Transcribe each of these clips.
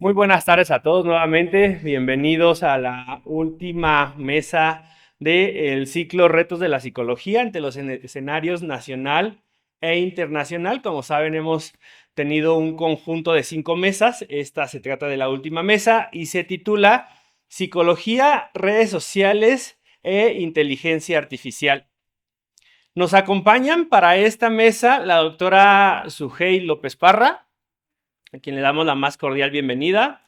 Muy buenas tardes a todos nuevamente. Bienvenidos a la última mesa del ciclo Retos de la Psicología ante los escenarios nacional e internacional. Como saben, hemos tenido un conjunto de 5 mesas. Esta se trata de la última mesa y se titula Psicología, redes sociales e inteligencia artificial. Nos acompañan para esta mesa la doctora Sujei López Parra, a quien le damos la más cordial bienvenida,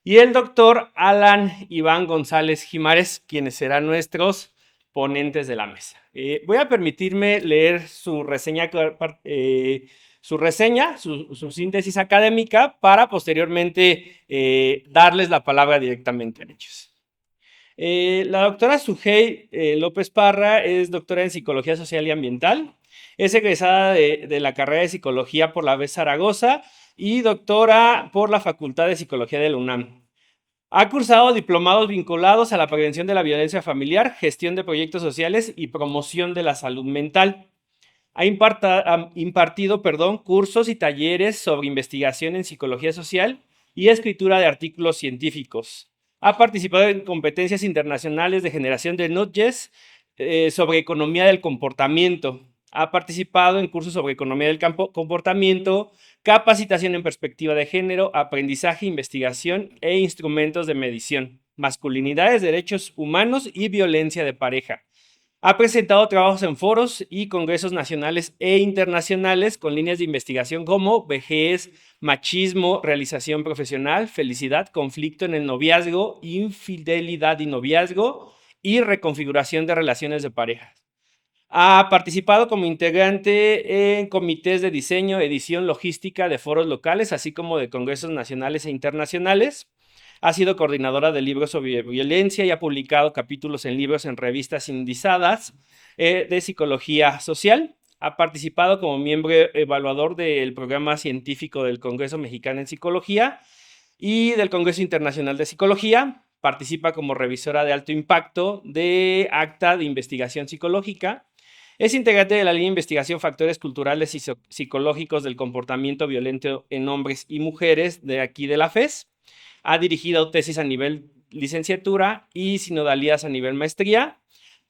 y el doctor Alan Iván González Jimares, quienes serán nuestros ponentes de la mesa. Voy a permitirme leer su reseña, su síntesis académica, para posteriormente darles la palabra directamente a ellos. La doctora Sujei López Parra es doctora en Psicología Social y Ambiental, es egresada de la carrera de Psicología por la UAM Zaragoza y doctora por la Facultad de Psicología de la UNAM. Ha cursado diplomados vinculados a la prevención de la violencia familiar, gestión de proyectos sociales y promoción de la salud mental. Ha impartido cursos y talleres sobre investigación en psicología social y escritura de artículos científicos. Ha participado en competencias internacionales de generación de nudges sobre economía del comportamiento. Ha participado en cursos sobre economía del comportamiento, capacitación en perspectiva de género, aprendizaje, investigación e instrumentos de medición, masculinidades, derechos humanos y violencia de pareja. Ha presentado trabajos en foros y congresos nacionales e internacionales con líneas de investigación como vejez, machismo, realización profesional, felicidad, conflicto en el noviazgo, infidelidad y noviazgo y reconfiguración de relaciones de pareja. Ha participado como integrante en comités de diseño, edición, logística de foros locales, así como de congresos nacionales e internacionales. Ha sido coordinadora de libros sobre violencia y ha publicado capítulos en libros en revistas indizadas de psicología social. Ha participado como miembro evaluador del programa científico del Congreso Mexicano en Psicología y del Congreso Internacional de Psicología. Participa como revisora de alto impacto de acta de investigación psicológica. Es integrante de la línea de investigación Factores Culturales y Psicológicos del Comportamiento Violento en Hombres y Mujeres de aquí de la FES. Ha dirigido tesis a nivel licenciatura y sinodalías a nivel maestría.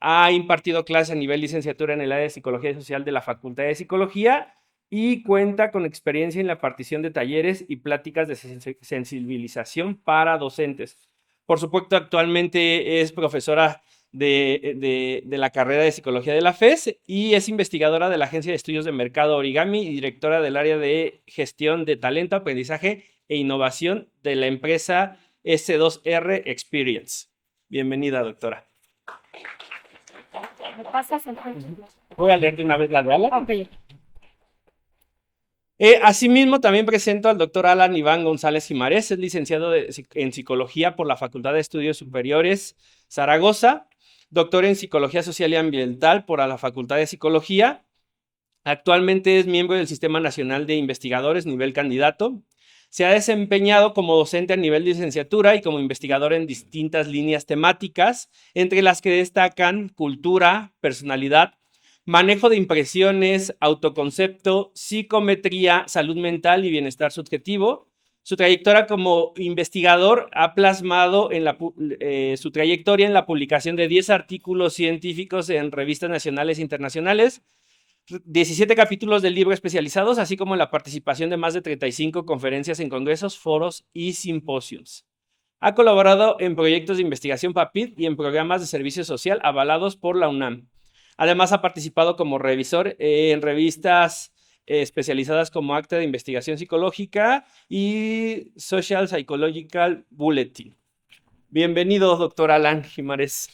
Ha impartido clases a nivel licenciatura en el área de Psicología Social de la Facultad de Psicología y cuenta con experiencia en la partición de talleres y pláticas de sensibilización para docentes. Por supuesto, actualmente es profesora de la carrera de Psicología de la FES y es investigadora de la Agencia de Estudios de Mercado Origami y directora del área de Gestión de Talento, Aprendizaje e Innovación de la empresa S2R Experience. Bienvenida, doctora. ¿Me pasas entonces? Voy a leer de una vez la de Alan. Ok. Asimismo, también presento al doctor Alan Iván González Jimares, es licenciado en Psicología por la Facultad de Estudios Superiores Zaragoza, doctor en Psicología Social y Ambiental por la Facultad de Psicología. Actualmente es miembro del Sistema Nacional de Investigadores, nivel candidato. Se ha desempeñado como docente a nivel de licenciatura y como investigador en distintas líneas temáticas, entre las que destacan cultura, personalidad, manejo de impresiones, autoconcepto, psicometría, salud mental y bienestar subjetivo. Su trayectoria como investigador ha plasmado su trayectoria en la publicación de 10 artículos científicos en revistas nacionales e internacionales, 17 capítulos del libro especializados, así como la participación de más de 35 conferencias en congresos, foros y simposios. Ha colaborado en proyectos de investigación PAPID y en programas de servicio social avalados por la UNAM. Además, ha participado como revisor en revistas especializadas como Acta de Investigación Psicológica y Social Psychological Bulletin. Bienvenido, doctor Alan Jimares.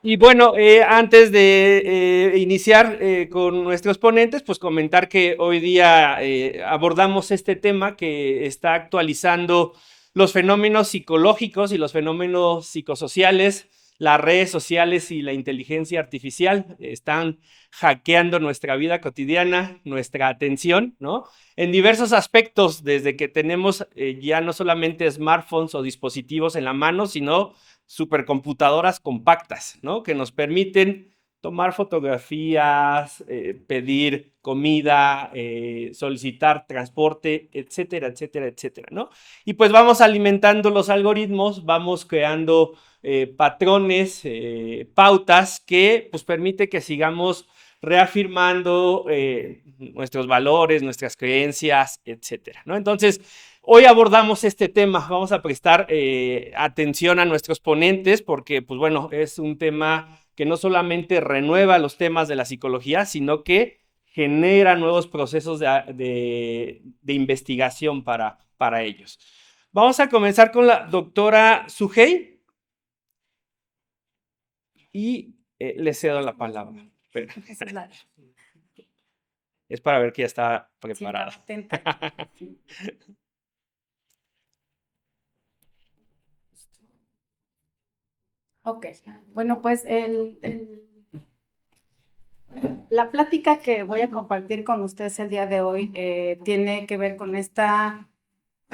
Y bueno, antes de iniciar con nuestros ponentes, pues comentar que hoy día abordamos este tema que está actualizando los fenómenos psicológicos y los fenómenos psicosociales. Las redes sociales y la inteligencia artificial están hackeando nuestra vida cotidiana, nuestra atención, ¿no? En diversos aspectos, desde que tenemos ya no solamente smartphones o dispositivos en la mano, sino supercomputadoras compactas, ¿no? Que nos permiten tomar fotografías, pedir comida, solicitar transporte, etcétera, etcétera, etcétera, ¿no? Y pues vamos alimentando los algoritmos, vamos creando patrones, pautas que pues permite que sigamos reafirmando nuestros valores, nuestras creencias, etcétera, ¿no? Entonces, hoy abordamos este tema, vamos a prestar atención a nuestros ponentes porque, pues bueno, es un tema que no solamente renueva los temas de la psicología, sino que genera nuevos procesos de investigación para ellos. Vamos a comenzar con la doctora Sujei y le cedo la palabra. Es para ver que ya está preparada. Sí. Ok, bueno, pues la plática que voy a compartir con ustedes el día de hoy tiene que ver con esta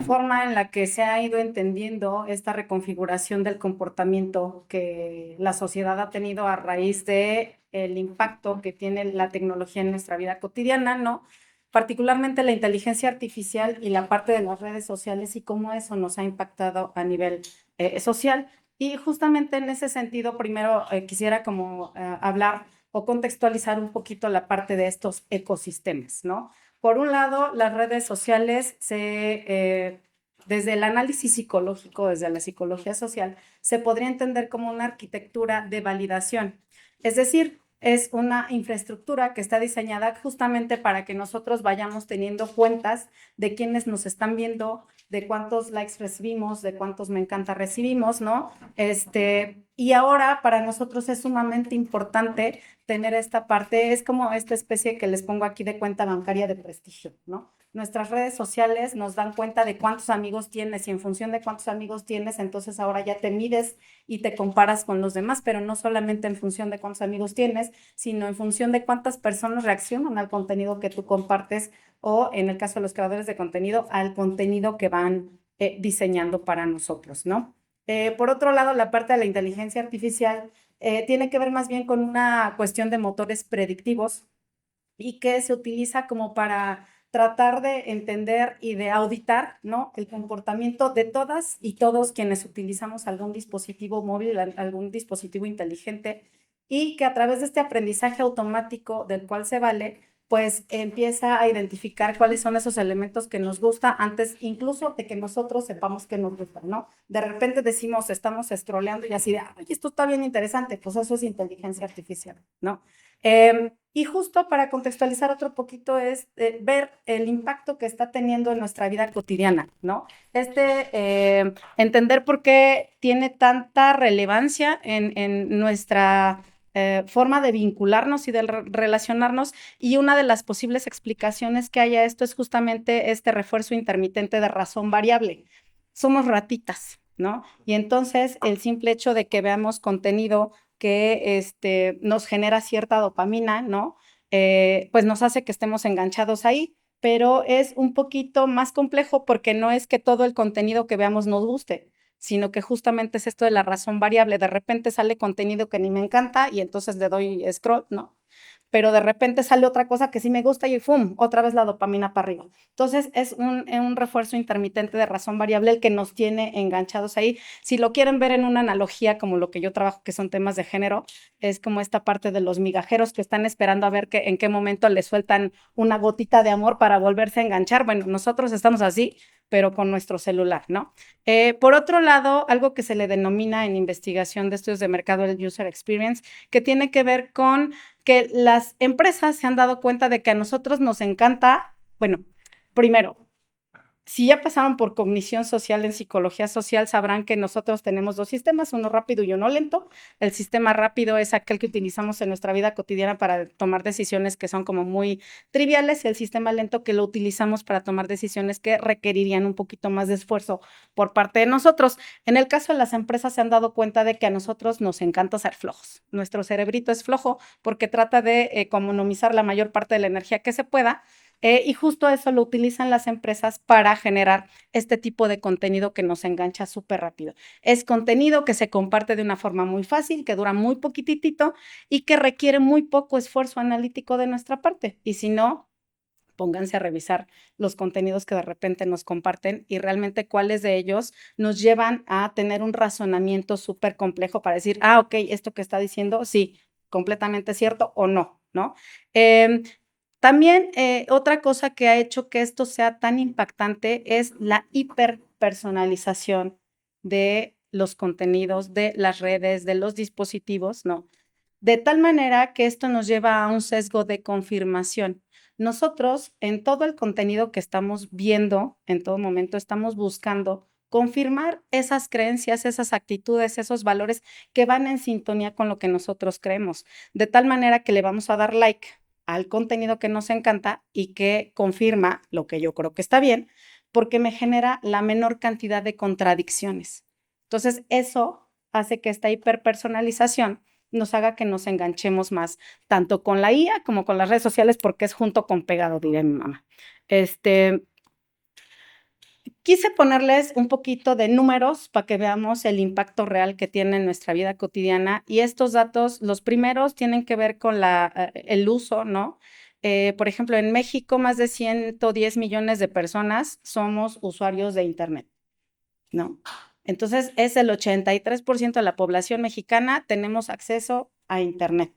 forma en la que se ha ido entendiendo esta reconfiguración del comportamiento que la sociedad ha tenido a raíz de el impacto que tiene la tecnología en nuestra vida cotidiana, ¿no? Particularmente la inteligencia artificial y la parte de las redes sociales y cómo eso nos ha impactado a nivel social. Y justamente en ese sentido, primero quisiera como hablar o contextualizar un poquito la parte de estos ecosistemas, ¿no? Por un lado, las redes sociales desde el análisis psicológico, desde la psicología social, se podría entender como una arquitectura de validación. Es decir, es una infraestructura que está diseñada justamente para que nosotros vayamos teniendo cuentas de quiénes nos están viendo, de cuántos likes recibimos, de cuántos me encanta recibimos, ¿no? Y ahora para nosotros es sumamente importante tener esta parte, es como esta especie que les pongo aquí de cuenta bancaria de prestigio, ¿no? Nuestras redes sociales nos dan cuenta de cuántos amigos tienes y en función de cuántos amigos tienes, entonces ahora ya te mides y te comparas con los demás, pero no solamente en función de cuántos amigos tienes, sino en función de cuántas personas reaccionan al contenido que tú compartes o, en el caso de los creadores de contenido, al contenido que van diseñando para nosotros, ¿no? Por otro lado, la parte de la inteligencia artificial tiene que ver más bien con una cuestión de motores predictivos y que se utiliza como para tratar de entender y de auditar, ¿no? El comportamiento de todas y todos quienes utilizamos algún dispositivo móvil, algún dispositivo inteligente, y que a través de este aprendizaje automático del cual se vale, pues empieza a identificar cuáles son esos elementos que nos gusta antes incluso de que nosotros sepamos que nos gustan, ¿no? De repente decimos, estamos scrolleando y así de, ay, esto está bien interesante, pues eso es inteligencia artificial, ¿no? Y justo para contextualizar otro poquito es ver el impacto que está teniendo en nuestra vida cotidiana, ¿no? Entender por qué tiene tanta relevancia en nuestra forma de vincularnos y de relacionarnos, y una de las posibles explicaciones que hay a esto es justamente este refuerzo intermitente de razón variable. Somos ratitas, ¿no? Y entonces el simple hecho de que veamos contenido que nos genera cierta dopamina, ¿no? Pues nos hace que estemos enganchados ahí, pero es un poquito más complejo porque no es que todo el contenido que veamos nos guste, sino que justamente es esto de la razón variable. De repente sale contenido que ni me encanta y entonces le doy scroll, ¿no? Pero de repente sale otra cosa que sí me gusta y ¡fum! Otra vez la dopamina para arriba. Entonces es un refuerzo intermitente de razón variable el que nos tiene enganchados ahí. Si lo quieren ver en una analogía como lo que yo trabajo, que son temas de género, es como esta parte de los migajeros que están esperando a ver en qué momento les sueltan una gotita de amor para volverse a enganchar. Bueno, nosotros estamos así, pero con nuestro celular, ¿no? Por otro lado, algo que se le denomina en investigación de estudios de mercado el user experience, que tiene que ver con que las empresas se han dado cuenta de que a nosotros nos encanta, bueno, primero, si ya pasaron por cognición social en psicología social, sabrán que nosotros tenemos dos sistemas, uno rápido y uno lento. El sistema rápido es aquel que utilizamos en nuestra vida cotidiana para tomar decisiones que son como muy triviales, y el sistema lento que lo utilizamos para tomar decisiones que requerirían un poquito más de esfuerzo por parte de nosotros. En el caso de las empresas se han dado cuenta de que a nosotros nos encanta ser flojos. Nuestro cerebrito es flojo porque trata de economizar la mayor parte de la energía que se pueda, Y justo eso lo utilizan las empresas para generar este tipo de contenido que nos engancha súper rápido. Es contenido que se comparte de una forma muy fácil, que dura muy poquitito y que requiere muy poco esfuerzo analítico de nuestra parte. Y si no, pónganse a revisar los contenidos que de repente nos comparten y realmente cuáles de ellos nos llevan a tener un razonamiento súper complejo para decir, ok, esto que está diciendo, sí, completamente cierto o no, ¿no? También otra cosa que ha hecho que esto sea tan impactante es la hiperpersonalización de los contenidos, de las redes, de los dispositivos, ¿no? De tal manera que esto nos lleva a un sesgo de confirmación. Nosotros, en todo el contenido que estamos viendo, en todo momento, estamos buscando confirmar esas creencias, esas actitudes, esos valores que van en sintonía con lo que nosotros creemos, de tal manera que le vamos a dar like al contenido que nos encanta y que confirma lo que yo creo que está bien, porque me genera la menor cantidad de contradicciones. Entonces, eso hace que esta hiperpersonalización nos haga que nos enganchemos más, tanto con la IA como con las redes sociales, porque es junto con pegado, diré mi mamá. Quise ponerles un poquito de números para que veamos el impacto real que tiene en nuestra vida cotidiana y estos datos, los primeros tienen que ver con el uso, ¿no? Por ejemplo, en México más de 110 millones de personas somos usuarios de Internet, ¿no? Entonces, es el 83% de la población mexicana tenemos acceso a Internet.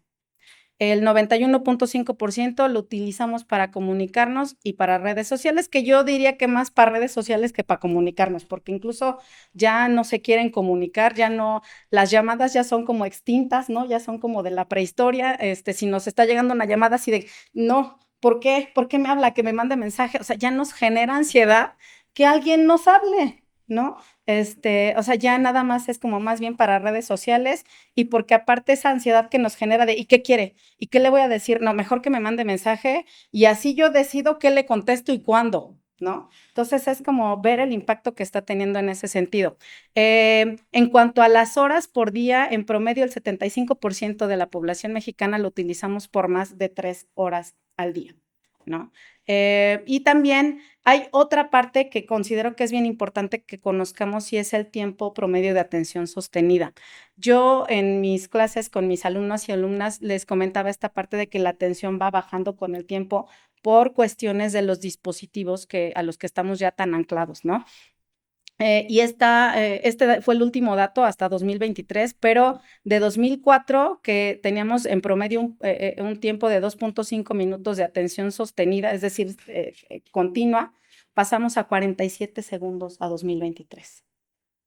El 91.5% lo utilizamos para comunicarnos y para redes sociales, que yo diría que más para redes sociales que para comunicarnos, porque incluso ya no se quieren comunicar, ya no, las llamadas ya son como extintas, ¿no? Ya son como de la prehistoria. Si nos está llegando una llamada así de, no, ¿por qué? ¿Por qué me habla? Que me mande mensaje. O sea, ya nos genera ansiedad que alguien nos hable, ¿no? O sea, ya nada más es como más bien para redes sociales y porque aparte esa ansiedad que nos genera de, ¿y qué quiere? ¿Y qué le voy a decir? No, mejor que me mande mensaje y así yo decido qué le contesto y cuándo, ¿no? Entonces es como ver el impacto que está teniendo en ese sentido. En cuanto a las horas por día, en promedio el 75% de la población mexicana lo utilizamos por más de 3 horas al día, ¿no? Y también hay otra parte que considero que es bien importante que conozcamos y es el tiempo promedio de atención sostenida. Yo en mis clases con mis alumnos y alumnas les comentaba esta parte de que la atención va bajando con el tiempo por cuestiones de los dispositivos a los que estamos ya tan anclados, ¿no? Este fue el último dato hasta 2023, pero de 2004, que teníamos en promedio un tiempo de 2.5 minutos de atención sostenida, es decir, continua, pasamos a 47 segundos a 2023.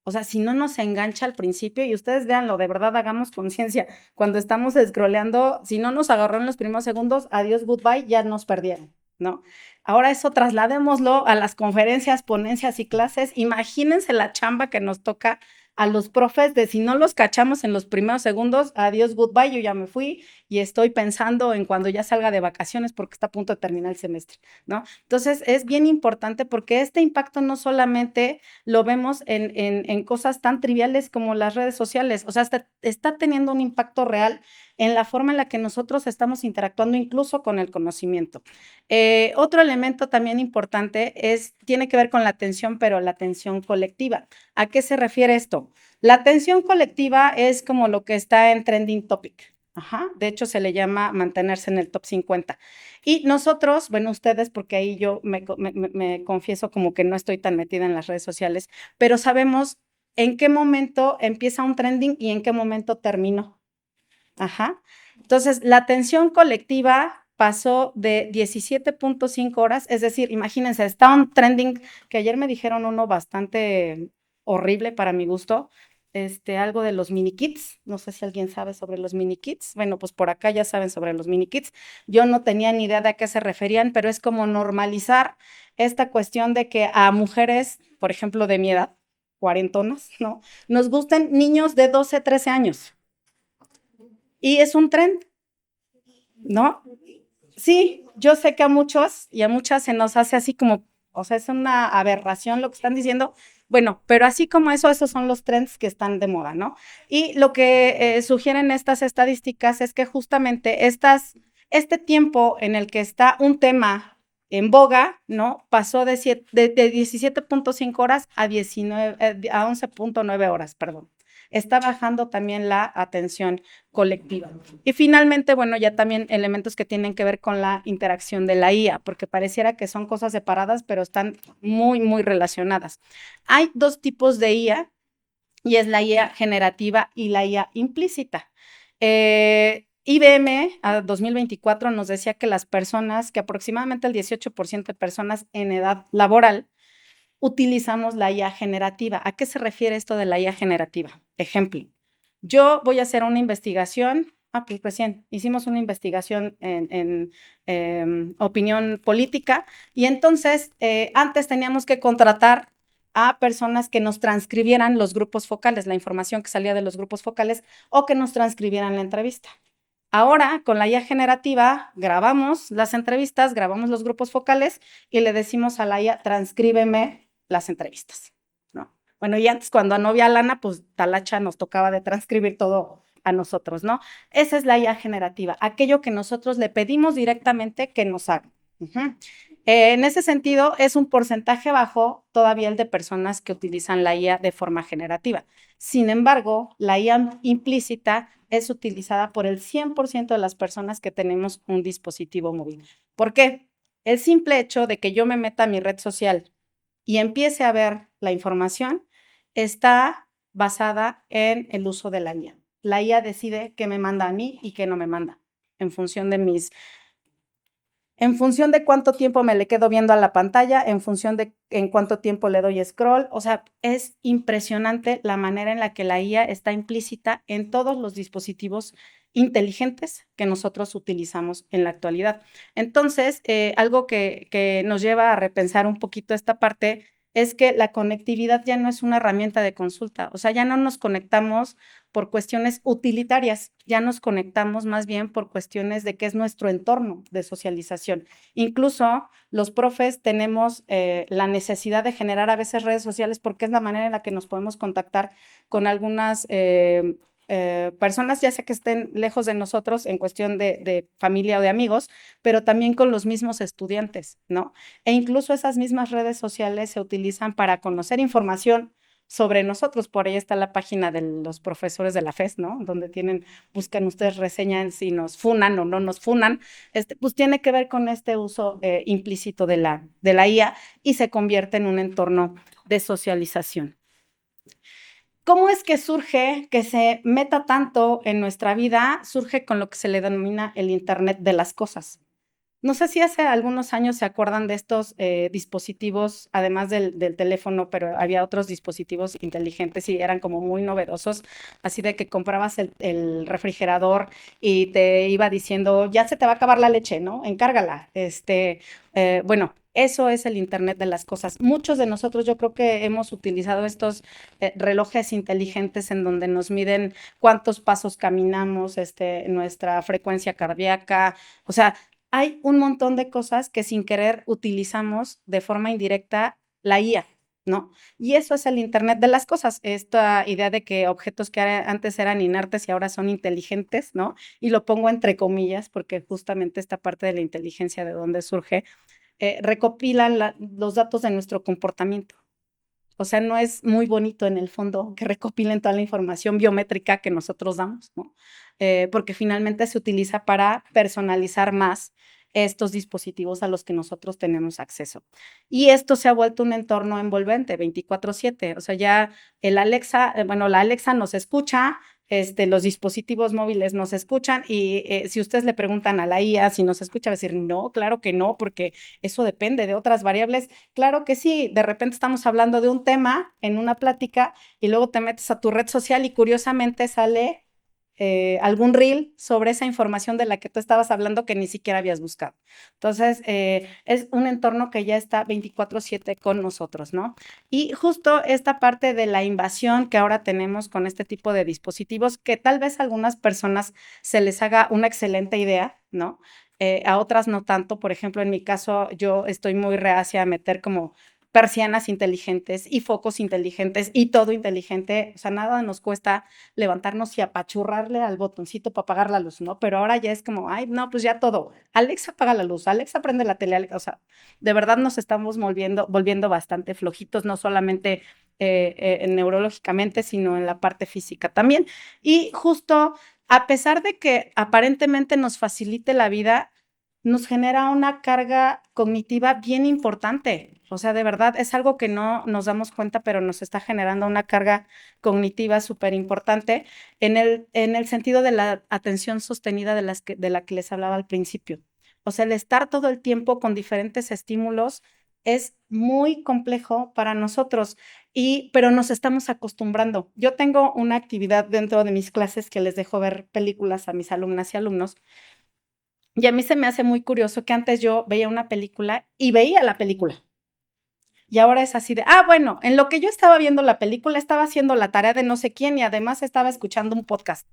O sea, si no nos engancha al principio, y ustedes véanlo, de verdad hagamos conciencia, cuando estamos scrolleando, si no nos agarró en los primeros segundos, adiós, goodbye, ya nos perdieron, ¿no? Ahora eso trasladémoslo a las conferencias, ponencias y clases. Imagínense la chamba que nos toca a los profes de si no los cachamos en los primeros segundos, adiós, goodbye, yo ya me fui y estoy pensando en cuando ya salga de vacaciones porque está a punto de terminar el semestre, ¿no? Entonces es bien importante porque este impacto no solamente lo vemos en cosas tan triviales como las redes sociales, o sea, está teniendo un impacto real en la forma en la que nosotros estamos interactuando incluso con el conocimiento. Otro elemento también importante tiene que ver con la atención, pero la atención colectiva. ¿A qué se refiere esto? La atención colectiva es como lo que está en trending topic. Ajá, de hecho se le llama mantenerse en el top 50. Y nosotros, bueno, ustedes, porque ahí yo me confieso como que no estoy tan metida en las redes sociales, pero sabemos en qué momento empieza un trending y en qué momento terminó. Ajá. Entonces, la atención colectiva pasó de 17.5 horas, es decir, imagínense, está un trending que ayer me dijeron uno bastante horrible para mi gusto, algo de los mini kits, no sé si alguien sabe sobre los mini kits, bueno, pues por acá ya saben sobre los mini kits, yo no tenía ni idea de a qué se referían, pero es como normalizar esta cuestión de que a mujeres, por ejemplo, de mi edad, cuarentonas, ¿no? Nos gusten niños de 12, 13 años. Y es un trend, ¿no? Sí, yo sé que a muchos y a muchas se nos hace así como, o sea, es una aberración lo que están diciendo. Bueno, pero así como eso, esos son los trends que están de moda, ¿no? Y lo que sugieren estas estadísticas es que justamente este tiempo en el que está un tema en boga, ¿no? Pasó de 17.5 horas a 11.9 horas, perdón. Está bajando también la atención colectiva. Y finalmente, bueno, ya también elementos que tienen que ver con la interacción de la IA, porque pareciera que son cosas separadas, pero están muy, muy relacionadas. Hay dos tipos de IA, y es la IA generativa y la IA implícita. IBM a 2024 nos decía que las personas, que aproximadamente el 18% de personas en edad laboral, utilizamos la IA generativa. ¿A qué se refiere esto de la IA generativa? Ejemplo, yo voy a hacer una investigación, pues recién hicimos una investigación en opinión política y entonces antes teníamos que contratar a personas que nos transcribieran los grupos focales, la información que salía de los grupos focales o que nos transcribieran la entrevista. Ahora, con la IA generativa, grabamos las entrevistas, grabamos los grupos focales y le decimos a la IA, transcríbeme las entrevistas, ¿no? Bueno, y antes cuando no había lana, pues talacha nos tocaba de transcribir todo a nosotros, ¿no? Esa es la IA generativa, aquello que nosotros le pedimos directamente que nos haga. En ese sentido, es un porcentaje bajo todavía el de personas que utilizan la IA de forma generativa. Sin embargo, la IA implícita es utilizada por el 100% de las personas que tenemos un dispositivo móvil. ¿Por qué? El simple hecho de que yo me meta a mi red social y empiece a ver la información está basada en el uso de la IA. La IA decide qué me manda a mí y qué no me manda en función de cuánto tiempo me le quedo viendo a la pantalla, en función de en cuánto tiempo le doy scroll. O sea, es impresionante la manera en la que la IA está implícita en todos los dispositivos inteligentes que nosotros utilizamos en la actualidad. Entonces, algo que nos lleva a repensar un poquito esta parte es que la conectividad ya no es una herramienta de consulta, o sea, ya no nos conectamos por cuestiones utilitarias, ya nos conectamos más bien por cuestiones de qué es nuestro entorno de socialización. Incluso los profes tenemos la necesidad de generar a veces redes sociales porque es la manera en la que nos podemos contactar con algunas personas, ya sea que estén lejos de nosotros en cuestión de familia o de amigos, pero también con los mismos estudiantes, ¿no? E incluso esas mismas redes sociales se utilizan para conocer información sobre nosotros. Por ahí está la página de los profesores de la FES, ¿no? Donde buscan ustedes, reseñan si nos funan o no nos funan. Pues tiene que ver con este uso implícito de la IA y se convierte en un entorno de socialización. ¿Cómo es que surge que se meta tanto en nuestra vida? Surge con lo que se le denomina el Internet de las cosas. No sé si hace algunos años se acuerdan de estos dispositivos, además del teléfono, pero había otros dispositivos inteligentes y eran como muy novedosos, así de que comprabas el refrigerador y te iba diciendo, ya se te va a acabar la leche, ¿no? Encárgala. Bueno, eso es el Internet de las cosas. Muchos de nosotros yo creo que hemos utilizado estos relojes inteligentes en donde nos miden cuántos pasos caminamos, nuestra frecuencia cardíaca, o sea, hay un montón de cosas que sin querer utilizamos de forma indirecta la IA, ¿no? Y eso es el Internet de las cosas, esta idea de que objetos que antes eran inertes y ahora son inteligentes, ¿no? Y lo pongo entre comillas porque justamente esta parte de la inteligencia de dónde surge, recopilan los datos de nuestro comportamiento. O sea, no es muy bonito en el fondo que recopilen toda la información biométrica que nosotros damos, ¿no? Porque finalmente se utiliza para personalizar más estos dispositivos a los que nosotros tenemos acceso. Y esto se ha vuelto un entorno envolvente, 24/7. O sea, ya el Alexa, la Alexa nos escucha, los dispositivos móviles nos escuchan y si ustedes le preguntan a la IA si nos escucha, va a decir, no, claro que no, porque eso depende de otras variables. Claro que sí, de repente estamos hablando de un tema en una plática y luego te metes a tu red social y curiosamente sale algún reel sobre esa información de la que tú estabas hablando que ni siquiera habías buscado. Entonces, es un entorno que ya está 24/7 con nosotros, ¿no? Y justo esta parte de la invasión que ahora tenemos con este tipo de dispositivos, que tal vez a algunas personas se les haga una excelente idea, ¿no? A otras no tanto. Por ejemplo, en mi caso, yo estoy muy reacia a meter como persianas inteligentes y focos inteligentes y todo inteligente. O sea, nada nos cuesta levantarnos y apachurrarle al botoncito para apagar la luz, ¿no? Pero ahora ya es como, ay, no, pues ya todo. Alexa apaga la luz, Alexa prende la tele, o sea, de verdad nos estamos volviendo bastante flojitos, no solamente neurológicamente, sino en la parte física también. Y justo a pesar de que aparentemente nos facilite la vida, nos genera una carga cognitiva bien importante. O sea, de verdad es algo que no nos damos cuenta, pero nos está generando una carga cognitiva súper importante en el sentido de la atención sostenida de la que les hablaba al principio. O sea, el estar todo el tiempo con diferentes estímulos es muy complejo para nosotros, pero nos estamos acostumbrando. Yo tengo una actividad dentro de mis clases que les dejo ver películas a mis alumnas y alumnos, y a mí se me hace muy curioso que antes yo veía una película y veía la película. Y ahora es así de, bueno, en lo que yo estaba viendo la película, estaba haciendo la tarea de no sé quién y además estaba escuchando un podcast.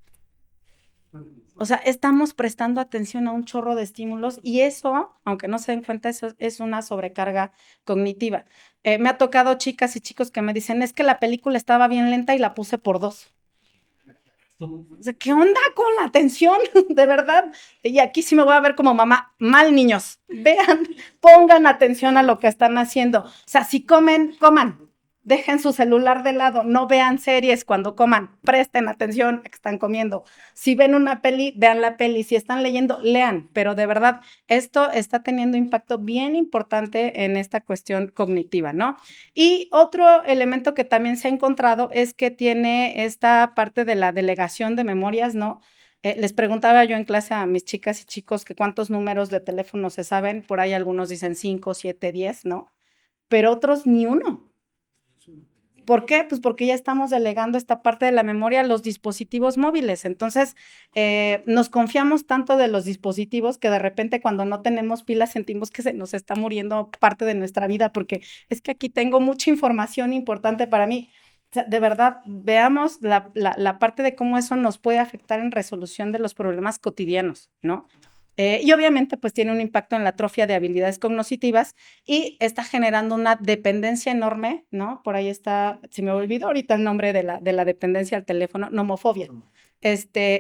O sea, estamos prestando atención a un chorro de estímulos y eso, aunque no se den cuenta, eso es una sobrecarga cognitiva. Me ha tocado chicas y chicos que me dicen, es que la película estaba bien lenta y la puse por 2. O sea, ¿qué onda con la atención? De verdad. Y aquí sí me voy a ver como mamá. Mal, niños. Vean, pongan atención a lo que están haciendo. O sea, si comen, coman. Dejen su celular de lado. No vean series cuando coman. Presten atención a que están comiendo. Si ven una peli, vean la peli. Si están leyendo, lean. Pero de verdad, esto está teniendo impacto bien importante en esta cuestión cognitiva, ¿no? Y otro elemento que también se ha encontrado es que tiene esta parte de la delegación de memorias, ¿no? Les preguntaba yo en clase a mis chicas y chicos que cuántos números de teléfono se saben, por ahí algunos dicen 5, 7, 10, ¿no? Pero otros ni uno. ¿Por qué? Pues porque ya estamos delegando esta parte de la memoria a los dispositivos móviles. Entonces, nos confiamos tanto de los dispositivos que de repente cuando no tenemos pilas sentimos que se nos está muriendo parte de nuestra vida, porque es que aquí tengo mucha información importante para mí. O sea, de verdad, veamos la parte de cómo eso nos puede afectar en resolución de los problemas cotidianos, ¿no? Y obviamente pues tiene un impacto en la atrofia de habilidades cognitivas y está generando una dependencia enorme, ¿no? Por ahí está, se me olvidó ahorita el nombre de la dependencia al teléfono, nomofobia,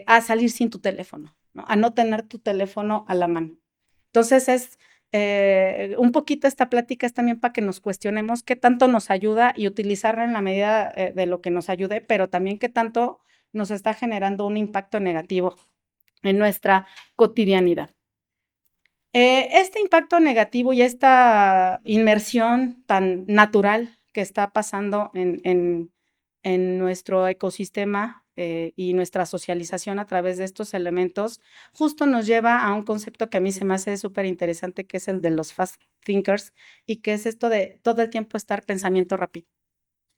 a salir sin tu teléfono, ¿no? A no tener tu teléfono a la mano. Entonces un poquito esta plática es también para que nos cuestionemos qué tanto nos ayuda y utilizarla en la medida de lo que nos ayude, pero también qué tanto nos está generando un impacto negativo en nuestra cotidianidad. Este impacto negativo y esta inmersión tan natural que está pasando en nuestro ecosistema y nuestra socialización a través de estos elementos, justo nos lleva a un concepto que a mí se me hace súper interesante, que es el de los fast thinkers, y que es esto de todo el tiempo estar pensamiento rápido.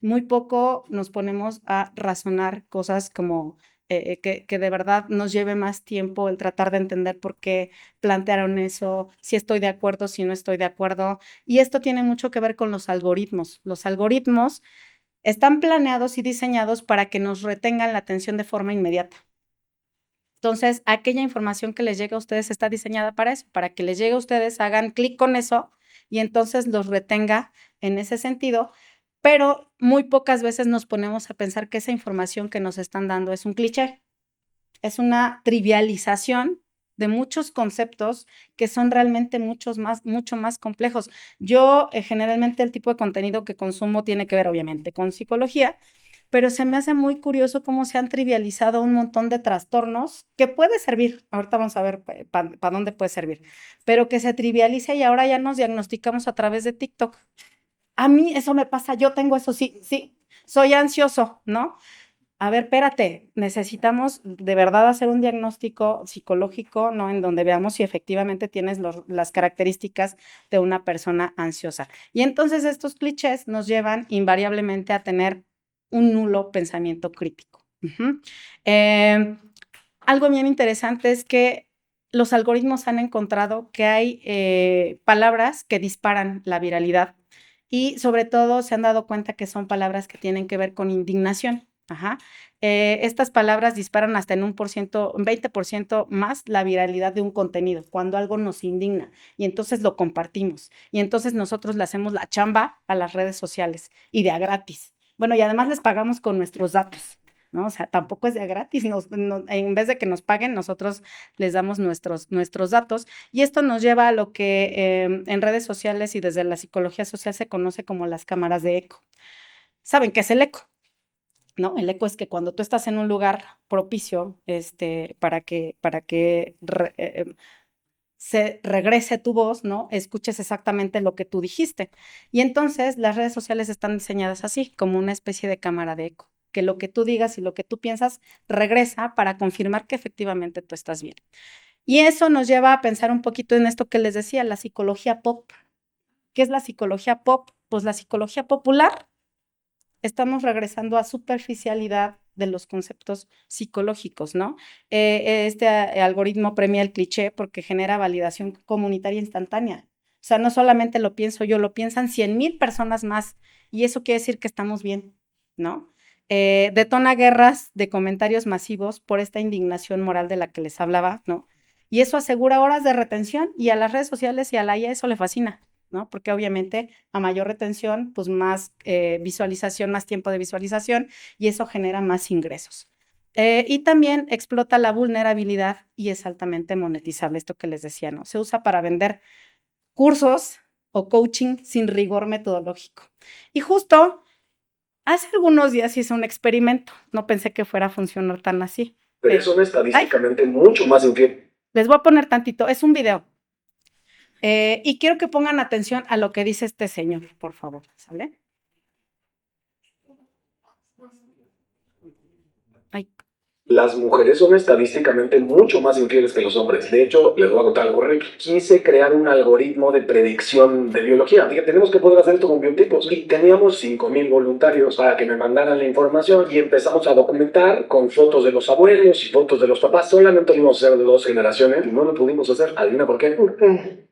Muy poco nos ponemos a razonar cosas como que de verdad nos lleve más tiempo el tratar de entender por qué plantearon eso, si estoy de acuerdo, si no estoy de acuerdo. Y esto tiene mucho que ver con los algoritmos. Los algoritmos están planeados y diseñados para que nos retengan la atención de forma inmediata. Entonces, aquella información que les llega a ustedes está diseñada para eso, para que les llegue a ustedes, hagan clic con eso y entonces los retenga en ese sentido, pero muy pocas veces nos ponemos a pensar que esa información que nos están dando es un cliché, es una trivialización de muchos conceptos que son realmente mucho más complejos. Yo generalmente el tipo de contenido que consumo tiene que ver obviamente con psicología, pero se me hace muy curioso cómo se han trivializado un montón de trastornos que puede servir, ahorita vamos a ver para dónde puede servir, pero que se trivializa y ahora ya nos diagnosticamos a través de TikTok. A mí eso me pasa, yo tengo eso, sí, soy ansioso, ¿no? A ver, espérate, necesitamos de verdad hacer un diagnóstico psicológico, ¿no? En donde veamos si efectivamente tienes las características de una persona ansiosa. Y entonces estos clichés nos llevan invariablemente a tener un nulo pensamiento crítico. Algo bien interesante es que los algoritmos han encontrado que hay palabras que disparan la viralidad y sobre todo se han dado cuenta que son palabras que tienen que ver con indignación. Ajá. Estas palabras disparan hasta en un 20% más la viralidad de un contenido, cuando algo nos indigna y entonces lo compartimos y entonces nosotros le hacemos la chamba a las redes sociales y de a gratis. Bueno, y además les pagamos con nuestros datos, ¿no? O sea, tampoco es de a gratis, en vez de que nos paguen, nosotros les damos nuestros datos y esto nos lleva a lo que en redes sociales y desde la psicología social se conoce como las cámaras de eco. ¿Saben qué es el eco? ¿No? El eco es que cuando tú estás en un lugar propicio, para que se regrese tu voz, ¿no? Escuches exactamente lo que tú dijiste. Y entonces las redes sociales están diseñadas así, como una especie de cámara de eco, que lo que tú digas y lo que tú piensas regresa para confirmar que efectivamente tú estás bien. Y eso nos lleva a pensar un poquito en esto que les decía, la psicología pop. ¿Qué es la psicología pop? Pues la psicología popular. Estamos regresando a superficialidad de los conceptos psicológicos, ¿no? Este algoritmo premia el cliché porque genera validación comunitaria instantánea. O sea, no solamente lo pienso yo, lo piensan 100,000 personas más y eso quiere decir que estamos bien, ¿no? Detona guerras de comentarios masivos por esta indignación moral de la que les hablaba, ¿no? Y eso asegura horas de retención y a las redes sociales y a la IA eso le fascina, ¿no? Porque obviamente a mayor retención, pues más visualización, más tiempo de visualización y eso genera más ingresos. Y también explota la vulnerabilidad y es altamente monetizable, esto que les decía, ¿no? Se usa para vender cursos o coaching sin rigor metodológico. Y justo hace algunos días hice un experimento, no pensé que fuera a funcionar tan así. Pero son estadísticamente mucho más infieles. Les voy a poner tantito, es un video. Y quiero que pongan atención a lo que dice este señor, por favor, ¿sale? Ay. Las mujeres son estadísticamente mucho más infieles que los hombres. De hecho, les voy a contar algo. Quise crear un algoritmo de predicción de biología. Dije, tenemos que poder hacer esto con biotipos. Y teníamos 5,000 voluntarios para que me mandaran la información y empezamos a documentar con fotos de los abuelos y fotos de los papás. Solamente lo íbamos a hacer de 2 generaciones y no lo pudimos hacer. ¿Adivina por qué?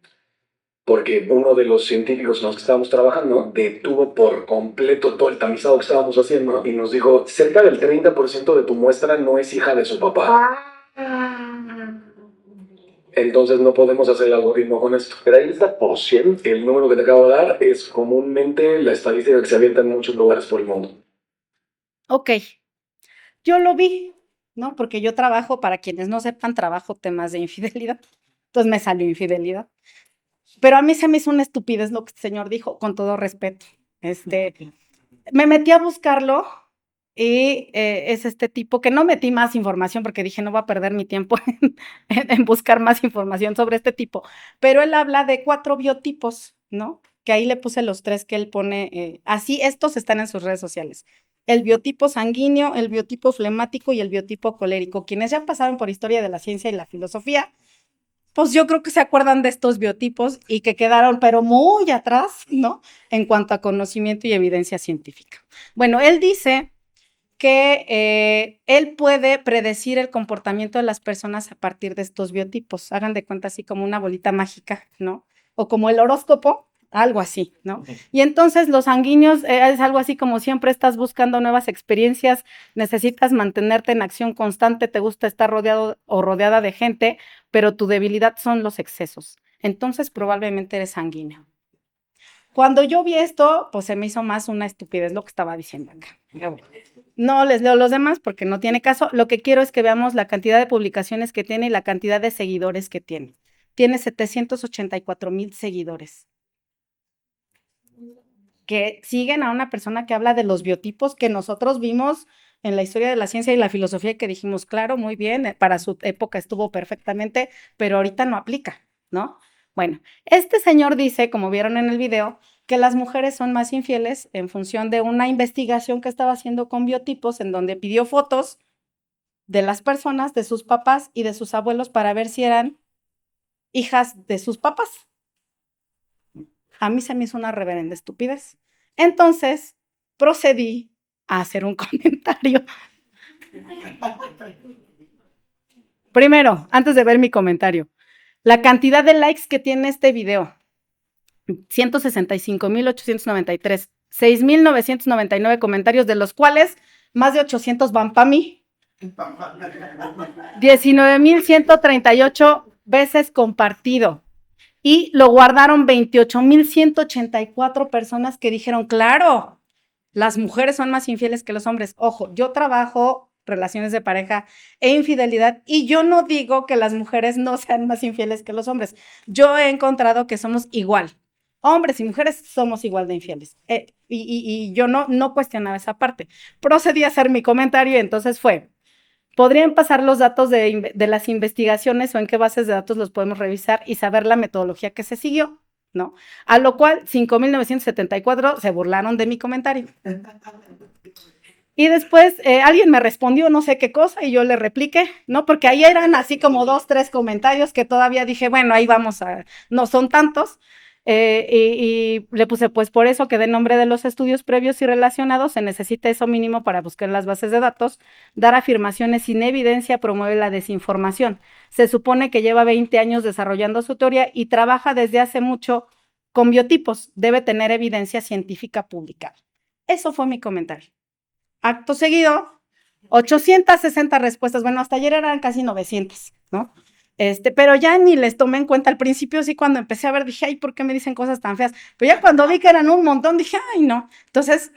Porque uno de los científicos con los que estábamos trabajando detuvo por completo todo el tamizado que estábamos haciendo y nos dijo, cerca del 30% de tu muestra no es hija de su papá. Entonces no podemos hacer el algoritmo con esto. Pero ahí está por 100. El número que te acabo de dar es comúnmente la estadística que se avienta en muchos lugares por el mundo. Ok, yo lo vi, ¿no? Porque yo trabajo, para quienes no sepan, trabajo temas de infidelidad. Entonces me salió infidelidad. Pero a mí se me hizo una estupidez lo que este señor dijo, con todo respeto. Me metí a buscarlo y es este tipo que no metí más información porque dije no voy a perder mi tiempo en buscar más información sobre este tipo, pero él habla de 4 biotipos, ¿no? Que ahí le puse los 3 que él pone, así estos están en sus redes sociales. El biotipo sanguíneo, el biotipo flemático y el biotipo colérico. Quienes ya pasaron por historia de la ciencia y la filosofía, pues yo creo que se acuerdan de estos biotipos y que quedaron, pero muy atrás, ¿no? En cuanto a conocimiento y evidencia científica. Bueno, él dice que él puede predecir el comportamiento de las personas a partir de estos biotipos. Hagan de cuenta así como una bolita mágica, ¿no? O como el horóscopo, algo así, ¿no? Y entonces los sanguíneos es algo así como siempre estás buscando nuevas experiencias, necesitas mantenerte en acción constante, te gusta estar rodeado o rodeada de gente, pero tu debilidad son los excesos. Entonces probablemente eres sanguíneo. Cuando yo vi esto, pues se me hizo más una estupidez lo que estaba diciendo acá. No les leo los demás porque no tiene caso. Lo que quiero es que veamos la cantidad de publicaciones que tiene y la cantidad de seguidores que tiene. Tiene 784,000 seguidores que siguen a una persona que habla de los biotipos que nosotros vimos en la historia de la ciencia y la filosofía y que dijimos, claro, muy bien, para su época estuvo perfectamente, pero ahorita no aplica, ¿no? Bueno, este señor dice, como vieron en el video, que las mujeres son más infieles en función de una investigación que estaba haciendo con biotipos en donde pidió fotos de las personas, de sus papás y de sus abuelos para ver si eran hijas de sus papás. A mí se me hizo una reverenda estupidez. Entonces, procedí a hacer un comentario. Primero, antes de ver mi comentario, la cantidad de likes que tiene este video, 165,893, 6,999 comentarios, de los cuales más de 800 van para mí. 19,138 veces compartido. Y lo guardaron 28,184 personas que dijeron, claro, las mujeres son más infieles que los hombres. Ojo, yo trabajo relaciones de pareja e infidelidad y yo no digo que las mujeres no sean más infieles que los hombres. Yo he encontrado que somos igual. Hombres y mujeres somos igual de infieles. Y yo no cuestionaba esa parte. Procedí a hacer mi comentario y entonces fue, ¿podrían pasar los datos de las investigaciones o en qué bases de datos los podemos revisar y saber la metodología que se siguió? ¿No? A lo cual 5,974 se burlaron de mi comentario. Y después alguien me respondió no sé qué cosa y yo le repliqué, ¿no? Porque ahí eran así como 2, 3 comentarios que todavía dije, bueno, ahí vamos no son tantos. Y le puse, pues por eso que de nombre de los estudios previos y relacionados se necesita eso mínimo para buscar en las bases de datos, dar afirmaciones sin evidencia promueve la desinformación. Se supone que lleva 20 años desarrollando su teoría y trabaja desde hace mucho con biotipos, debe tener evidencia científica publicada. Eso fue mi comentario. Acto seguido, 860 respuestas, bueno, hasta ayer eran casi 900, ¿no? Pero ya ni les tomé en cuenta al principio, sí, cuando empecé a ver, dije, ay, ¿por qué me dicen cosas tan feas? Pero ya cuando vi que eran un montón, dije, ay, no. Entonces,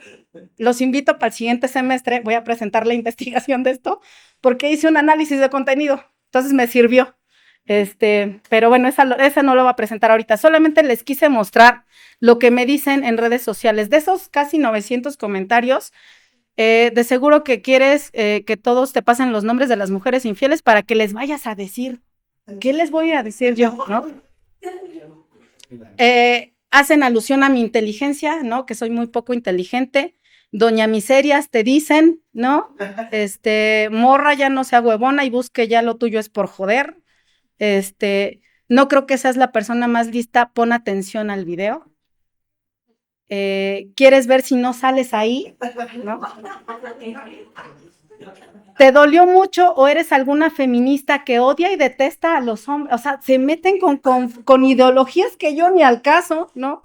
los invito para el siguiente semestre, voy a presentar la investigación de esto, porque hice un análisis de contenido, entonces me sirvió. Pero bueno, esa no lo voy a presentar ahorita, solamente les quise mostrar lo que me dicen en redes sociales. De esos casi 900 comentarios, de seguro que quieres que todos te pasen los nombres de las mujeres infieles para que les vayas a decir. ¿Qué les voy a decir yo, no? Hacen alusión a mi inteligencia, ¿no? Que soy muy poco inteligente. Doña Miserias te dicen, ¿no? Morra, ya no sea huevona y busque ya lo tuyo es por joder. No creo que seas la persona más lista, pon atención al video. ¿Quieres ver si no sales ahí? ¿No? ¿Te dolió mucho o eres alguna feminista que odia y detesta a los hombres? O sea, se meten con ideologías que yo ni al caso, ¿no?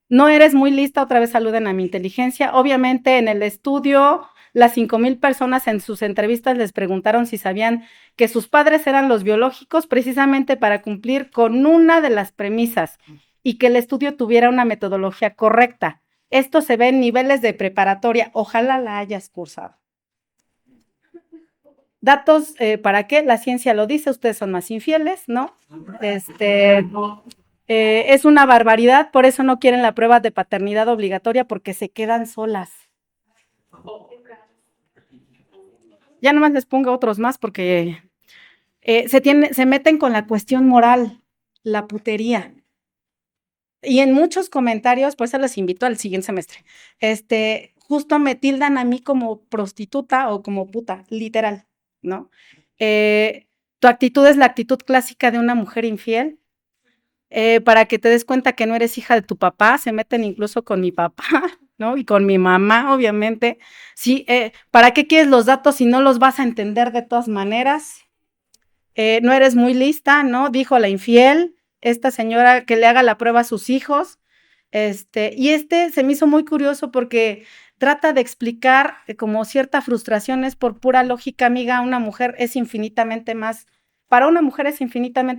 No eres muy lista, otra vez saluden a mi inteligencia. Obviamente en el estudio, las 5,000 personas en sus entrevistas les preguntaron si sabían que sus padres eran los biológicos precisamente para cumplir con una de las premisas y que el estudio tuviera una metodología correcta. Esto se ve en niveles de preparatoria, ojalá la hayas cursado. Datos, ¿para qué? La ciencia lo dice, ustedes son más infieles, ¿no? Es una barbaridad, por eso no quieren la prueba de paternidad obligatoria porque se quedan solas. Ya nomás les pongo otros más porque se meten con la cuestión moral, la putería. Y en muchos comentarios, por eso les invito al siguiente semestre, justo me tildan a mí como prostituta o como puta, literal, ¿no? Tu actitud es la actitud clásica de una mujer infiel, para que te des cuenta que no eres hija de tu papá, se meten incluso con mi papá, ¿no? Y con mi mamá, obviamente. Sí, ¿para qué quieres los datos si no los vas a entender de todas maneras? No eres muy lista, ¿no? Dijo la infiel, esta señora que le haga la prueba a sus hijos. Y se me hizo muy curioso porque trata de explicar como cierta frustración, es por pura lógica, amiga, para una mujer es infinitamente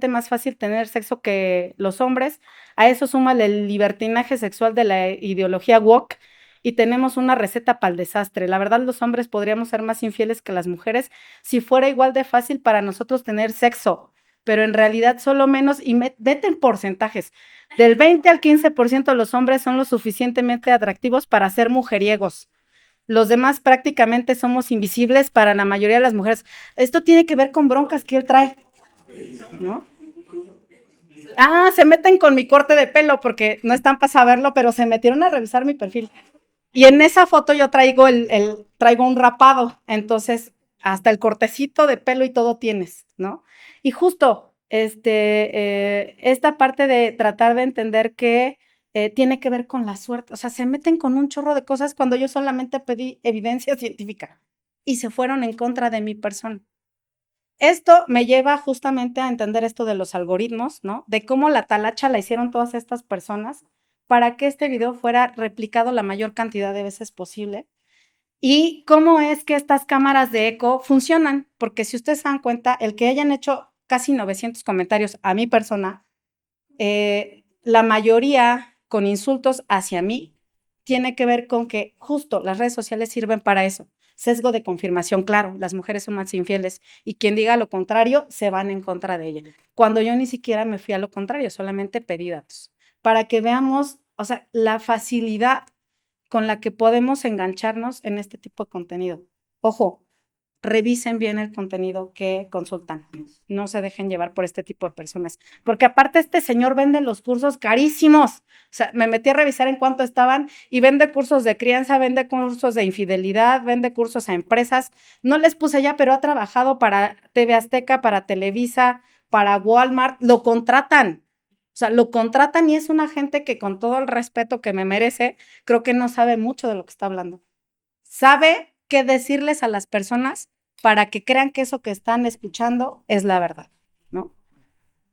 más fácil tener sexo que los hombres. A eso súmale el libertinaje sexual de la ideología woke y tenemos una receta para el desastre. La verdad, los hombres podríamos ser más infieles que las mujeres si fuera igual de fácil para nosotros tener sexo, pero en realidad solo menos, y vete en porcentajes. Del 20 al 15% de los hombres son lo suficientemente atractivos para ser mujeriegos. Los demás prácticamente somos invisibles para la mayoría de las mujeres. Esto tiene que ver con broncas que él trae, ¿no? Se meten con mi corte de pelo porque no están para saberlo, pero se metieron a revisar mi perfil. Y en esa foto yo traigo traigo un rapado, entonces hasta el cortecito de pelo y todo tienes, ¿no? Y justo esta parte de tratar de entender que tiene que ver con la suerte, o sea, se meten con un chorro de cosas cuando yo solamente pedí evidencia científica y se fueron en contra de mi persona. Esto me lleva justamente a entender esto de los algoritmos, ¿no? De cómo la talacha la hicieron todas estas personas para que este video fuera replicado la mayor cantidad de veces posible. ¿Y cómo es que estas cámaras de eco funcionan? Porque si ustedes se dan cuenta, el que hayan hecho casi 900 comentarios a mi persona, la mayoría con insultos hacia mí, tiene que ver con que justo las redes sociales sirven para eso. Sesgo de confirmación, claro, las mujeres son más infieles y quien diga lo contrario se van en contra de ella. Cuando yo ni siquiera me fui a lo contrario, solamente pedí datos para que veamos, o sea, la facilidad con la que podemos engancharnos en este tipo de contenido. Ojo, revisen bien el contenido que consultan. No se dejen llevar por este tipo de personas. Porque aparte este señor vende los cursos carísimos. O sea, me metí a revisar en cuánto estaban y vende cursos de crianza, vende cursos de infidelidad, vende cursos a empresas. No les puse ya, pero ha trabajado para TV Azteca, para Televisa, para Walmart. Lo contratan. O sea, lo contratan y es una gente que con todo el respeto que me merece, creo que no sabe mucho de lo que está hablando. Sabe qué decirles a las personas para que crean que eso que están escuchando es la verdad, ¿no?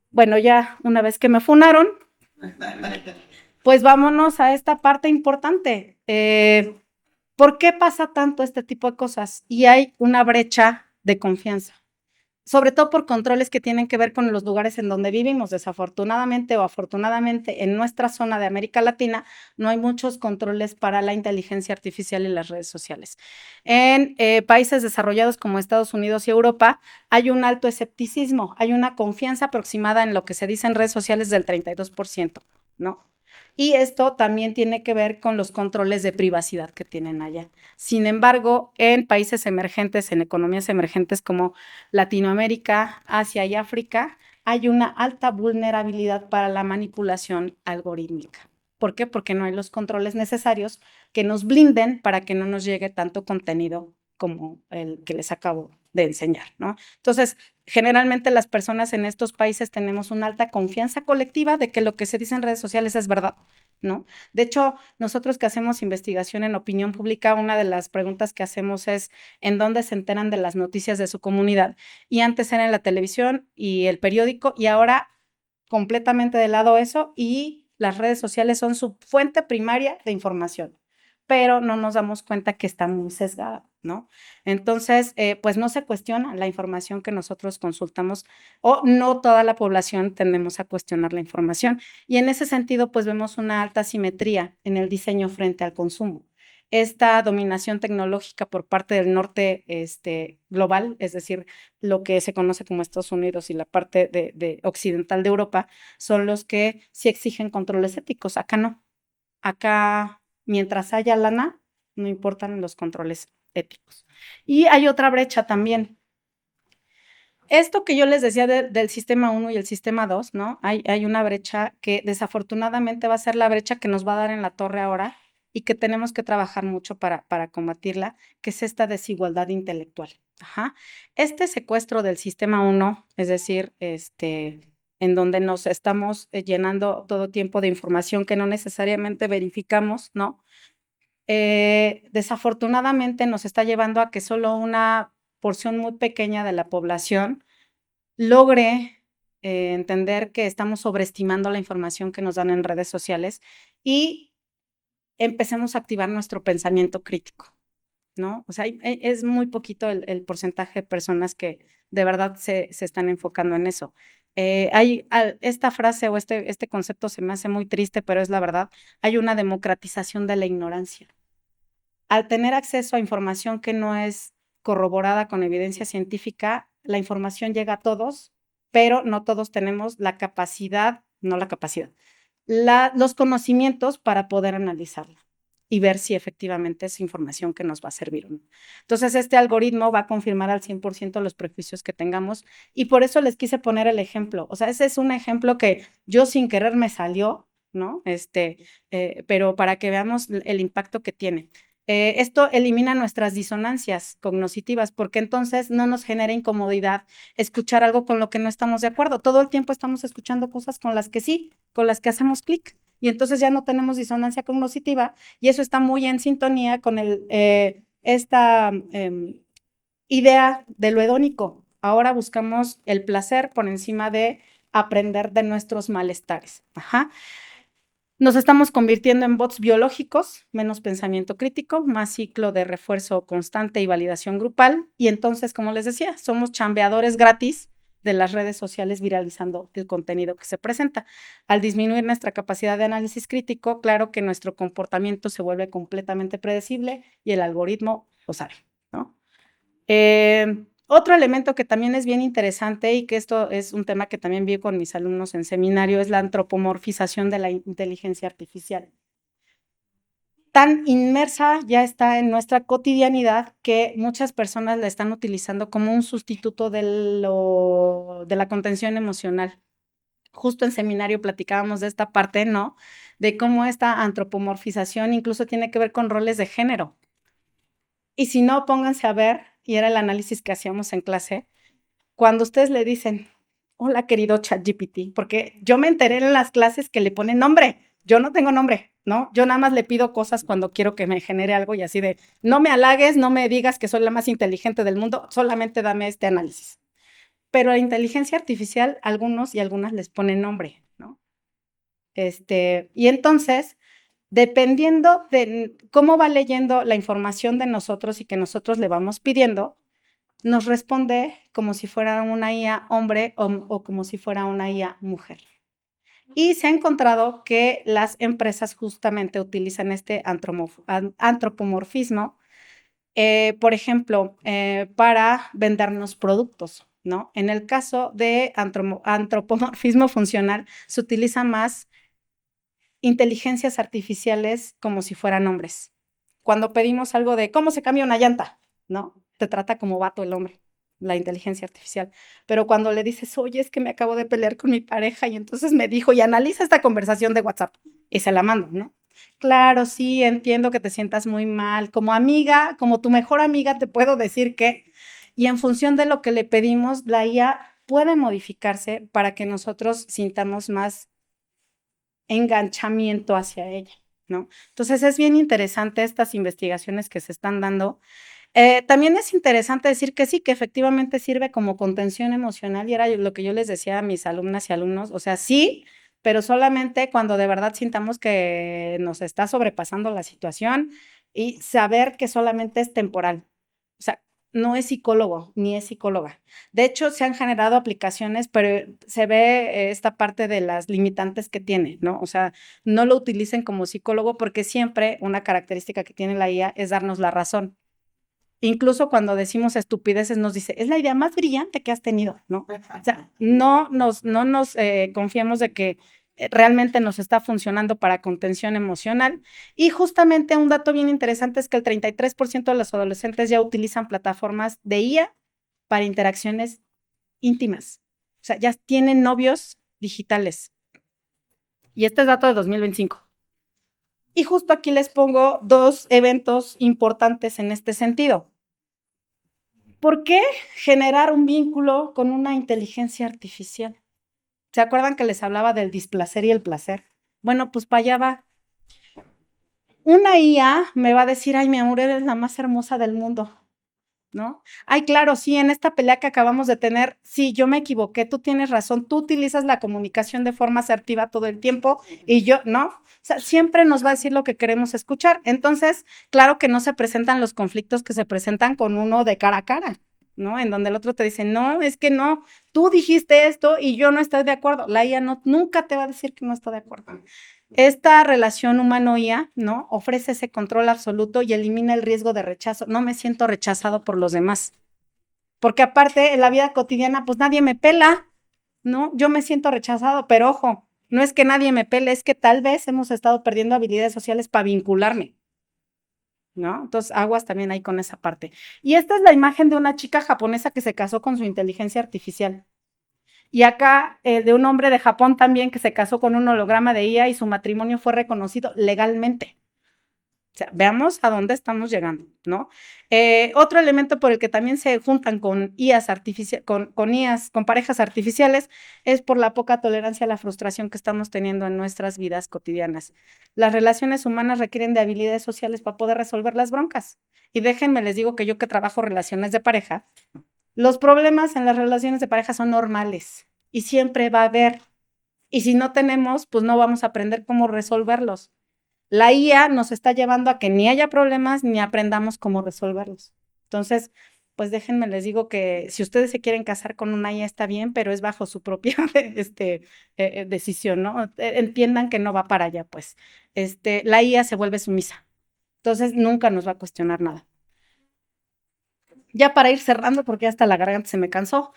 Bueno, ya una vez que me funaron, pues vámonos a esta parte importante. ¿Por qué pasa tanto este tipo de cosas? Y hay una brecha de confianza, sobre todo por controles que tienen que ver con los lugares en donde vivimos. Desafortunadamente o afortunadamente, en nuestra zona de América Latina no hay muchos controles para la inteligencia artificial y las redes sociales. En países desarrollados como Estados Unidos y Europa hay un alto escepticismo, hay una confianza aproximada en lo que se dice en redes sociales del 32%, ¿no? Y esto también tiene que ver con los controles de privacidad que tienen allá. Sin embargo, en países emergentes, en economías emergentes como Latinoamérica, Asia y África, hay una alta vulnerabilidad para la manipulación algorítmica. ¿Por qué? Porque no hay los controles necesarios que nos blinden para que no nos llegue tanto contenido como el que les acabo de enseñar, ¿no? Entonces, generalmente las personas en estos países tenemos una alta confianza colectiva de que lo que se dice en redes sociales es verdad, ¿no? De hecho, nosotros que hacemos investigación en opinión pública, una de las preguntas que hacemos es en dónde se enteran de las noticias de su comunidad. Y antes era en la televisión y el periódico, y ahora completamente de lado eso, y las redes sociales son su fuente primaria de información, pero no nos damos cuenta que está muy sesgada, ¿no? Entonces, pues no se cuestiona la información que nosotros consultamos, o no toda la población tendemos a cuestionar la información. Y en ese sentido, pues vemos una alta simetría en el diseño frente al consumo. Esta dominación tecnológica por parte del norte global, es decir, lo que se conoce como Estados Unidos y la parte de occidental de Europa, son los que sí exigen controles éticos. Acá no. Acá, mientras haya lana, no importan los controles éticos. Y hay otra brecha también. Esto que yo les decía del sistema 1 y el sistema 2, ¿no? Hay una brecha que desafortunadamente va a ser la brecha que nos va a dar en la torre ahora y que tenemos que trabajar mucho para combatirla, que es esta desigualdad intelectual. Ajá. Este secuestro del sistema 1, es decir, en donde nos estamos llenando todo tiempo de información que no necesariamente verificamos, ¿no? Desafortunadamente nos está llevando a que solo una porción muy pequeña de la población logre entender que estamos sobreestimando la información que nos dan en redes sociales y empecemos a activar nuestro pensamiento crítico, ¿no? O sea, es muy poquito el porcentaje de personas que de verdad se están enfocando en eso. Esta frase o este concepto se me hace muy triste, pero es la verdad. Hay una democratización de la ignorancia. Al tener acceso a información que no es corroborada con evidencia científica, la información llega a todos, pero no todos tenemos la capacidad, no la capacidad, los conocimientos para poder analizarla y ver si efectivamente es información que nos va a servir o no. Entonces, este algoritmo va a confirmar al 100% los prejuicios que tengamos y por eso les quise poner el ejemplo. O sea, ese es un ejemplo que yo sin querer me salió, ¿no? Pero para que veamos el impacto que tiene. Esto elimina nuestras disonancias cognitivas porque entonces no nos genera incomodidad escuchar algo con lo que no estamos de acuerdo. Todo el tiempo estamos escuchando cosas con las que sí, con las que hacemos clic y entonces ya no tenemos disonancia cognitiva y eso está muy en sintonía con esta idea de lo hedónico. Ahora buscamos el placer por encima de aprender de nuestros malestares. Ajá. Nos estamos convirtiendo en bots biológicos, menos pensamiento crítico, más ciclo de refuerzo constante y validación grupal. Y entonces, como les decía, somos chambeadores gratis de las redes sociales viralizando el contenido que se presenta. Al disminuir nuestra capacidad de análisis crítico, claro que nuestro comportamiento se vuelve completamente predecible y el algoritmo lo sabe, ¿no? Otro elemento que también es bien interesante y que esto es un tema que también vi con mis alumnos en seminario es la antropomorfización de la inteligencia artificial. Tan inmersa ya está en nuestra cotidianidad que muchas personas la están utilizando como un sustituto de la contención emocional. Justo en seminario platicábamos de esta parte, ¿no? De cómo esta antropomorfización incluso tiene que ver con roles de género. Y si no, pónganse a ver, y era el análisis que hacíamos en clase, cuando ustedes le dicen, hola querido ChatGPT, porque yo me enteré en las clases que le ponen nombre, yo no tengo nombre, ¿no? Yo nada más le pido cosas cuando quiero que me genere algo y así de, no me halagues, no me digas que soy la más inteligente del mundo, solamente dame este análisis. Pero a inteligencia artificial, algunos y algunas les ponen nombre, ¿no? Y entonces, dependiendo de cómo va leyendo la información de nosotros y que nosotros le vamos pidiendo, nos responde como si fuera una IA hombre o como si fuera una IA mujer. Y se ha encontrado que las empresas justamente utilizan este antropomorfismo, por ejemplo, para vendernos productos, ¿no? En el caso de antropomorfismo funcional, se utiliza más inteligencias artificiales como si fueran hombres. Cuando pedimos algo de cómo se cambia una llanta, ¿no? Te trata como vato el hombre, la inteligencia artificial. Pero cuando le dices, oye, es que me acabo de pelear con mi pareja y entonces me dijo, y analiza esta conversación de WhatsApp, y se la mando, ¿no? Claro, sí, entiendo que te sientas muy mal. Como amiga, como tu mejor amiga, te puedo decir que, y en función de lo que le pedimos, la IA puede modificarse para que nosotros sintamos más enganchamiento hacia ella, ¿no? Entonces es bien interesante estas investigaciones que se están dando. También es interesante decir que sí, que efectivamente sirve como contención emocional y era lo que yo les decía a mis alumnas y alumnos, o sea, sí, pero solamente cuando de verdad sintamos que nos está sobrepasando la situación y saber que solamente es temporal. O sea, no es psicólogo ni es psicóloga. De hecho, se han generado aplicaciones, pero se ve esta parte de las limitantes que tiene, ¿no? O sea, no lo utilicen como psicólogo porque siempre una característica que tiene la IA es darnos la razón. Incluso cuando decimos estupideces nos dice, es la idea más brillante que has tenido, ¿no? O sea, no nos confiemos de que realmente nos está funcionando para contención emocional. Y justamente un dato bien interesante es que el 33% de los adolescentes ya utilizan plataformas de IA para interacciones íntimas. O sea, ya tienen novios digitales. Y este es dato de 2025. Y justo aquí les pongo dos eventos importantes en este sentido. ¿Por qué generar un vínculo con una inteligencia artificial? ¿Se acuerdan que les hablaba del displacer y el placer? Bueno, pues para allá va. Una IA me va a decir, ay, mi amor, eres la más hermosa del mundo, ¿no? Ay, claro, sí, en esta pelea que acabamos de tener, sí, yo me equivoqué, tú tienes razón, tú utilizas la comunicación de forma asertiva todo el tiempo y yo, ¿no? O sea, siempre nos va a decir lo que queremos escuchar. Entonces, claro que no se presentan los conflictos que se presentan con uno de cara a cara, ¿no? En donde el otro te dice, no, es que no, tú dijiste esto y yo no estoy de acuerdo. La IA no, nunca te va a decir que no está de acuerdo. Esta relación humano-IA, ¿no? Ofrece ese control absoluto y elimina el riesgo de rechazo. No me siento rechazado por los demás. Porque aparte, en la vida cotidiana, pues nadie me pela, ¿no? Yo me siento rechazado, pero ojo, no es que nadie me pele, es que tal vez hemos estado perdiendo habilidades sociales para vincularme, ¿no? Entonces, aguas también ahí con esa parte. Y esta es la imagen de una chica japonesa que se casó con su inteligencia artificial. Y acá de un hombre de Japón también que se casó con un holograma de IA y su matrimonio fue reconocido legalmente. O sea, veamos a dónde estamos llegando, ¿no? Otro elemento por el que también se juntan con IAs con parejas artificiales, es por la poca tolerancia a la frustración que estamos teniendo en nuestras vidas cotidianas. Las relaciones humanas requieren de habilidades sociales para poder resolver las broncas. Y déjenme, les digo que yo que trabajo relaciones de pareja, los problemas en las relaciones de pareja son normales y siempre va a haber. Y si no tenemos, pues no vamos a aprender cómo resolverlos. La IA nos está llevando a que ni haya problemas ni aprendamos cómo resolverlos. Entonces, pues déjenme, les digo que si ustedes se quieren casar con una IA está bien, pero es bajo su propia decisión, ¿no? Entiendan que no va para allá, pues. La IA se vuelve sumisa. Entonces, nunca nos va a cuestionar nada. Ya para ir cerrando, porque hasta la garganta se me cansó,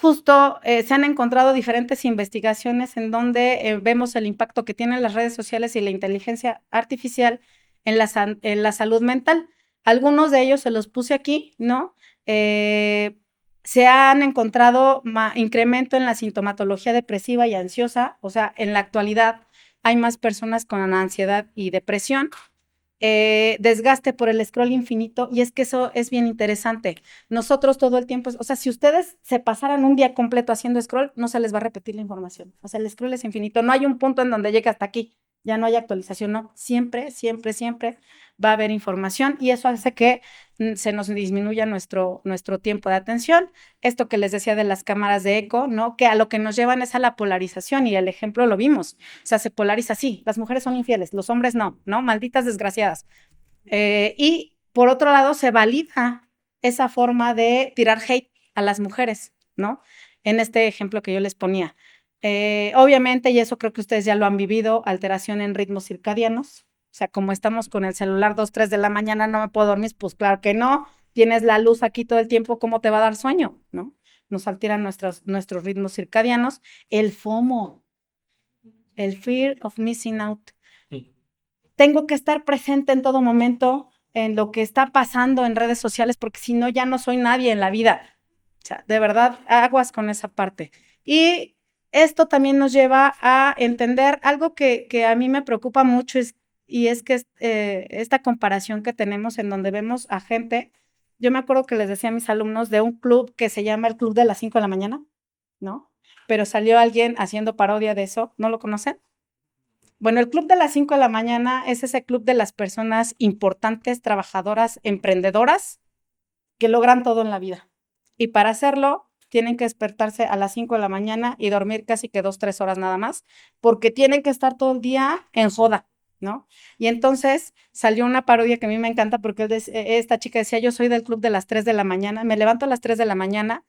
justo se han encontrado diferentes investigaciones en donde vemos el impacto que tienen las redes sociales y la inteligencia artificial en la salud mental. Algunos de ellos se los puse aquí, ¿no? Se han encontrado incremento en la sintomatología depresiva y ansiosa, o sea, en la actualidad hay más personas con ansiedad y depresión. Desgaste por el scroll infinito, y es que eso es bien interesante. Nosotros todo el tiempo, o sea, si ustedes se pasaran un día completo haciendo scroll, no se les va a repetir la información. O sea, el scroll es infinito, no hay un punto en donde llegue hasta aquí, ya no hay actualización, no. Siempre, siempre, siempre va a haber información, y eso hace que se nos disminuya nuestro tiempo de atención. Esto que les decía de las cámaras de eco, ¿no? Que a lo que nos llevan es a la polarización, y el ejemplo lo vimos. O sea, se polariza así, las mujeres son infieles, los hombres no, ¿no? Malditas desgraciadas. Y por otro lado, se valida esa forma de tirar hate a las mujeres, ¿no? En este ejemplo que yo les ponía. Obviamente, y eso creo que ustedes ya lo han vivido, alteración en ritmos circadianos. O sea, como estamos con el celular 2, 3 de la mañana, no me puedo dormir, pues claro que no. Tienes la luz aquí todo el tiempo, ¿cómo te va a dar sueño? ¿No? Nos alteran nuestros ritmos circadianos. El FOMO, el fear of missing out. Tengo que estar presente en todo momento en lo que está pasando en redes sociales, porque si no, ya no soy nadie en la vida. O sea, de verdad, aguas con esa parte. Y esto también nos lleva a entender algo que a mí me preocupa mucho, y es que esta comparación que tenemos en donde vemos a gente. Yo me acuerdo que les decía a mis alumnos de un club que se llama el Club de las 5 de la mañana, ¿no? Pero salió alguien haciendo parodia de eso, ¿no lo conocen? Bueno, el club de las 5 de la mañana es ese club de las personas importantes, trabajadoras, emprendedoras, que logran todo en la vida. Y para hacerlo, tienen que despertarse a las 5 de la mañana y dormir casi que 2, 3 horas nada más, porque tienen que estar todo el día en joda, ¿no? Y entonces salió una parodia que a mí me encanta, porque esta chica decía: yo soy del club de las 3 de la mañana, me levanto a las 3 de la mañana,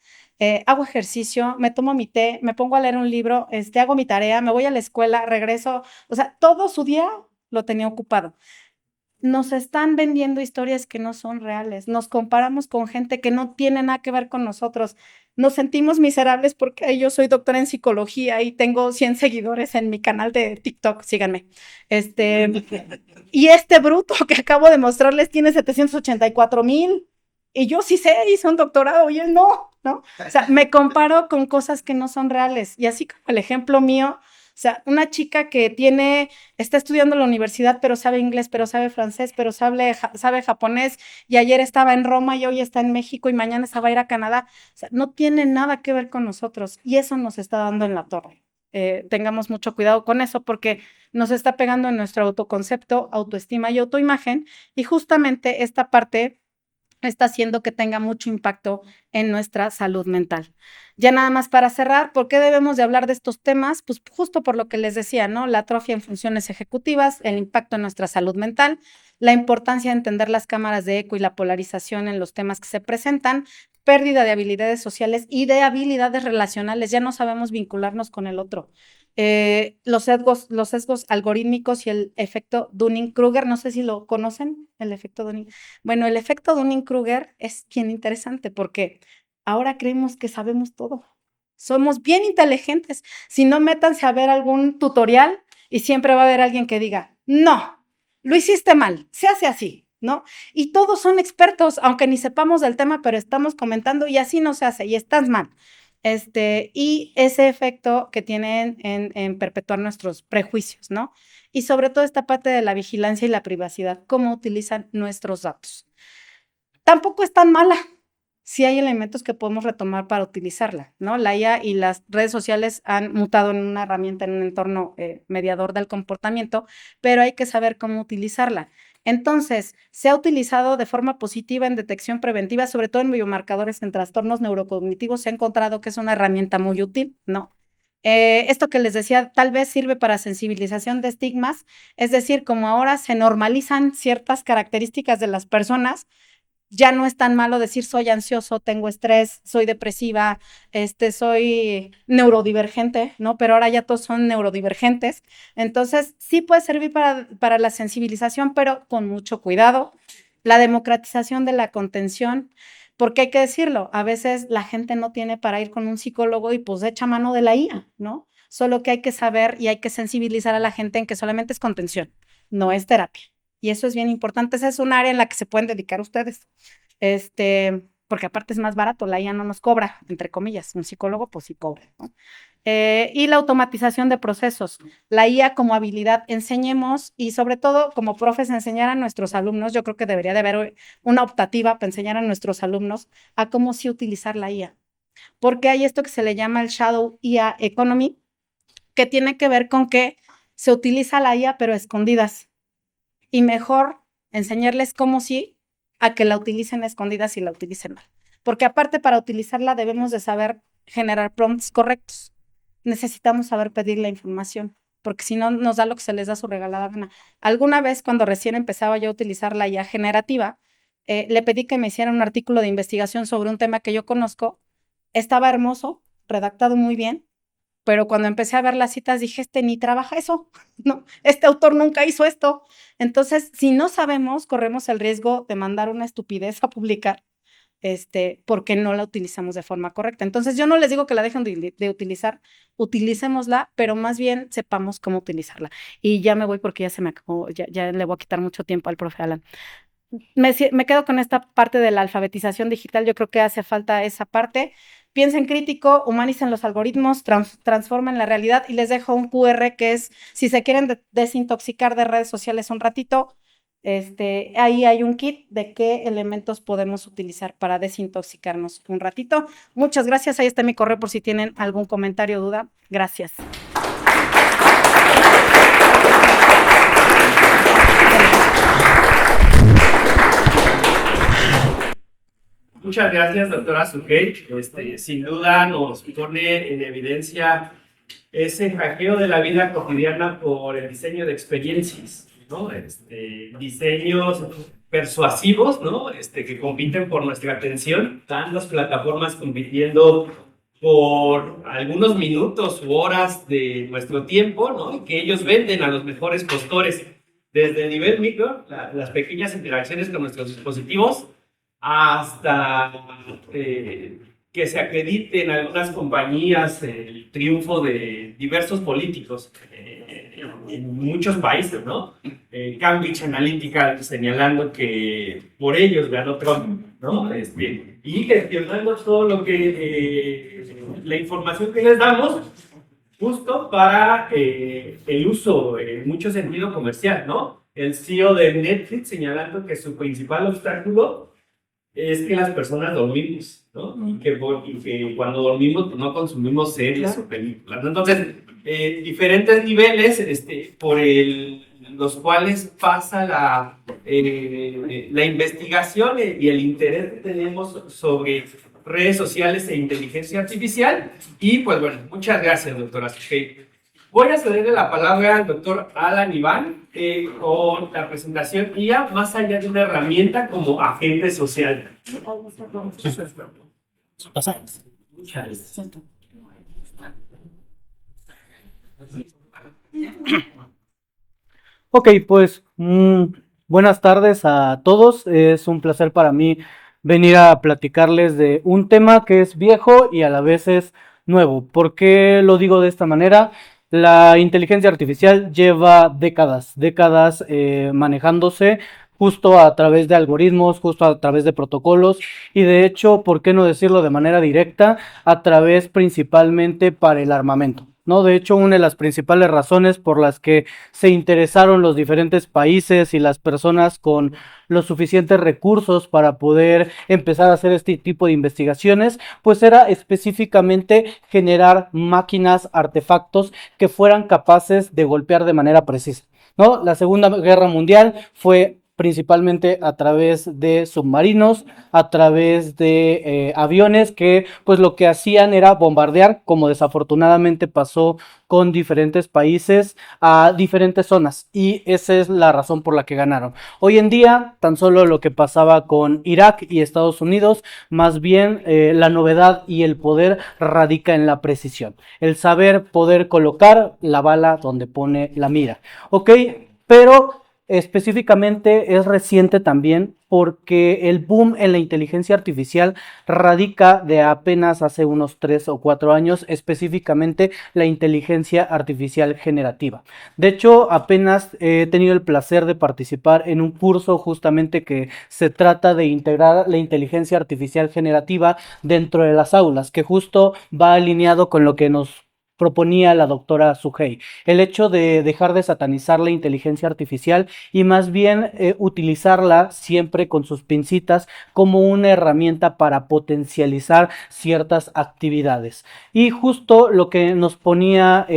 hago ejercicio, me tomo mi té, me pongo a leer un libro, hago mi tarea, me voy a la escuela, regreso, o sea, todo su día lo tenía ocupado. Nos están vendiendo historias que no son reales. Nos comparamos con gente que no tiene nada que ver con nosotros. Nos sentimos miserables porque yo soy doctora en psicología y tengo 100 seguidores en mi canal de TikTok, síganme. Y este bruto que acabo de mostrarles tiene 784,000, y yo sí sé, hice un doctorado y él no, ¿no? O sea, me comparo con cosas que no son reales. Y así como el ejemplo mío, o sea, una chica que está estudiando en la universidad, pero sabe inglés, pero sabe francés, pero sabe japonés, y ayer estaba en Roma y hoy está en México y mañana se va a ir a Canadá. O sea, no tiene nada que ver con nosotros, y eso nos está dando en la torre. Tengamos mucho cuidado con eso, porque nos está pegando en nuestro autoconcepto, autoestima y autoimagen, y justamente esta parte está haciendo que tenga mucho impacto en nuestra salud mental. Ya nada más para cerrar, ¿por qué debemos de hablar de estos temas? Pues justo por lo que les decía, ¿no? La atrofia en funciones ejecutivas, el impacto en nuestra salud mental, la importancia de entender las cámaras de eco y la polarización en los temas que se presentan, pérdida de habilidades sociales y de habilidades relacionales. Ya no sabemos vincularnos con el otro. Los sesgos algorítmicos y el efecto Dunning-Kruger, no sé si lo conocen, el efecto Dunning. Bueno, el efecto Dunning-Kruger es bien interesante, porque ahora creemos que sabemos todo. Somos bien inteligentes. Si no, métanse a ver algún tutorial y siempre va a haber alguien que diga: no, lo hiciste mal, se hace así, ¿no? Y todos son expertos, aunque ni sepamos del tema, pero estamos comentando y así no se hace y estás mal. Y ese efecto que tienen en perpetuar nuestros prejuicios, ¿no? Y sobre todo esta parte de la vigilancia y la privacidad, cómo utilizan nuestros datos. Tampoco es tan mala, sí hay elementos que podemos retomar para utilizarla, ¿no? La IA y las redes sociales han mutado en una herramienta, en un entorno mediador del comportamiento, pero hay que saber cómo utilizarla. Entonces, se ha utilizado de forma positiva en detección preventiva, sobre todo en biomarcadores en trastornos neurocognitivos. Se ha encontrado que es una herramienta muy útil, ¿no? Esto que les decía, tal vez sirve para sensibilización de estigmas, es decir, como ahora se normalizan ciertas características de las personas, ya no es tan malo decir soy ansioso, tengo estrés, soy depresiva, soy neurodivergente, ¿no? Pero ahora ya todos son neurodivergentes. Entonces, sí puede servir para la sensibilización, pero con mucho cuidado. La democratización de la contención, porque hay que decirlo, a veces la gente no tiene para ir con un psicólogo y pues echa mano de la IA, ¿no? Solo que hay que saber y hay que sensibilizar a la gente en que solamente es contención, no es terapia. Y eso es bien importante, esa es un área en la que se pueden dedicar ustedes. Porque aparte es más barato, la IA no nos cobra, entre comillas, un psicólogo pues sí cobra, ¿no? Y la automatización de procesos, la IA como habilidad, enseñemos y sobre todo como profes enseñar a nuestros alumnos, yo creo que debería de haber una optativa para enseñar a nuestros alumnos a cómo sí utilizar la IA, porque hay esto que se le llama el Shadow IA Economy, que tiene que ver con que se utiliza la IA pero a escondidas y mejor enseñarles cómo sí a que la utilicen a escondidas y la utilicen mal, porque aparte para utilizarla debemos de saber generar prompts correctos. Necesitamos saber pedir la información, porque si no nos da lo que se les da su regalada gana. Alguna vez cuando recién empezaba yo a utilizar la IA generativa, le pedí que me hiciera un artículo de investigación sobre un tema que yo conozco, estaba hermoso, redactado muy bien, pero cuando empecé a ver las citas dije, ni trabaja eso, no, este autor nunca hizo esto. Entonces, si no sabemos, corremos el riesgo de mandar una estupidez a publicar porque no la utilizamos de forma correcta. Entonces, yo no les digo que la dejen de utilizar, utilicémosla, pero más bien sepamos cómo utilizarla. Y ya me voy porque ya se me acabó, ya le voy a quitar mucho tiempo al profe Alan. Me quedo con esta parte de la alfabetización digital, yo creo que hace falta esa parte. Piensen crítico, humanicen los algoritmos, transformen la realidad y les dejo un QR que es, si se quieren desintoxicar de redes sociales un ratito, ahí hay un kit de qué elementos podemos utilizar para desintoxicarnos un ratito. Muchas gracias, ahí está mi correo por si tienen algún comentario o duda. Gracias. Muchas gracias, doctora Suhey. Sin duda nos pone en evidencia ese hackeo de la vida cotidiana por el diseño de experiencias, ¿no? Diseños persuasivos, ¿no? Que compiten por nuestra atención. Están las plataformas compitiendo por algunos minutos u horas de nuestro tiempo, ¿no? Y que ellos venden a los mejores postores. Desde el nivel micro, las pequeñas interacciones con nuestros dispositivos, hasta que se acrediten algunas compañías el triunfo de diversos políticos en muchos países, ¿no? Cambridge Analytica señalando que por ellos ganó Trump, ¿no? Y gestionando todo lo que la información que les damos justo para el uso en mucho sentido comercial, ¿no? El CEO de Netflix señalando que su principal obstáculo es que las personas dormimos, ¿no? Y que cuando dormimos pues, no consumimos series o películas, ¿no? Entonces, diferentes niveles por los cuales pasa la investigación y el interés que tenemos sobre redes sociales e inteligencia artificial. Y pues bueno, muchas gracias, doctora Suhey. Voy a cederle la palabra al doctor Alan Iván con la presentación IA más allá de una herramienta como agente social. Ok, pues buenas tardes a todos. Es un placer para mí venir a platicarles de un tema que es viejo y a la vez es nuevo. ¿Por qué lo digo de esta manera? La inteligencia artificial lleva décadas manejándose justo a través de algoritmos, justo a través de protocolos y de hecho, ¿por qué no decirlo de manera directa? A través principalmente para el armamento, ¿no? De hecho, una de las principales razones por las que se interesaron los diferentes países y las personas con los suficientes recursos para poder empezar a hacer este tipo de investigaciones, pues era específicamente generar máquinas, artefactos que fueran capaces de golpear de manera precisa, ¿no? La Segunda Guerra Mundial fue principalmente a través de submarinos, a través de aviones que pues lo que hacían era bombardear, como desafortunadamente pasó con diferentes países a diferentes zonas, y esa es la razón por la que ganaron. Hoy en día, tan solo lo que pasaba con Irak y Estados Unidos, más bien la novedad y el poder radica en la precisión, el saber poder colocar la bala donde pone la mira, ¿ok? Pero específicamente es reciente también porque el boom en la inteligencia artificial radica de apenas hace unos 3 o 4 años, específicamente la inteligencia artificial generativa. De hecho, apenas he tenido el placer de participar en un curso justamente que se trata de integrar la inteligencia artificial generativa dentro de las aulas, que justo va alineado con lo que nos proponía la doctora Suhey, el hecho de dejar de satanizar la inteligencia artificial y más bien utilizarla siempre con sus pincitas como una herramienta para potencializar ciertas actividades. Y justo lo que nos ponía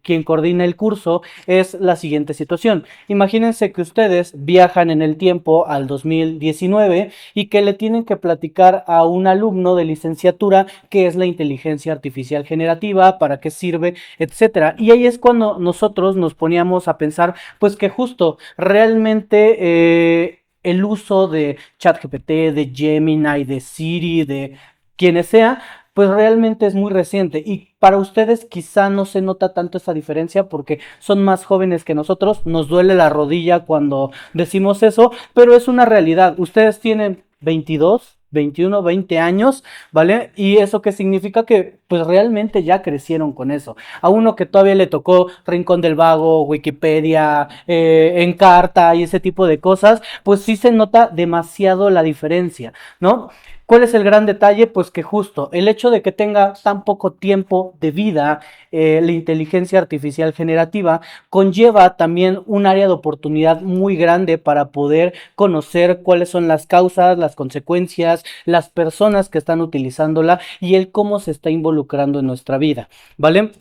quien coordina el curso es la siguiente situación. Imagínense que ustedes viajan en el tiempo al 2019 y que le tienen que platicar a un alumno de licenciatura qué es la inteligencia artificial generativa, para qué sirve, etcétera. Y ahí es cuando nosotros nos poníamos a pensar, pues que justo realmente el uso de ChatGPT, de Gemini, de Siri, de quienes sea, pues realmente es muy reciente, y para ustedes quizá no se nota tanto esa diferencia porque son más jóvenes que nosotros, nos duele la rodilla cuando decimos eso, pero es una realidad. Ustedes tienen 22, 21, 20 años, ¿vale? Y eso qué significa que pues realmente ya crecieron con eso. A uno que todavía le tocó Rincón del Vago, Wikipedia, Encarta y ese tipo de cosas, pues sí se nota demasiado la diferencia, ¿no? ¿Cuál es el gran detalle? Pues que justo el hecho de que tenga tan poco tiempo de vida la inteligencia artificial generativa conlleva también un área de oportunidad muy grande para poder conocer cuáles son las causas, las consecuencias, las personas que están utilizándola y el cómo se está involucrando en nuestra vida, ¿vale?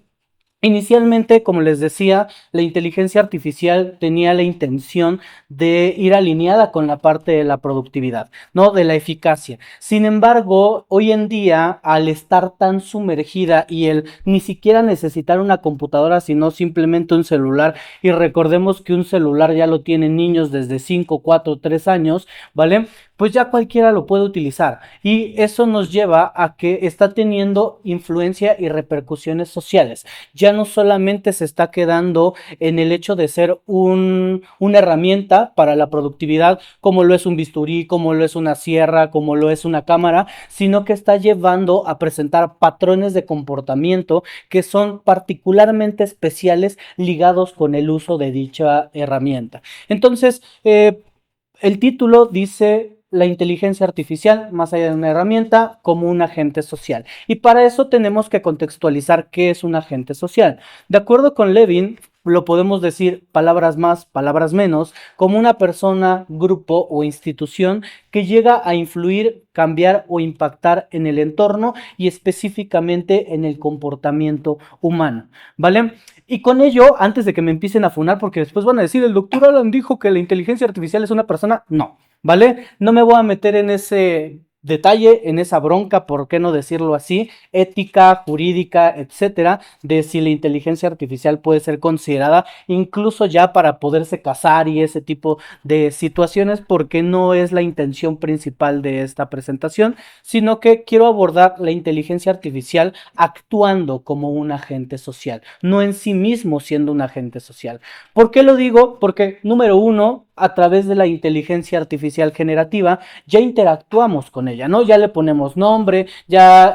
Inicialmente, como les decía, la inteligencia artificial tenía la intención de ir alineada con la parte de la productividad, ¿no? De la eficacia. Sin embargo, hoy en día, al estar tan sumergida y el ni siquiera necesitar una computadora, sino simplemente un celular, y recordemos que un celular ya lo tienen niños desde 5, 4, 3 años, ¿vale? Pues ya cualquiera lo puede utilizar, y eso nos lleva a que está teniendo influencia y repercusiones sociales. Ya no solamente se está quedando en el hecho de ser una herramienta para la productividad, como lo es un bisturí, como lo es una sierra, como lo es una cámara, sino que está llevando a presentar patrones de comportamiento que son particularmente especiales ligados con el uso de dicha herramienta. Entonces, el título dice la inteligencia artificial, más allá de una herramienta, como un agente social. Y para eso tenemos que contextualizar qué es un agente social. De acuerdo con Levin, lo podemos decir palabras más, palabras menos, como una persona, grupo o institución que llega a influir, cambiar o impactar en el entorno y específicamente en el comportamiento humano, ¿vale? Y con ello, antes de que me empiecen a funar, porque después van a decir, el doctor Alan dijo que la inteligencia artificial es una persona, no, ¿vale? No me voy a meter en ese detalle, en esa bronca, por qué no decirlo así, ética, jurídica, etcétera, de si la inteligencia artificial puede ser considerada incluso ya para poderse casar y ese tipo de situaciones, porque no es la intención principal de esta presentación, sino que quiero abordar la inteligencia artificial actuando como un agente social, no en sí mismo siendo un agente social. ¿Por qué lo digo? Porque, número uno, a través de la inteligencia artificial generativa ya interactuamos con ella, ¿no? Ya le ponemos nombre, ya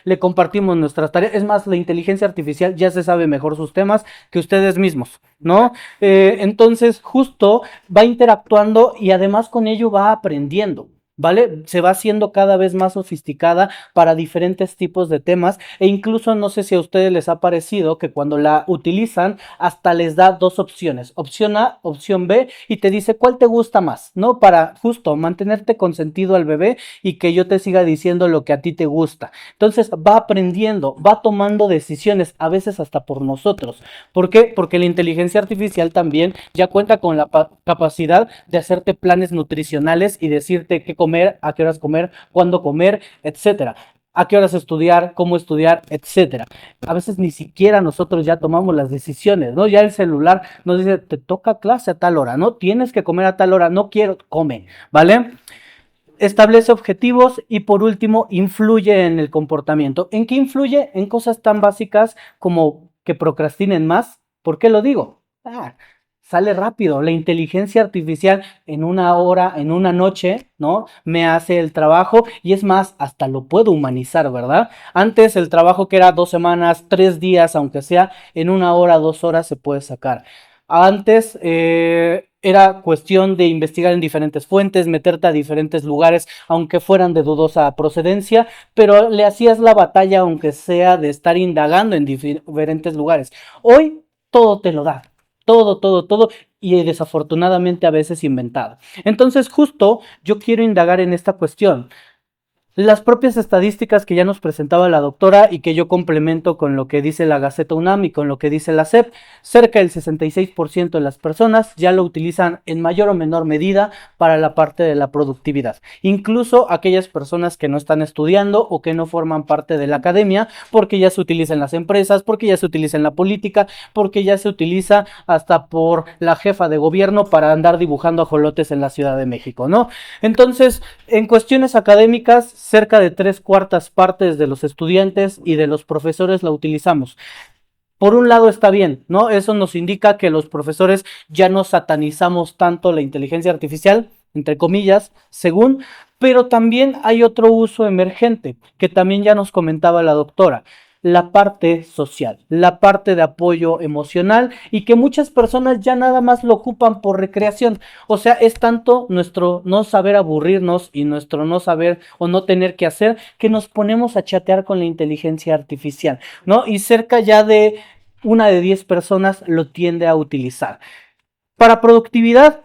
le compartimos nuestras tareas. Es más, la inteligencia artificial ya se sabe mejor sus temas que ustedes mismos, ¿no? Entonces, justo va interactuando y además con ello va aprendiendo. ¿vale? Se va haciendo cada vez más sofisticada para diferentes tipos de temas e incluso no sé si a ustedes les ha parecido que cuando la utilizan hasta les da dos opciones, opción A, opción B y te dice cuál te gusta más, ¿no? Para justo mantenerte consentido al bebé y que yo te siga diciendo lo que a ti te gusta. Entonces va aprendiendo, va tomando decisiones, a veces hasta por nosotros. ¿Por qué? Porque la inteligencia artificial también ya cuenta con la capacidad de hacerte planes nutricionales y decirte qué comer, a qué horas comer, cuándo comer, etcétera. A qué horas estudiar, cómo estudiar, etcétera. A veces ni siquiera nosotros ya tomamos las decisiones, ¿no? Ya el celular nos dice, te toca clase a tal hora, ¿no? Tienes que comer a tal hora, no quiero, come, ¿vale? Establece objetivos y por último influye en el comportamiento. ¿En qué influye? En cosas tan básicas como que procrastinen más. ¿Por qué lo digo? Sale rápido. La inteligencia artificial en una hora, en una noche, ¿no? Me hace el trabajo y es más, hasta lo puedo humanizar, ¿verdad? Antes el trabajo que era 2 semanas, 3 días, aunque sea en una hora, 2 horas se puede sacar. Antes era cuestión de investigar en diferentes fuentes, meterte a diferentes lugares, aunque fueran de dudosa procedencia, pero le hacías la batalla, aunque sea de estar indagando en diferentes lugares. Hoy todo te lo da, todo, todo, todo, y desafortunadamente a veces inventado. Entonces, justo yo quiero indagar en esta cuestión. Las propias estadísticas que ya nos presentaba la doctora y que yo complemento con lo que dice la Gaceta UNAM y con lo que dice la SEP, cerca del 66% de las personas ya lo utilizan en mayor o menor medida para la parte de la productividad. Incluso aquellas personas que no están estudiando o que no forman parte de la academia, porque ya se utiliza en las empresas, porque ya se utiliza en la política, porque ya se utiliza hasta por la jefa de gobierno para andar dibujando ajolotes en la Ciudad de México, ¿no? Entonces, en cuestiones académicas, cerca de 3/4 de los estudiantes y de los profesores la utilizamos. Por un lado está bien, ¿no? Eso nos indica que los profesores ya no satanizamos tanto la inteligencia artificial, entre comillas, según, pero también hay otro uso emergente que también ya nos comentaba la doctora, la parte social, la parte de apoyo emocional y que muchas personas ya nada más lo ocupan por recreación. O sea, es tanto nuestro no saber aburrirnos y nuestro no saber o no tener que hacer que nos ponemos a chatear con la inteligencia artificial, ¿no? Y cerca ya de 1 de 10 personas lo tiende a utilizar. Para productividad,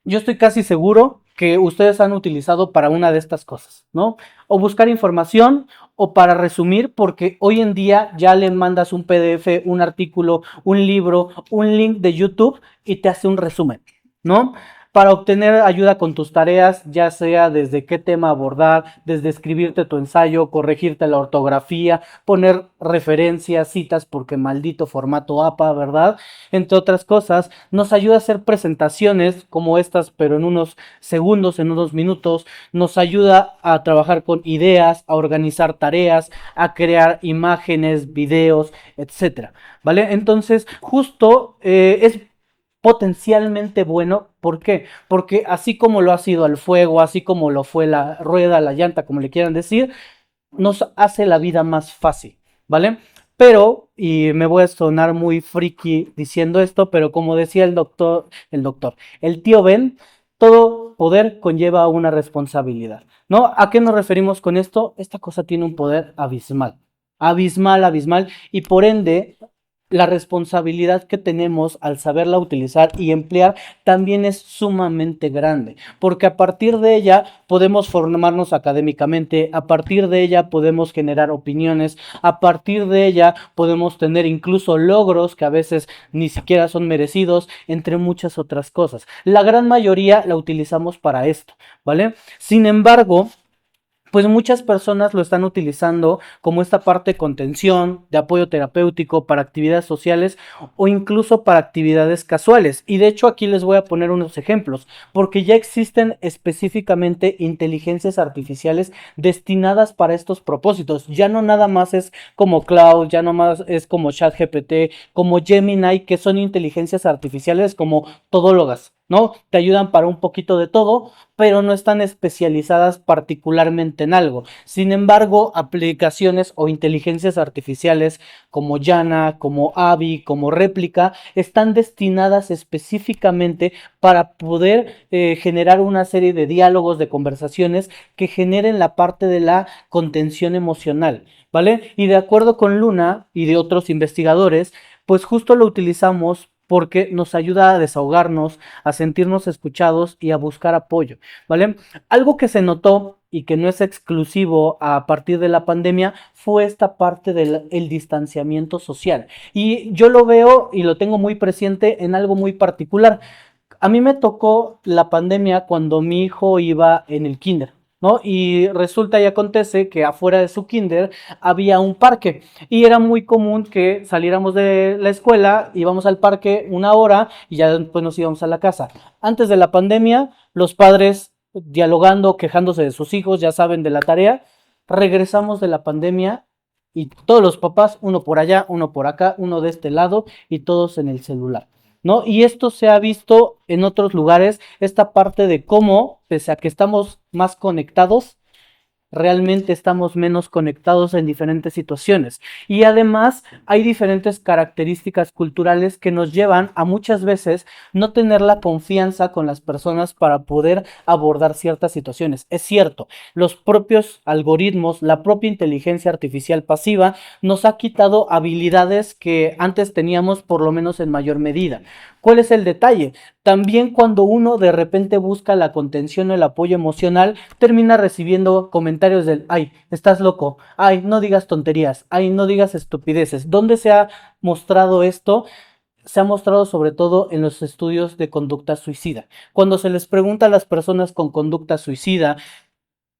yo estoy casi seguro que ustedes han utilizado para una de estas cosas, ¿no? O buscar información o para resumir, porque hoy en día ya le mandas un PDF, un artículo, un libro, un link de YouTube y te hace un resumen, ¿no? Para obtener ayuda con tus tareas, ya sea desde qué tema abordar, desde escribirte tu ensayo, corregirte la ortografía, poner referencias, citas, porque maldito formato APA, ¿verdad? Entre otras cosas, nos ayuda a hacer presentaciones como estas, pero en unos segundos, en unos minutos, nos ayuda a trabajar con ideas, a organizar tareas, a crear imágenes, videos, etcétera, ¿vale? Entonces, justo es potencialmente bueno. ¿Por qué? Porque así como lo ha sido el fuego, así como lo fue la rueda, la llanta, como le quieran decir, nos hace la vida más fácil, ¿vale? Pero, y me voy a sonar muy friki diciendo esto, pero como decía el tío Ben, todo poder conlleva una responsabilidad, ¿no? ¿A qué nos referimos con esto? Esta cosa tiene un poder abismal, abismal, abismal, y por ende la responsabilidad que tenemos al saberla utilizar y emplear también es sumamente grande, porque a partir de ella podemos formarnos académicamente, a partir de ella podemos generar opiniones, a partir de ella podemos tener incluso logros que a veces ni siquiera son merecidos, entre muchas otras cosas. La gran mayoría la utilizamos para esto, ¿vale? Sin embargo, pues muchas personas lo están utilizando como esta parte de contención, de apoyo terapéutico para actividades sociales o incluso para actividades casuales. Y de hecho aquí les voy a poner unos ejemplos, porque ya existen específicamente inteligencias artificiales destinadas para estos propósitos. Ya no nada más es como Cloud, ya no más es como ChatGPT, como Gemini, que son inteligencias artificiales como todólogas, ¿no? Te ayudan para un poquito de todo, pero no están especializadas particularmente en algo. Sin embargo, aplicaciones o inteligencias artificiales como Yana, como Abby, como Réplica, están destinadas específicamente para poder generar una serie de diálogos, de conversaciones que generen la parte de la contención emocional, ¿vale? Y de acuerdo con Luna y de otros investigadores, pues justo lo utilizamos porque nos ayuda a desahogarnos, a sentirnos escuchados y a buscar apoyo, ¿vale? Algo que se notó y que no es exclusivo a partir de la pandemia fue esta parte del el distanciamiento social. Y yo lo veo y lo tengo muy presente en algo muy particular. A mí me tocó la pandemia cuando mi hijo iba en el kinder, ¿no? Y resulta y acontece que afuera de su kinder había un parque y era muy común que saliéramos de la escuela, íbamos al parque una hora y ya después nos íbamos a la casa. Antes de la pandemia, los padres dialogando, quejándose de sus hijos, ya saben de la tarea, regresamos de la pandemia y todos los papás, uno por allá, uno por acá, uno de este lado y todos en el celular, ¿no? Y esto se ha visto en otros lugares, esta parte de cómo, pese a que estamos más conectados, realmente estamos menos conectados en diferentes situaciones. Y además hay diferentes características culturales que nos llevan a muchas veces no tener la confianza con las personas para poder abordar ciertas situaciones. Es cierto, los propios algoritmos, la propia inteligencia artificial pasiva nos ha quitado habilidades que antes teníamos por lo menos en mayor medida. ¿Cuál es el detalle? También cuando uno de repente busca la contención o el apoyo emocional, termina recibiendo comentarios del, ay, estás loco, ay, no digas tonterías, ay, no digas estupideces. ¿Dónde se ha mostrado esto? Se ha mostrado sobre todo en los estudios de conducta suicida. Cuando se les pregunta a las personas con conducta suicida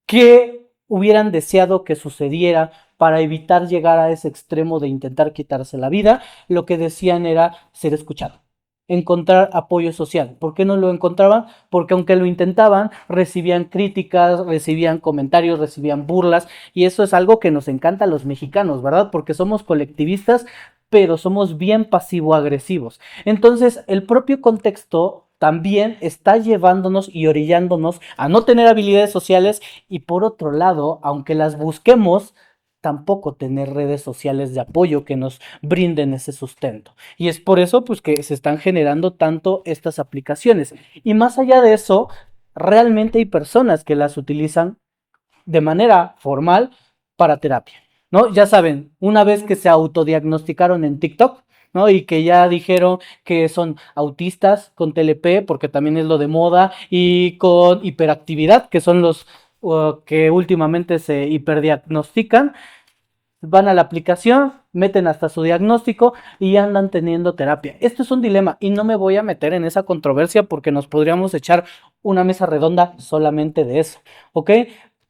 qué hubieran deseado que sucediera para evitar llegar a ese extremo de intentar quitarse la vida, lo que decían era ser escuchado, encontrar apoyo social. ¿Por qué no lo encontraban? Porque aunque lo intentaban, recibían críticas, recibían comentarios, recibían burlas, y eso es algo que nos encanta a los mexicanos, ¿verdad? Porque somos colectivistas, pero somos bien pasivo-agresivos. Entonces, el propio contexto también está llevándonos y orillándonos a no tener habilidades sociales y por otro lado, aunque las busquemos, tampoco tener redes sociales de apoyo que nos brinden ese sustento. Y es por eso pues que se están generando tanto estas aplicaciones. Y más allá de eso, realmente hay personas que las utilizan de manera formal para terapia, ¿no? Ya saben, una vez que se autodiagnosticaron en TikTok, ¿no? Y que ya dijeron que son autistas con TLP, porque también es lo de moda, y con hiperactividad, que son los que últimamente se hiperdiagnostican, van a la aplicación, meten hasta su diagnóstico y andan teniendo terapia. Esto es un dilema y no me voy a meter en esa controversia porque nos podríamos echar una mesa redonda solamente de eso, ¿ok?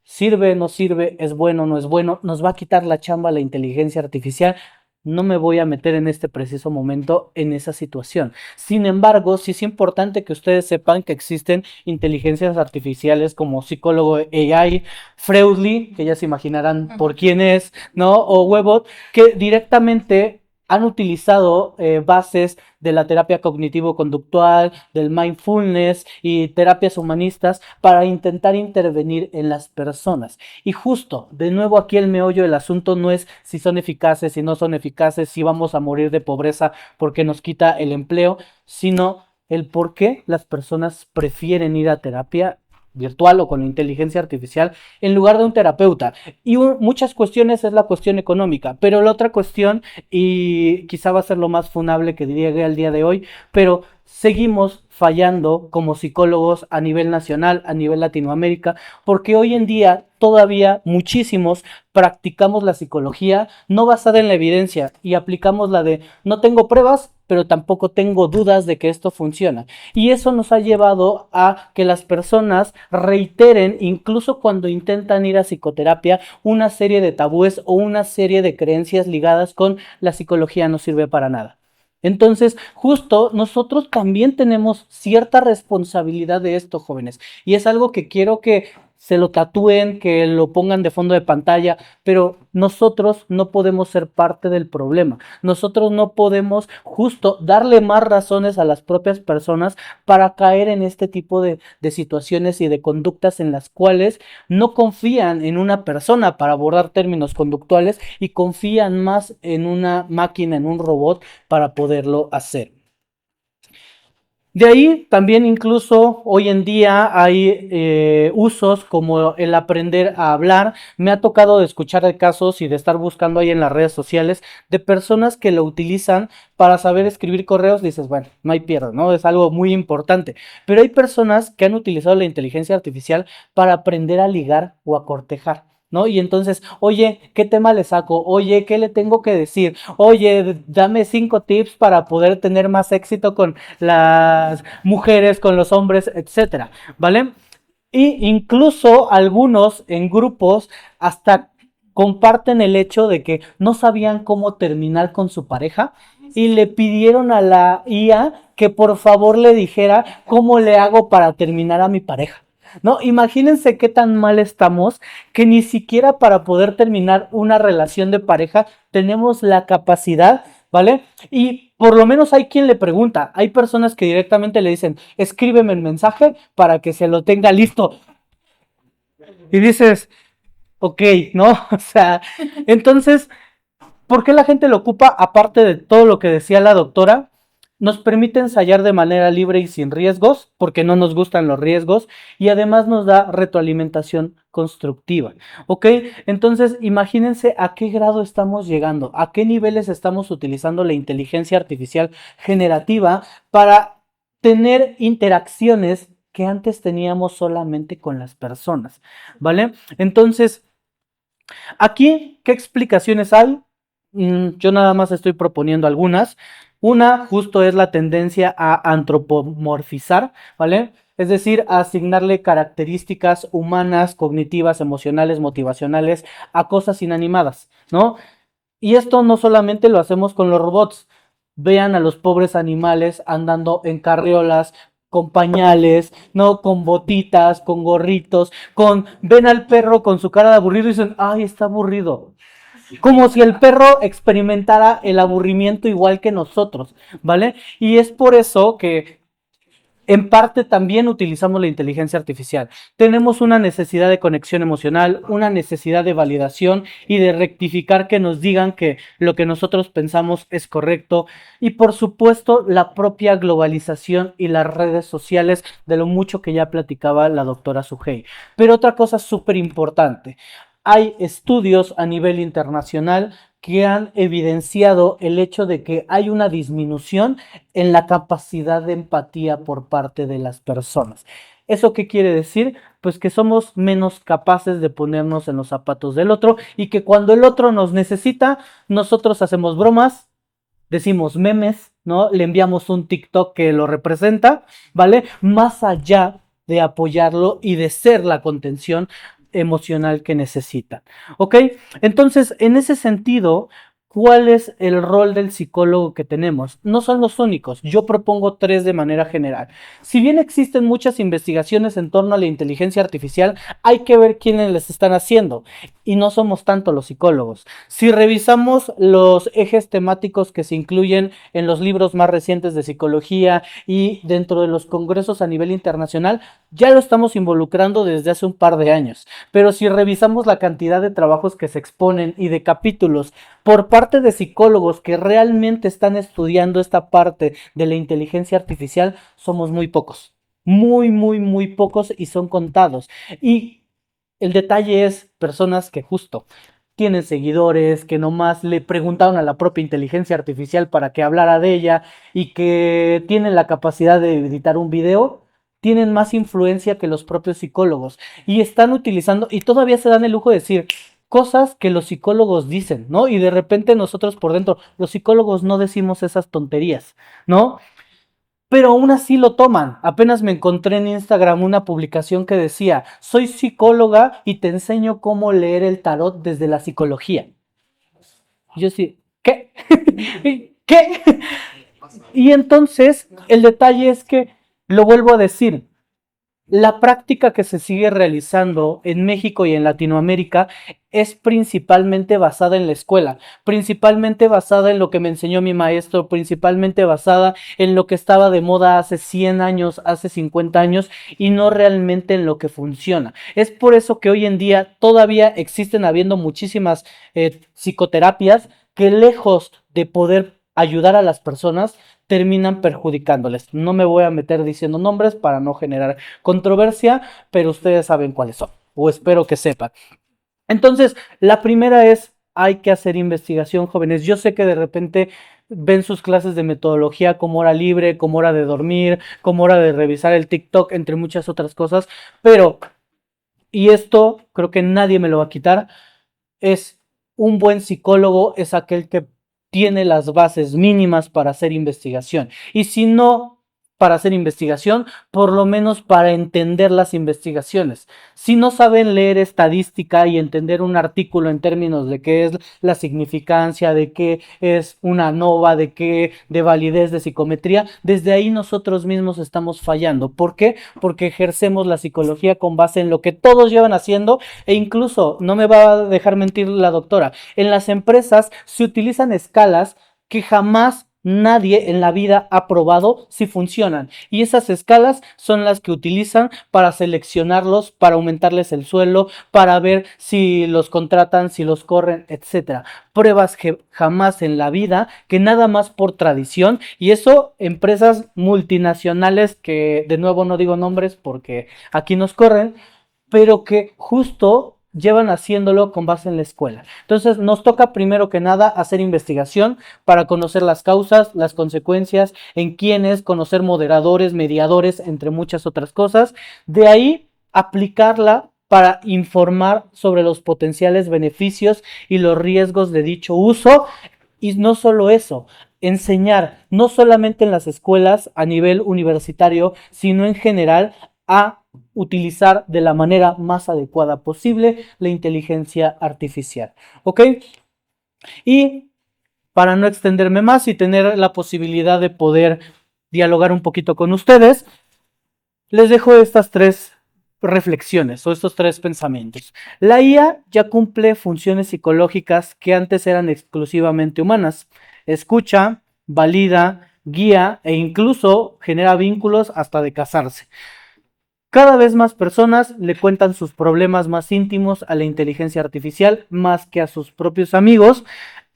Sirve, no sirve, es bueno, no es bueno, nos va a quitar la chamba la inteligencia artificial. No me voy a meter en este preciso momento en esa situación. Sin embargo, sí es importante que ustedes sepan que existen inteligencias artificiales como psicólogo AI, Freudly, que ya se imaginarán por quién es, ¿no? O Webot, que directamente han utilizado bases de la terapia cognitivo-conductual, del mindfulness y terapias humanistas para intentar intervenir en las personas. Y justo, de nuevo aquí el meollo del asunto no es si son eficaces, si no son eficaces, si vamos a morir de pobreza porque nos quita el empleo, sino el por qué las personas prefieren ir a terapia virtual o con inteligencia artificial en lugar de un terapeuta. Y muchas cuestiones es la cuestión económica, pero la otra cuestión, y quizá va a ser lo más funable que llegue al día de hoy, pero seguimos fallando como psicólogos a nivel nacional, a nivel Latinoamérica, porque hoy en día todavía muchísimos practicamos la psicología no basada en la evidencia y aplicamos la de no tengo pruebas, pero tampoco tengo dudas de que esto funciona. Y eso nos ha llevado a que las personas reiteren, incluso cuando intentan ir a psicoterapia, una serie de tabúes o una serie de creencias ligadas con la psicología no sirve para nada. Entonces, justo nosotros también tenemos cierta responsabilidad de esto, jóvenes, y es algo que quiero que se lo tatúen, que lo pongan de fondo de pantalla, pero nosotros no podemos ser parte del problema. Nosotros no podemos justo darle más razones a las propias personas para caer en este tipo de situaciones y de conductas en las cuales no confían en una persona para abordar términos conductuales y confían más en una máquina, en un robot para poderlo hacer. De ahí también incluso hoy en día hay usos como el aprender a hablar. Me ha tocado de escuchar de casos y de estar buscando ahí en las redes sociales de personas que lo utilizan para saber escribir correos. Dices, bueno, no hay pierde, ¿no? Es algo muy importante. Pero hay personas que han utilizado la inteligencia artificial para aprender a ligar o a cortejar, ¿no? Y entonces, oye, ¿qué tema le saco? Oye, ¿qué le tengo que decir? Oye, dame 5 tips para poder tener más éxito con las mujeres, con los hombres, etcétera, ¿vale? Y incluso algunos en grupos hasta comparten el hecho de que no sabían cómo terminar con su pareja y le pidieron a la IA que por favor le dijera cómo le hago para terminar a mi pareja. No, imagínense qué tan mal estamos que ni siquiera para poder terminar una relación de pareja tenemos la capacidad, ¿vale? Y por lo menos hay quien le pregunta, hay personas que directamente le dicen, escríbeme el mensaje para que se lo tenga listo. Y dices, ok, ¿no? O sea, entonces, ¿por qué la gente lo ocupa? Aparte de todo lo que decía la doctora, nos permite ensayar de manera libre y sin riesgos, porque no nos gustan los riesgos, y además nos da retroalimentación constructiva, ¿ok? Entonces, imagínense a qué grado estamos llegando, a qué niveles estamos utilizando la inteligencia artificial generativa para tener interacciones que antes teníamos solamente con las personas, ¿vale? Entonces, aquí, ¿qué explicaciones hay? Yo nada más estoy proponiendo algunas. Una justo es la tendencia a antropomorfizar, ¿vale? Es decir, a asignarle características humanas, cognitivas, emocionales, motivacionales a cosas inanimadas, ¿no? Y esto no solamente lo hacemos con los robots. Vean a los pobres animales andando en carriolas, con pañales, ¿no? Con botitas, con gorritos, ven al perro con su cara de aburrido y dicen, ay, está aburrido. Como si el perro experimentara el aburrimiento igual que nosotros, ¿vale? Y es por eso que en parte también utilizamos la inteligencia artificial. Tenemos una necesidad de conexión emocional, una necesidad de validación y de rectificar que nos digan que lo que nosotros pensamos es correcto. Y por supuesto, la propia globalización y las redes sociales, de lo mucho que ya platicaba la doctora Sugey. Pero otra cosa súper importante. Hay estudios a nivel internacional que han evidenciado el hecho de que hay una disminución en la capacidad de empatía por parte de las personas. ¿Eso qué quiere decir? Pues que somos menos capaces de ponernos en los zapatos del otro y que cuando el otro nos necesita, nosotros hacemos bromas, decimos memes, ¿no? Le enviamos un TikTok que lo representa, ¿vale? Más allá de apoyarlo y de ser la contención emocional que necesitan, ¿ok? Entonces, en ese sentido, ¿cuál es el rol del psicólogo que tenemos? No son los únicos, yo propongo 3 de manera general. Si bien existen muchas investigaciones en torno a la inteligencia artificial, hay que ver quiénes las están haciendo, y no somos tanto los psicólogos. Si revisamos los ejes temáticos que se incluyen en los libros más recientes de psicología y dentro de los congresos a nivel internacional, ya lo estamos involucrando desde hace un par de años. Pero si revisamos la cantidad de trabajos que se exponen y de capítulos por parte de psicólogos que realmente están estudiando esta parte de la inteligencia artificial, somos muy pocos. Muy pocos y son contados. Y el detalle es personas que justo tienen seguidores, que nomás le preguntaron a la propia inteligencia artificial para que hablara de ella y que tienen la capacidad de editar un video, tienen más influencia que los propios psicólogos y están utilizando y todavía se dan el lujo de decir cosas que los psicólogos dicen, ¿no? Y de repente nosotros por dentro, los psicólogos no decimos esas tonterías, ¿no? Pero aún así lo toman. Apenas me encontré en Instagram una publicación que decía, soy psicóloga y te enseño cómo leer el tarot desde la psicología. Y yo sí, ¿qué? ¿Qué? Y entonces el detalle es que, lo vuelvo a decir, La práctica que se sigue realizando en México y en Latinoamérica es principalmente basada en la escuela, principalmente basada en lo que me enseñó mi maestro, principalmente basada en lo que estaba de moda hace 100 años, hace 50 años y no realmente en lo que funciona. Es por eso que hoy en día todavía existen habiendo muchísimas psicoterapias que lejos de poder ayudar a las personas, terminan perjudicándoles. No me voy a meter diciendo nombres para no generar controversia, pero ustedes saben cuáles son, o espero que sepan. Entonces, la primera es, hay que hacer investigación, jóvenes. Yo sé que de repente ven sus clases de metodología como hora libre, como hora de dormir, como hora de revisar el TikTok, entre muchas otras cosas, pero, y esto creo que nadie me lo va a quitar, es un buen psicólogo es aquel que tiene las bases mínimas para hacer investigación. Y si no para hacer investigación, por lo menos para entender las investigaciones. Si no saben leer estadística y entender un artículo en términos de qué es la significancia, de qué es una ANOVA, de qué de validez de psicometría, desde ahí nosotros mismos estamos fallando. ¿Por qué? Porque ejercemos la psicología con base en lo que todos llevan haciendo e incluso, no me va a dejar mentir la doctora, en las empresas se utilizan escalas que jamás nadie en la vida ha probado si funcionan. Y esas escalas son las que utilizan para seleccionarlos, para aumentarles el sueldo, para ver si los contratan, si los corren, etcétera. Pruebas que jamás en la vida, que nada más por tradición, y eso empresas multinacionales que de nuevo no digo nombres porque aquí nos corren, pero que justo llevan haciéndolo con base en la escuela. Entonces nos toca primero que nada hacer investigación para conocer las causas, las consecuencias, en quiénes, conocer moderadores, mediadores, entre muchas otras cosas. De ahí aplicarla para informar sobre los potenciales beneficios y los riesgos de dicho uso. Y no solo eso, enseñar no solamente en las escuelas a nivel universitario, sino en general a utilizar de la manera más adecuada posible la inteligencia artificial. ¿Ok? Y para no extenderme más y tener la posibilidad de poder dialogar un poquito con ustedes, les dejo estas tres reflexiones o estos tres pensamientos. La IA ya cumple funciones psicológicas que antes eran exclusivamente humanas. Escucha, valida, guía e incluso genera vínculos hasta de casarse. Cada vez más personas le cuentan sus problemas más íntimos a la inteligencia artificial más que a sus propios amigos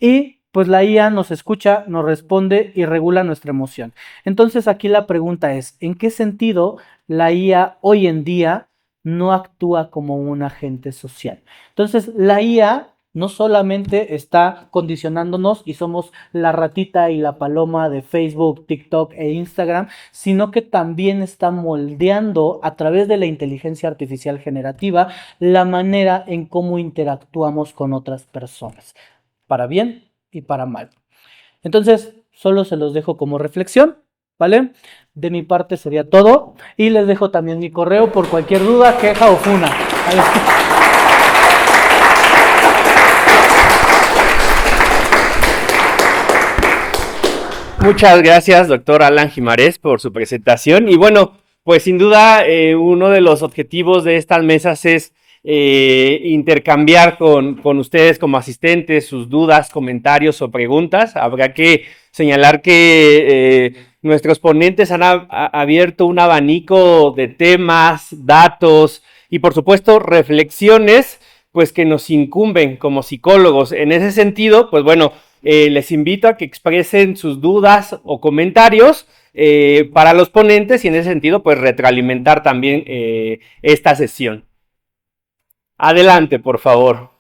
y pues la IA nos escucha, nos responde y regula nuestra emoción. Entonces aquí la pregunta es, ¿en qué sentido la IA hoy en día no actúa como un agente social? Entonces la IA no solamente está condicionándonos y somos la ratita y la paloma de Facebook, TikTok e Instagram, sino que también está moldeando a través de la inteligencia artificial generativa la manera en cómo interactuamos con otras personas, para bien y para mal. Entonces, solo se los dejo como reflexión, ¿vale? De mi parte sería todo y les dejo también mi correo por cualquier duda, queja o funa. ¿Vale? Muchas gracias, doctor Alan Gimarés, por su presentación. Y bueno, pues sin duda uno de los objetivos de estas mesas es intercambiar con ustedes como asistentes sus dudas, comentarios o preguntas. Habrá que señalar que nuestros ponentes han abierto un abanico de temas, datos y por supuesto reflexiones pues que nos incumben como psicólogos. En ese sentido, pues bueno, les invito a que expresen sus dudas o comentarios para los ponentes y en ese sentido pues retroalimentar también esta sesión. Adelante, por favor.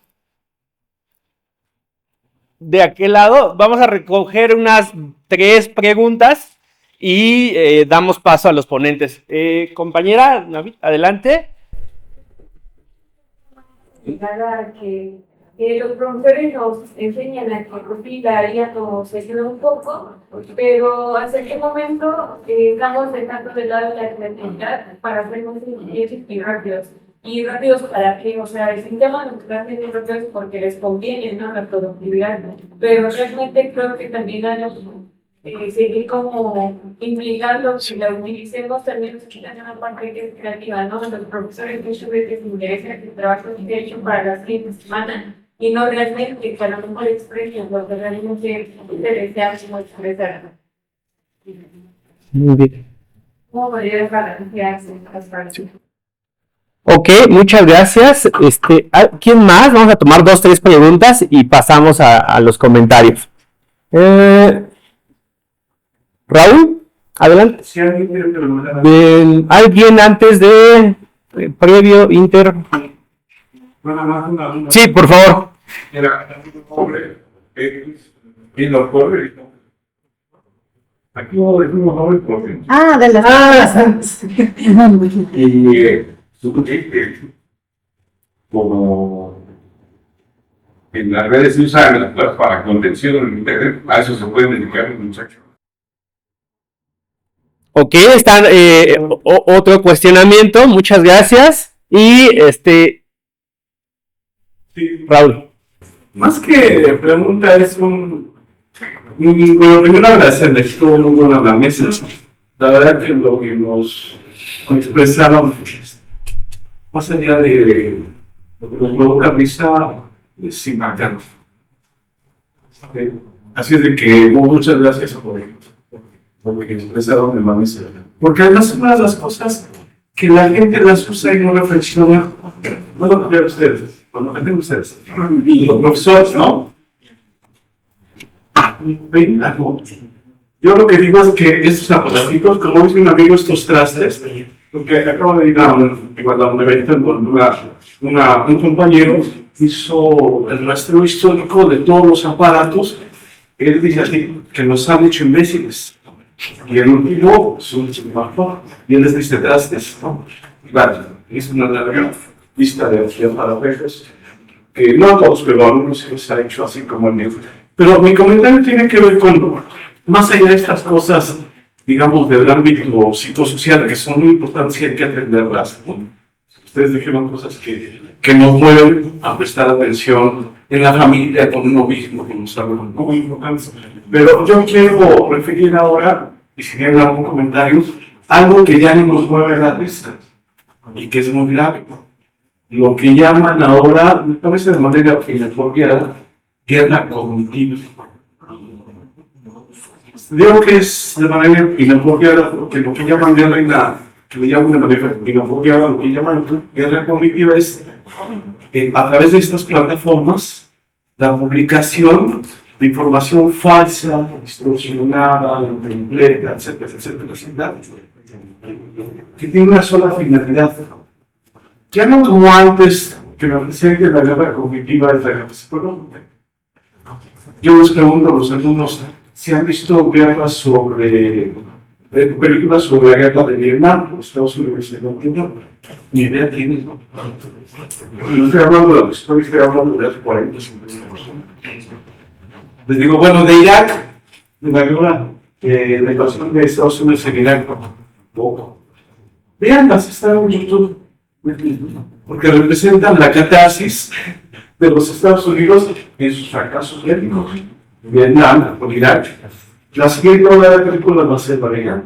De aquel lado vamos a recoger unas 3 preguntas y damos paso a los ponentes. Compañera, Navid, adelante. Que los profesores nos enseñan a que la IA nos ayuda un poco, pero hasta qué momento estamos dejando de lado la creatividad para hacer más eficientes y rápidos. ¿Y rápidos para qué? O sea, el sistema nos está haciendo rápidos porque les conviene, ¿no? La productividad. Pero realmente creo que también hay seguir como implicando que la utilicemos también en una parte que es creativa, ¿no? Los profesores muchas veces se interesan que el trabajo esté hecho para la siguiente semana y no realmente que a lo mejor expresen lo que realmente deseamos expresar. Muy bien. ¿Cómo podría balancearse estas partes? Ok, muchas gracias. ¿Quién más? Vamos a tomar 2, 3 preguntas y pasamos a los comentarios. Raúl, adelante. Si alguien quiere preguntar. ¿Alguien antes de previo, inter? Bueno, más una. Sí, por favor. Era pobre. Y los pobres. Aquí no decimos pobre porque. Ah, de las Y como en las redes se usan para contención en internet, a eso se pueden dedicar los muchachos. Ok, están otro cuestionamiento, muchas gracias. Y Sí. Raúl. Más que pregunta es bueno, primero agradecerles todo muy bueno a la mesa. La verdad que lo que nos expresaron, más allá de lo que nos provoca risa, es impactante. Así es de que muchas gracias por lo que expresaron en la mesa. Porque además una de las cosas que la gente las usa y no reflexiona, no lo que ustedes. Cuando lo ven ustedes, y los profesores, ¿no? Yo lo que digo es que estos aparatos, como dice un amigo, estos trastes, porque acabo de ir cuando me evento con un compañero hizo el rastreo histórico de todos los aparatos, él dice así, que nos han hecho imbéciles. Y el último es un smartphone, y él les dice trastes, ¿no? Claro, es una larga lista de aparatos, que no a todos, pero a algunos se les ha hecho así como el mío. Pero mi comentario tiene que ver con, más allá de estas cosas, digamos, del ámbito psicosocial, que son muy importantes y hay que atenderlas. Ustedes dijeron cosas que nos mueven a prestar atención en la familia, con uno mismo, que nos hablan muy importantes. Pero yo quiero referir ahora, y si tienen algún comentario, algo que ya no nos mueve a la risa y que es muy grave. Lo que llaman ahora, a veces de manera inapropiada, guerra cognitiva. Digo que es de manera inapropiada porque lo que llaman guerra, que le llaman de manera inapropiada, lo que llaman guerra cognitiva es a través de estas plataformas la publicación de información falsa, distorsionada, incompleta, etcétera, etcétera, etcétera, que tiene una sola finalidad. Ya no como antes, que me decía que la guerra cognitiva es la guerra psicológica. Yo les pregunto a los alumnos si han visto guerras películas sobre la guerra de Vietnam, los Estados Unidos y la ni idea tienen, ¿no? No estoy hablando de la historia, estoy hablando de hace 40, 50 años. Les digo, bueno, de Irak, de la guerra de la invasión de Estados Unidos en Irak, poco. Veanlas, están en YouTube, porque representan la catarsis de los Estados Unidos en sus fracasos bélicos. Vietnam, con Irak. La siguiente obra de película va a ser para Irak.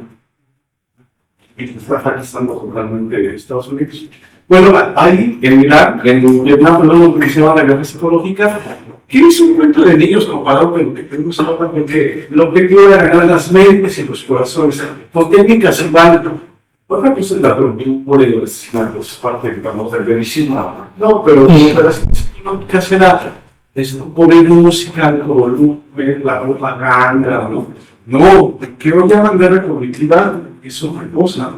Y está fracasando totalmente Estados Unidos. Bueno, ahí en Irak, en Vietnam, lo que se llama la guerra psicológica, que es un cuento de niños comparado con lo que tenemos ahora, porque el objetivo era ganar las mentes y los corazones, con técnicas y bárbaro. Otra cosa es la productura y los asesinatos, parte, digamos, del verismo. No, pero lo que hace era poner música, el volumen, la propaganda, ¿no? No, que hoy llaman guerra cognitiva es otra cosa.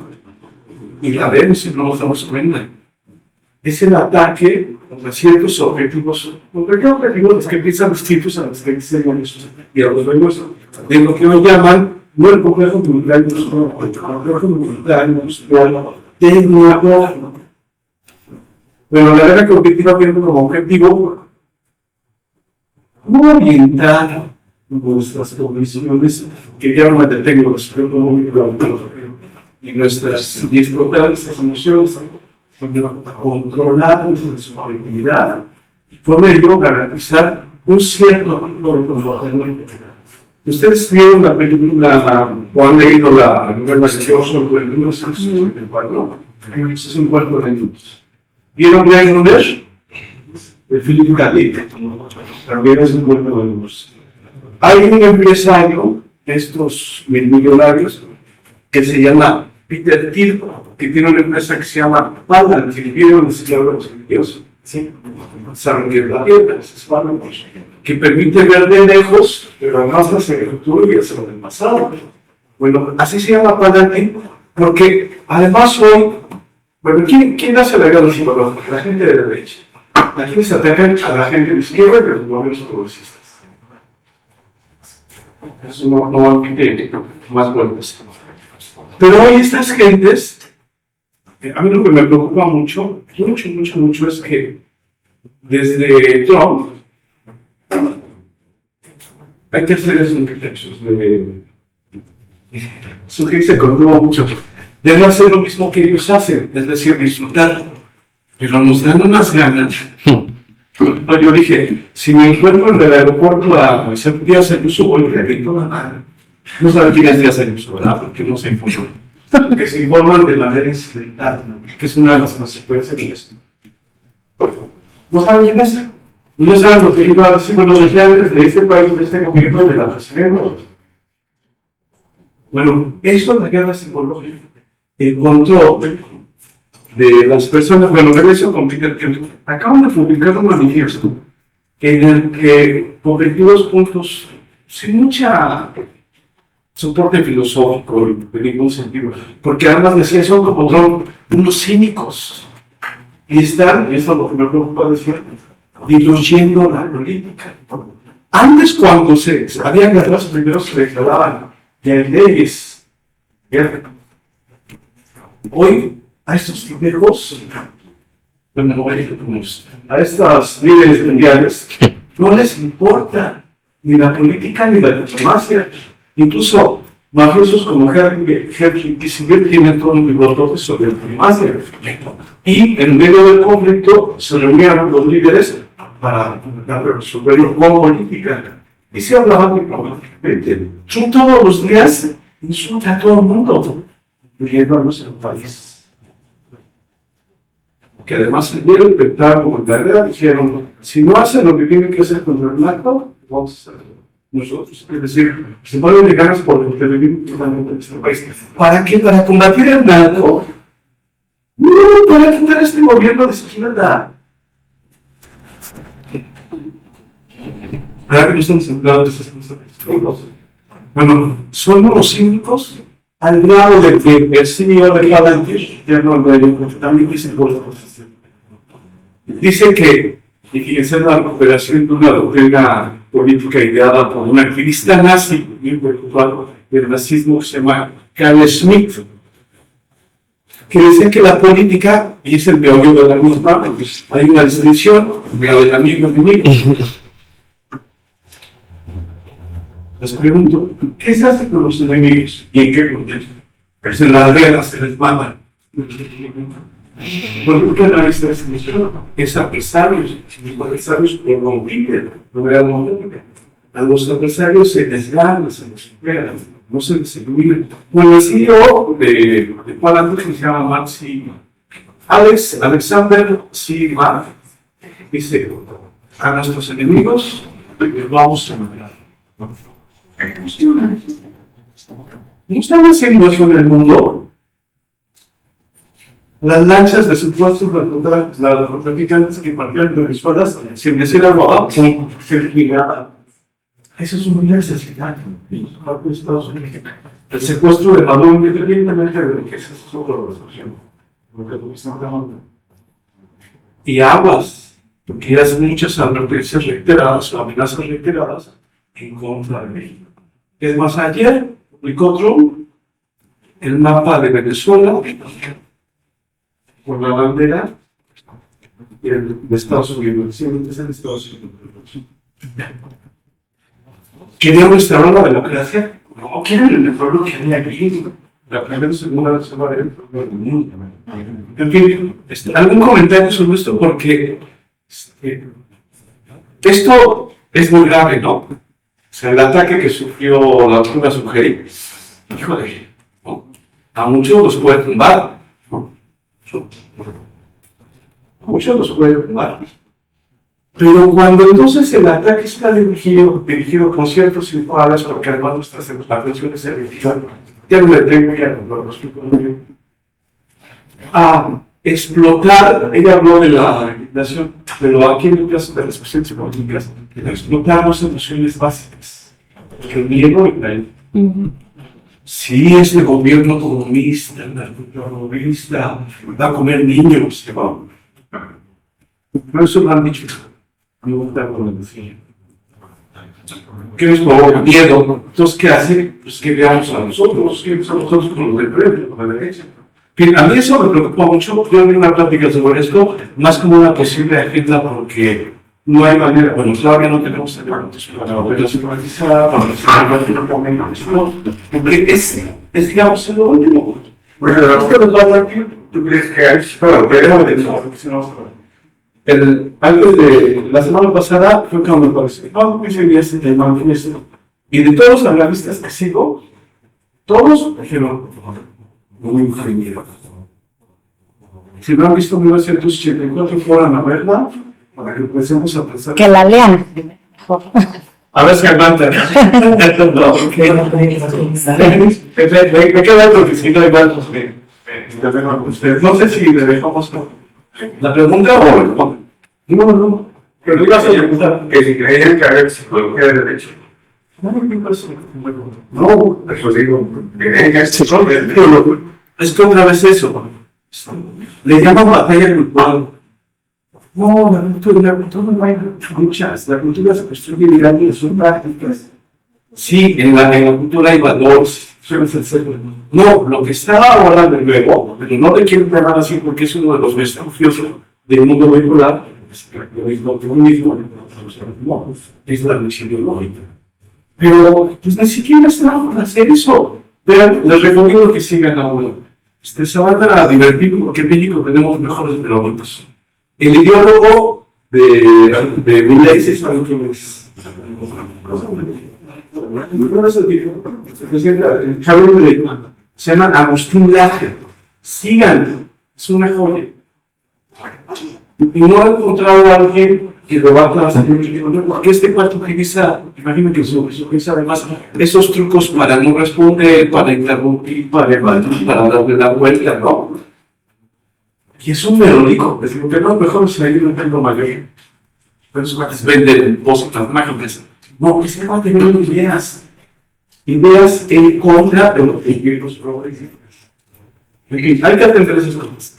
Y la vemos y no nos damos cuenta. Es el ataque a ciertos objetivos. ¿Qué objetivos? Los que piensan distintos a los que dicen estos. Y a los vemos de lo que hoy llaman no el complejo comunitario, el complejo comunitario, de nuevo. Pero la guerra cognitiva tiene como objetivo no orientar nuestras cogniciones, que ya no me detengo, los y nuestras disfrutantes emociones, controlar nuestra subjetividad y por ello garantizar un cierto control. Ustedes vieron la película o han leído la novela sobre el libro, es un cuarto de niños. ¿Vieron Blade Runner? De Philip K. Dick. También es un cuarto de niños. Hay un empresario, estos millonarios, que se llama Peter Thiel, que tiene una empresa que se llama Palantir, que vieron el Señor de los Anillos. Sí, saben que la tierra es Palantir, que permite ver de lejos, pero además hacia el futuro y hacia el pasado. Bueno, así se llama Palantir, porque además hoy, bueno, ¿quién hace la guerra psicológica? La gente de derecha. Aquí se atacan a la gente de izquierda y a los movimientos progresistas. Eso no tiene más vueltas. Pero hoy estas gentes, a mí lo que me preocupa mucho es que desde Trump hay terceros arquitectos su gente se contuvo mucho. Debe hacer lo mismo que ellos hacen, es decir, disfrutar, pero nos dan unas ganas. Yo dije, si me encuentro en el aeropuerto a hacer días en uso, voy a repito la madre. No saben quién es días en uso, ¿verdad? Porque no se informan. Que se informan de manera incidental, que es una de las consecuencias de esto. ¿No saben quién es? No saben lo que iba a decir los legisladores de este país, de este gobierno, de la presidencia. Bueno, eso es la guerra psicológica. El control de las personas, bueno, regreso con Peter Thiel. Acaban de publicar un manifiesto en el que, con 22 puntos, sin mucha soporte filosófico de ningún sentido, porque además decía, son como unos cínicos y están, y eso es lo que me preocupa decir, diluyendo la política. Antes, cuando se habían guerras, primero se declaraban de leyes, guerra. Hoy, a estos tipejos, a estas líderes mundiales, no les importa ni la política ni la diplomacia. Incluso mafiosos como Henry Kissinger tienen todo un biblioteca sobre la diplomacia. Y en medio del conflicto se reunieron los líderes para resolverlo con política. Y se hablaban diplomáticamente. Son todos los días, insulta a todo el mundo, incluyéndonos en el país. Que además se dieron intentar como carrera, dijeron, si no hacen lo que tienen que hacer contra el narco, vamos a hacerlo nosotros. Es decir, se ponen de ganas por el que vivimos totalmente en este país. ¿Para qué? Para combatir el narco. No, para quitar este gobierno de izquierda. ¿Verdad que no estamos empleados de esas cosas? Bueno, son unos cínicos al grado de que el CEO de Palantir, ya no lo también dice cosas. Dice que, y fíjense, la recuperación de una doctrina política ideada por un activista nazi, muy preocupado del nazismo, que se llama Carl Schmitt, que decía que la política, y es el meollo de la misma, hay una distinción, la del amigo enemigo. Les pregunto, ¿qué se hace con los enemigos? ¿Y en qué contexto? Pues en las guerras se les matan. Porque la extradición es adversarios, los adversarios corrompen, a los adversarios se les gana, se les supera, no se les elimina. Bueno, el CEO de Palantir se llama Maxi Alexander C. Mark, dice, a nuestros enemigos les vamos a matar. ¿No están haciendo eso en el mundo? Las lanchas de supuestos narcotraficantes que partían de Venezuela sin decir algo, ser ligada. Eso es un necesidad en parte de Estados Unidos. El secuestro de Maduro, independientemente de que esa es otra resolución. Y aguas, porque ya hacen muchas advertencias reiteradas o amenazas reiteradas en contra de México. Es más, ayer publicó Trump el mapa de Venezuela con la bandera de Estados Unidos. Sí, es en Estados Unidos. ¿Querían restaurar la democracia? No, quieren el pueblo que había aquí. La primera segunda vez se va a ver el pueblo del mundo. En fin, algún comentario sobre esto, porque esto es muy grave, ¿no? sea, el ataque que sufrió la doctora Sujei, híjole, ¿no? A muchos los puede tumbar, ¿no? A muchos los puede tumbar. Pero cuando entonces el ataque está dirigido con ciertos iguales, porque además nuestras atenciones se dirigen, ya no le tengo, ya no lo explico muy bien, a explotar, ella habló de la indignación, pero aquí en el caso de las cuestiones políticas, explotar las emociones básicas, el miedo y la ira. Si este gobierno comunista, narcoterrorista, va a comer niños, no, eso lo han dicho. Me gusta con el decir. ¿Qué nos provoca miedo? Entonces, ¿qué hace? Pues que veamos a nosotros, que veamos a nosotros con los del frente, con la derecha. Que a mí eso me preocupa mucho. Yo vi una plática sobre esto, más como una posible agenda, porque no hay manera, bueno, todavía no tenemos elementos para operacionalizar, para hacer porque es digamos, lo último. Bueno, la que nos va a dar tiempo, ¿tú crees que hay para operar de antes de la semana pasada fue cuando me pareció, no, ese día se te manifiesto. Y de todos los analistas que sigo, todos dijeron, muy ingeniero. Si no han visto 1984, fueran a verla, para que empecemos a pensar. Que la lean. A ver si aguantan. No, porque me queda porque si no hay varios ustedes. No sé si le dejamos la pregunta o no. Pero no ibas a preguntar que si creían que había psicología de derecho. No, pues digo, es que otra vez eso. Le llaman batalla grupal. No, la cultura no hay muchas. La cultura se construye mirando y son prácticas. Sí, en la cultura hay valores. No, lo que está ahora de nuevo, pero no te quiero llamar así porque es uno de los vestigios del mundo vehicular, es la misión ideológica. Pero pues ni siquiera está para hacer eso. Vean, les recomiendo que sigan a uno. Se van a divertir porque en México tenemos mejores pedagogos. El ideólogo de Milei es algo que es. Se llama Agustín Laje. Sigan, es una joya. Y no he encontrado a alguien que lo va a hacer, porque este cuarto utiliza, imagínate que utiliza además esos trucos para no responder, para interrumpir, para evadir, para darle la vuelta, ¿no? Y es un melódico, es decir, que no, mejor se le un tengo mayor. Pero eso es vender cosas mágicas. No, es que va a tener ideas en contra de los gobiernos progresistas. Hay que atender esas cosas.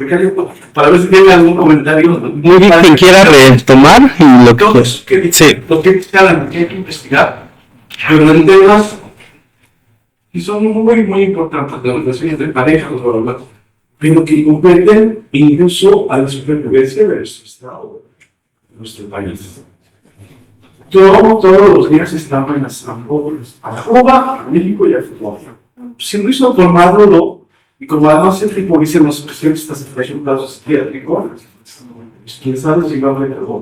Para ver si tiene algún comentario. Muy bien, quien quiera retomar y lo que todos que hay que investigar, pero en temas y son muy importantes, las relaciones de pareja, pero que competen incluso a la supervivencia de nuestro Estado, de nuestro país. Todos los días están amenazando a Cuba, a México y a Cuba. Si no hizo formarlo, y como además el tipo dice los especialistas en resultados psiquiátricos, quién sabe si va a haber algo.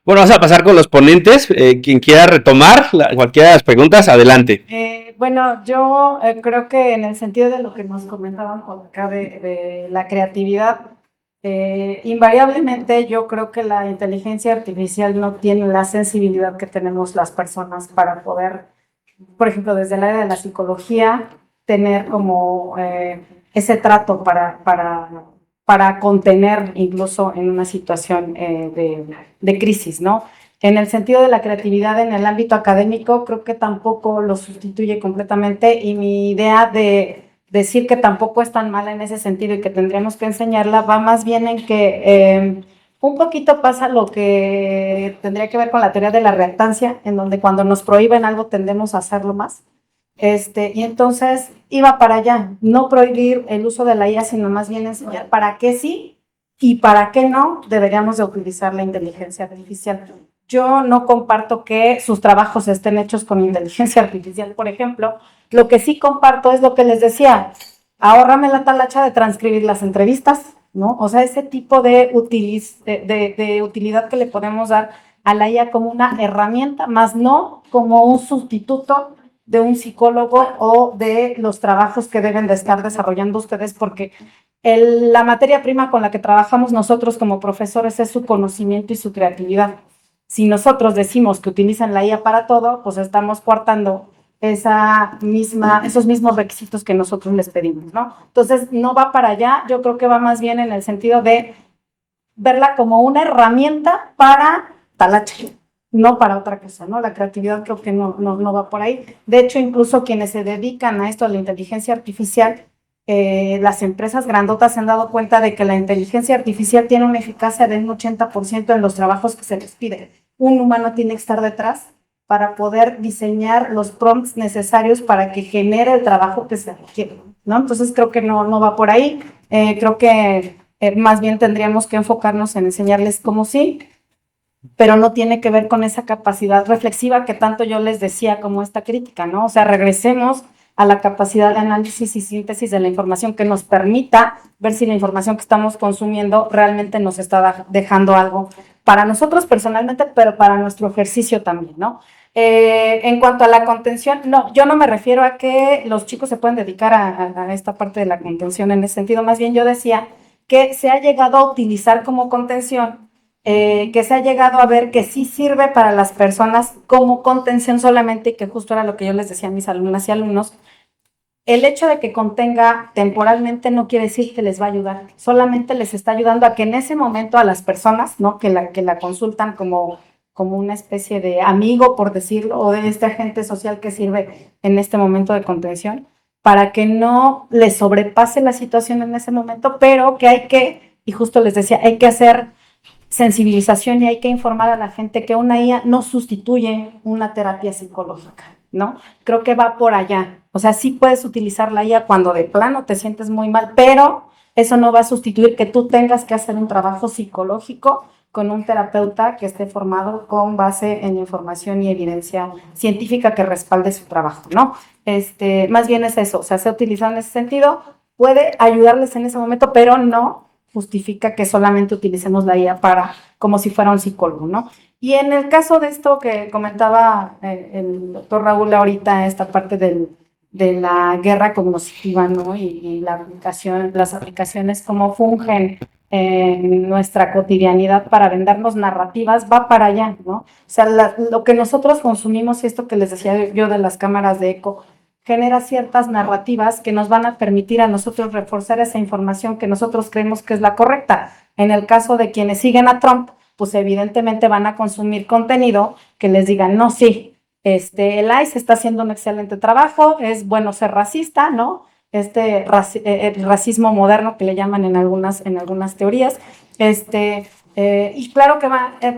Bueno, vamos a pasar con los ponentes. Quien quiera retomar cualquiera de las preguntas, adelante. Bueno, yo creo que en el sentido de lo que nos comentaban por acá de la creatividad, invariablemente yo creo que la inteligencia artificial no tiene la sensibilidad que tenemos las personas para poder, por ejemplo, desde el área de la psicología, tener como ese trato para contener incluso en una situación de crisis, ¿no? En el sentido de la creatividad en el ámbito académico, creo que tampoco lo sustituye completamente, y mi idea de decir que tampoco es tan mala en ese sentido y que tendríamos que enseñarla va más bien en que un poquito pasa lo que tendría que ver con la teoría de la reactancia, en donde cuando nos prohíben algo tendemos a hacerlo más. Y entonces iba para allá, no prohibir el uso de la IA, sino más bien enseñar para qué sí y para qué no deberíamos de utilizar la inteligencia artificial. Yo no comparto que sus trabajos estén hechos con inteligencia artificial, por ejemplo. Lo que sí comparto es lo que les decía, ahórrame la talacha de transcribir las entrevistas, ¿no? O sea, ese tipo de utilidad que le podemos dar a la IA como una herramienta, más no como un sustituto de un psicólogo o de los trabajos que deben de estar desarrollando ustedes, porque la materia prima con la que trabajamos nosotros como profesores es su conocimiento y su creatividad. Si nosotros decimos que utilizan la IA para todo, pues estamos coartando esos mismos requisitos que nosotros les pedimos, ¿no? Entonces, no va para allá, yo creo que va más bien en el sentido de verla como una herramienta para talache, no para otra cosa, ¿no? La creatividad creo que no va por ahí. De hecho, incluso quienes se dedican a esto, a la inteligencia artificial, las empresas grandotas se han dado cuenta de que la inteligencia artificial tiene una eficacia de un 80% en los trabajos que se les pide. Un humano tiene que estar detrás para poder diseñar los prompts necesarios para que genere el trabajo que se requiere, ¿no? Entonces creo que no va por ahí. Creo que más bien tendríamos que enfocarnos en enseñarles cómo sí, pero no tiene que ver con esa capacidad reflexiva que tanto yo les decía como esta crítica, ¿no? O sea, regresemos a la capacidad de análisis y síntesis de la información que nos permita ver si la información que estamos consumiendo realmente nos está dejando algo para nosotros personalmente, pero para nuestro ejercicio también, ¿no? En cuanto a la contención, no, yo no me refiero a que los chicos se pueden dedicar a esta parte de la contención en ese sentido, más bien yo decía que se ha llegado a utilizar como contención, que se ha llegado a ver que sí sirve para las personas como contención solamente, y que justo era lo que yo les decía a mis alumnas y alumnos. El hecho de que contenga temporalmente no quiere decir que les va a ayudar, solamente les está ayudando a que en ese momento a las personas, ¿no? que la consultan como una especie de amigo, por decirlo, o de este agente social que sirve en este momento de contención, para que no les sobrepase la situación en ese momento, pero que hay que, y justo les decía, hay que hacer sensibilización y hay que informar a la gente que una IA no sustituye una terapia psicológica, ¿no? Creo que va por allá. O sea, sí puedes utilizar la IA cuando de plano te sientes muy mal, pero eso no va a sustituir que tú tengas que hacer un trabajo psicológico con un terapeuta que esté formado con base en información y evidencia científica que respalde su trabajo, ¿no? Más bien es eso, o sea, se utiliza en ese sentido, puede ayudarles en ese momento, pero no justifica que solamente utilicemos la IA como si fuera un psicólogo, ¿no? Y en el caso de esto que comentaba el doctor Raúl ahorita, esta parte de la guerra cognitiva, ¿no? Y las aplicaciones, cómo fungen en nuestra cotidianidad para vendernos narrativas, va para allá, ¿no? O sea, lo que nosotros consumimos, y esto que les decía yo de las cámaras de eco, genera ciertas narrativas que nos van a permitir a nosotros reforzar esa información que nosotros creemos que es la correcta. En el caso de quienes siguen a Trump, pues evidentemente van a consumir contenido que les digan, no, sí, el ICE está haciendo un excelente trabajo, es bueno ser racista, ¿no? El racismo moderno que le llaman en algunas teorías, y claro que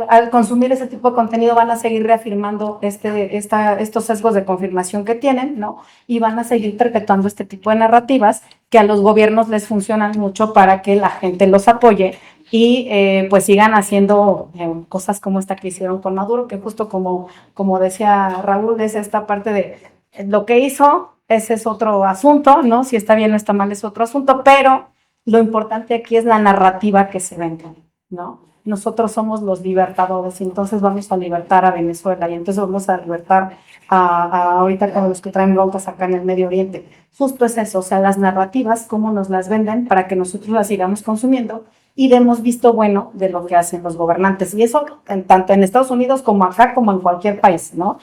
al consumir ese tipo de contenido van a seguir reafirmando estos sesgos de confirmación que tienen, ¿no? Y van a seguir perpetuando este tipo de narrativas que a los gobiernos les funcionan mucho para que la gente los apoye y pues sigan haciendo cosas como esta que hicieron con Maduro, que justo como decía Raúl, es esta parte de lo que hizo, ese es otro asunto, ¿no? Si está bien o está mal es otro asunto, pero lo importante aquí es la narrativa que se vende, ¿no? Nosotros somos los libertadores y entonces vamos a libertar a Venezuela y entonces vamos a libertar ahorita con los que traen broncas acá en el Medio Oriente. Justo es eso, o sea, las narrativas, cómo nos las venden para que nosotros las sigamos consumiendo y demos visto bueno de lo que hacen los gobernantes. Y eso tanto en Estados Unidos como acá, como en cualquier país, ¿no?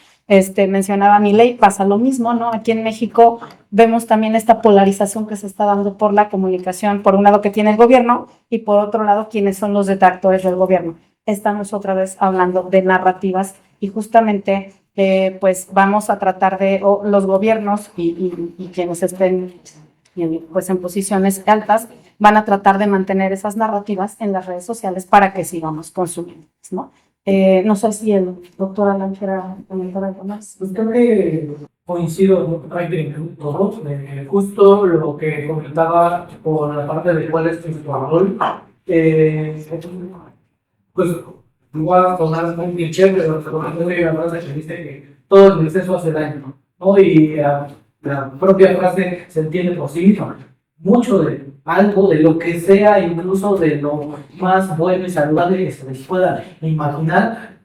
Mencionaba Milei, pasa lo mismo, ¿no? Aquí en México vemos también esta polarización que se está dando por la comunicación, por un lado que tiene el gobierno y por otro lado quienes son los detractores del gobierno. Estamos otra vez hablando de narrativas y justamente pues vamos a tratar los gobiernos y quienes estén pues en posiciones altas van a tratar de mantener esas narrativas en las redes sociales para que sigamos consumiendo, ¿no? No sé si el doctor Alan quiera comentar algo más. Pues creo que coincido prácticamente con todos. Justo lo que comentaba por la parte de cuál es nuestro rol. Pues igual a tomar un cliché, pero reconociendo la frase que dice que todo el exceso hace daño, ¿no? Y la propia frase se entiende por sí misma. Mucho de algo, de lo que sea, incluso de lo más bueno y saludable que se les pueda imaginar,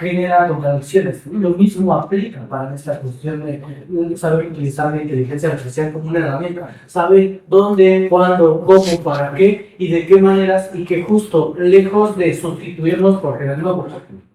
genera contradicciones. Lo mismo aplica para esta cuestión de saber utilizar la inteligencia artificial como una herramienta, saber dónde, cuándo, cómo, para qué y de qué maneras, y que justo lejos de sustituirnos, porque de nuevo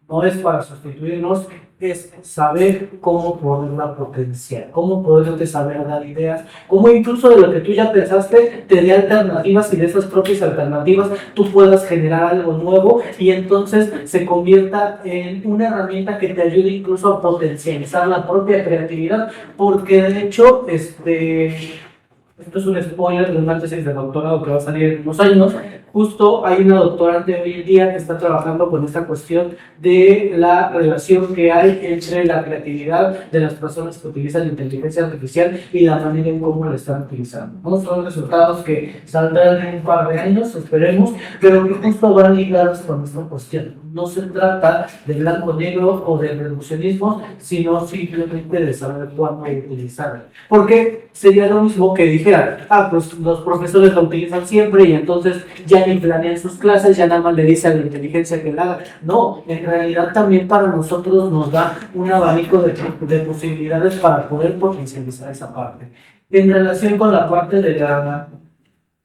no es para sustituirnos, es saber cómo poderla potenciar, cómo poderte saber dar ideas, cómo incluso de lo que tú ya pensaste te dé alternativas, y de esas propias alternativas tú puedas generar algo nuevo, y entonces se convierta en una herramienta que te ayude incluso a potencializar la propia creatividad, porque de hecho, esto es un spoiler de una tesis de doctorado que va a salir en unos años. Justo hay una doctorante hoy en día que está trabajando con esta cuestión de la relación que hay entre la creatividad de las personas que utilizan la inteligencia artificial y la manera en cómo la están utilizando, ¿no? Son resultados que saldrán en un par de años, esperemos, pero que justo van ligados con esta cuestión. No se trata de blanco-negro o de reduccionismo, sino simplemente de saber cuándo utilizarla. Porque sería lo mismo que dijera, pues los profesores la utilizan siempre y entonces ya ni planean sus clases, ya nada más le dice a la inteligencia que la haga. No, en realidad también para nosotros nos da un abanico de posibilidades para poder potencializar esa parte. En relación con la parte de la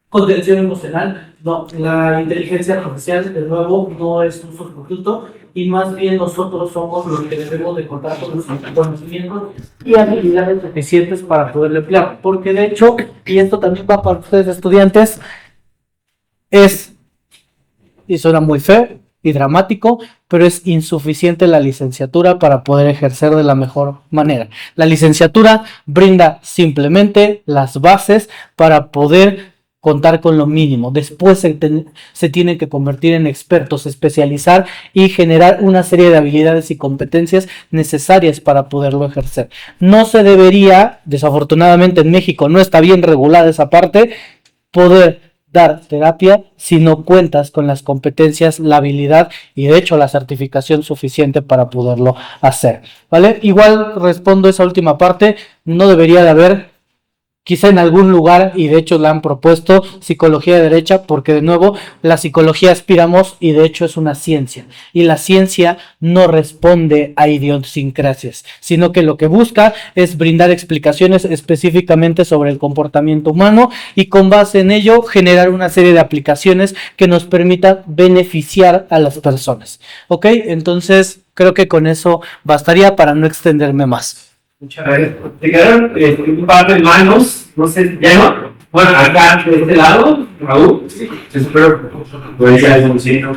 contención emocional, no, la inteligencia artificial de nuevo no es un sustituto, y más bien nosotros somos los que debemos de contar con los conocimientos y habilidades suficientes para poderlo emplear, porque de hecho, y esto también va para ustedes estudiantes, y suena muy feo y dramático, pero es insuficiente la licenciatura para poder ejercer de la mejor manera. La licenciatura brinda simplemente las bases para poder contar con lo mínimo. Después se tienen que convertir en expertos, especializar y generar una serie de habilidades y competencias necesarias para poderlo ejercer. No se debería, desafortunadamente en México no está bien regulada esa parte, poder dar terapia si no cuentas con las competencias, la habilidad y de hecho la certificación suficiente para poderlo hacer, ¿vale? Igual respondo esa última parte, no debería de haber, quizá en algún lugar, y de hecho la han propuesto, psicología de derecha, porque de nuevo la psicología aspiramos y de hecho es una ciencia, y la ciencia no responde a idiosincrasias, sino que lo que busca es brindar explicaciones específicamente sobre el comportamiento humano y con base en ello generar una serie de aplicaciones que nos permitan beneficiar a las personas, ¿ok? Entonces creo que con eso bastaría para no extenderme más. Muchas gracias. Te quedaron un par de manos, no sé, ya no. Bueno, acá de este lado, Raúl. Sí, espero. Pues ya es sí, no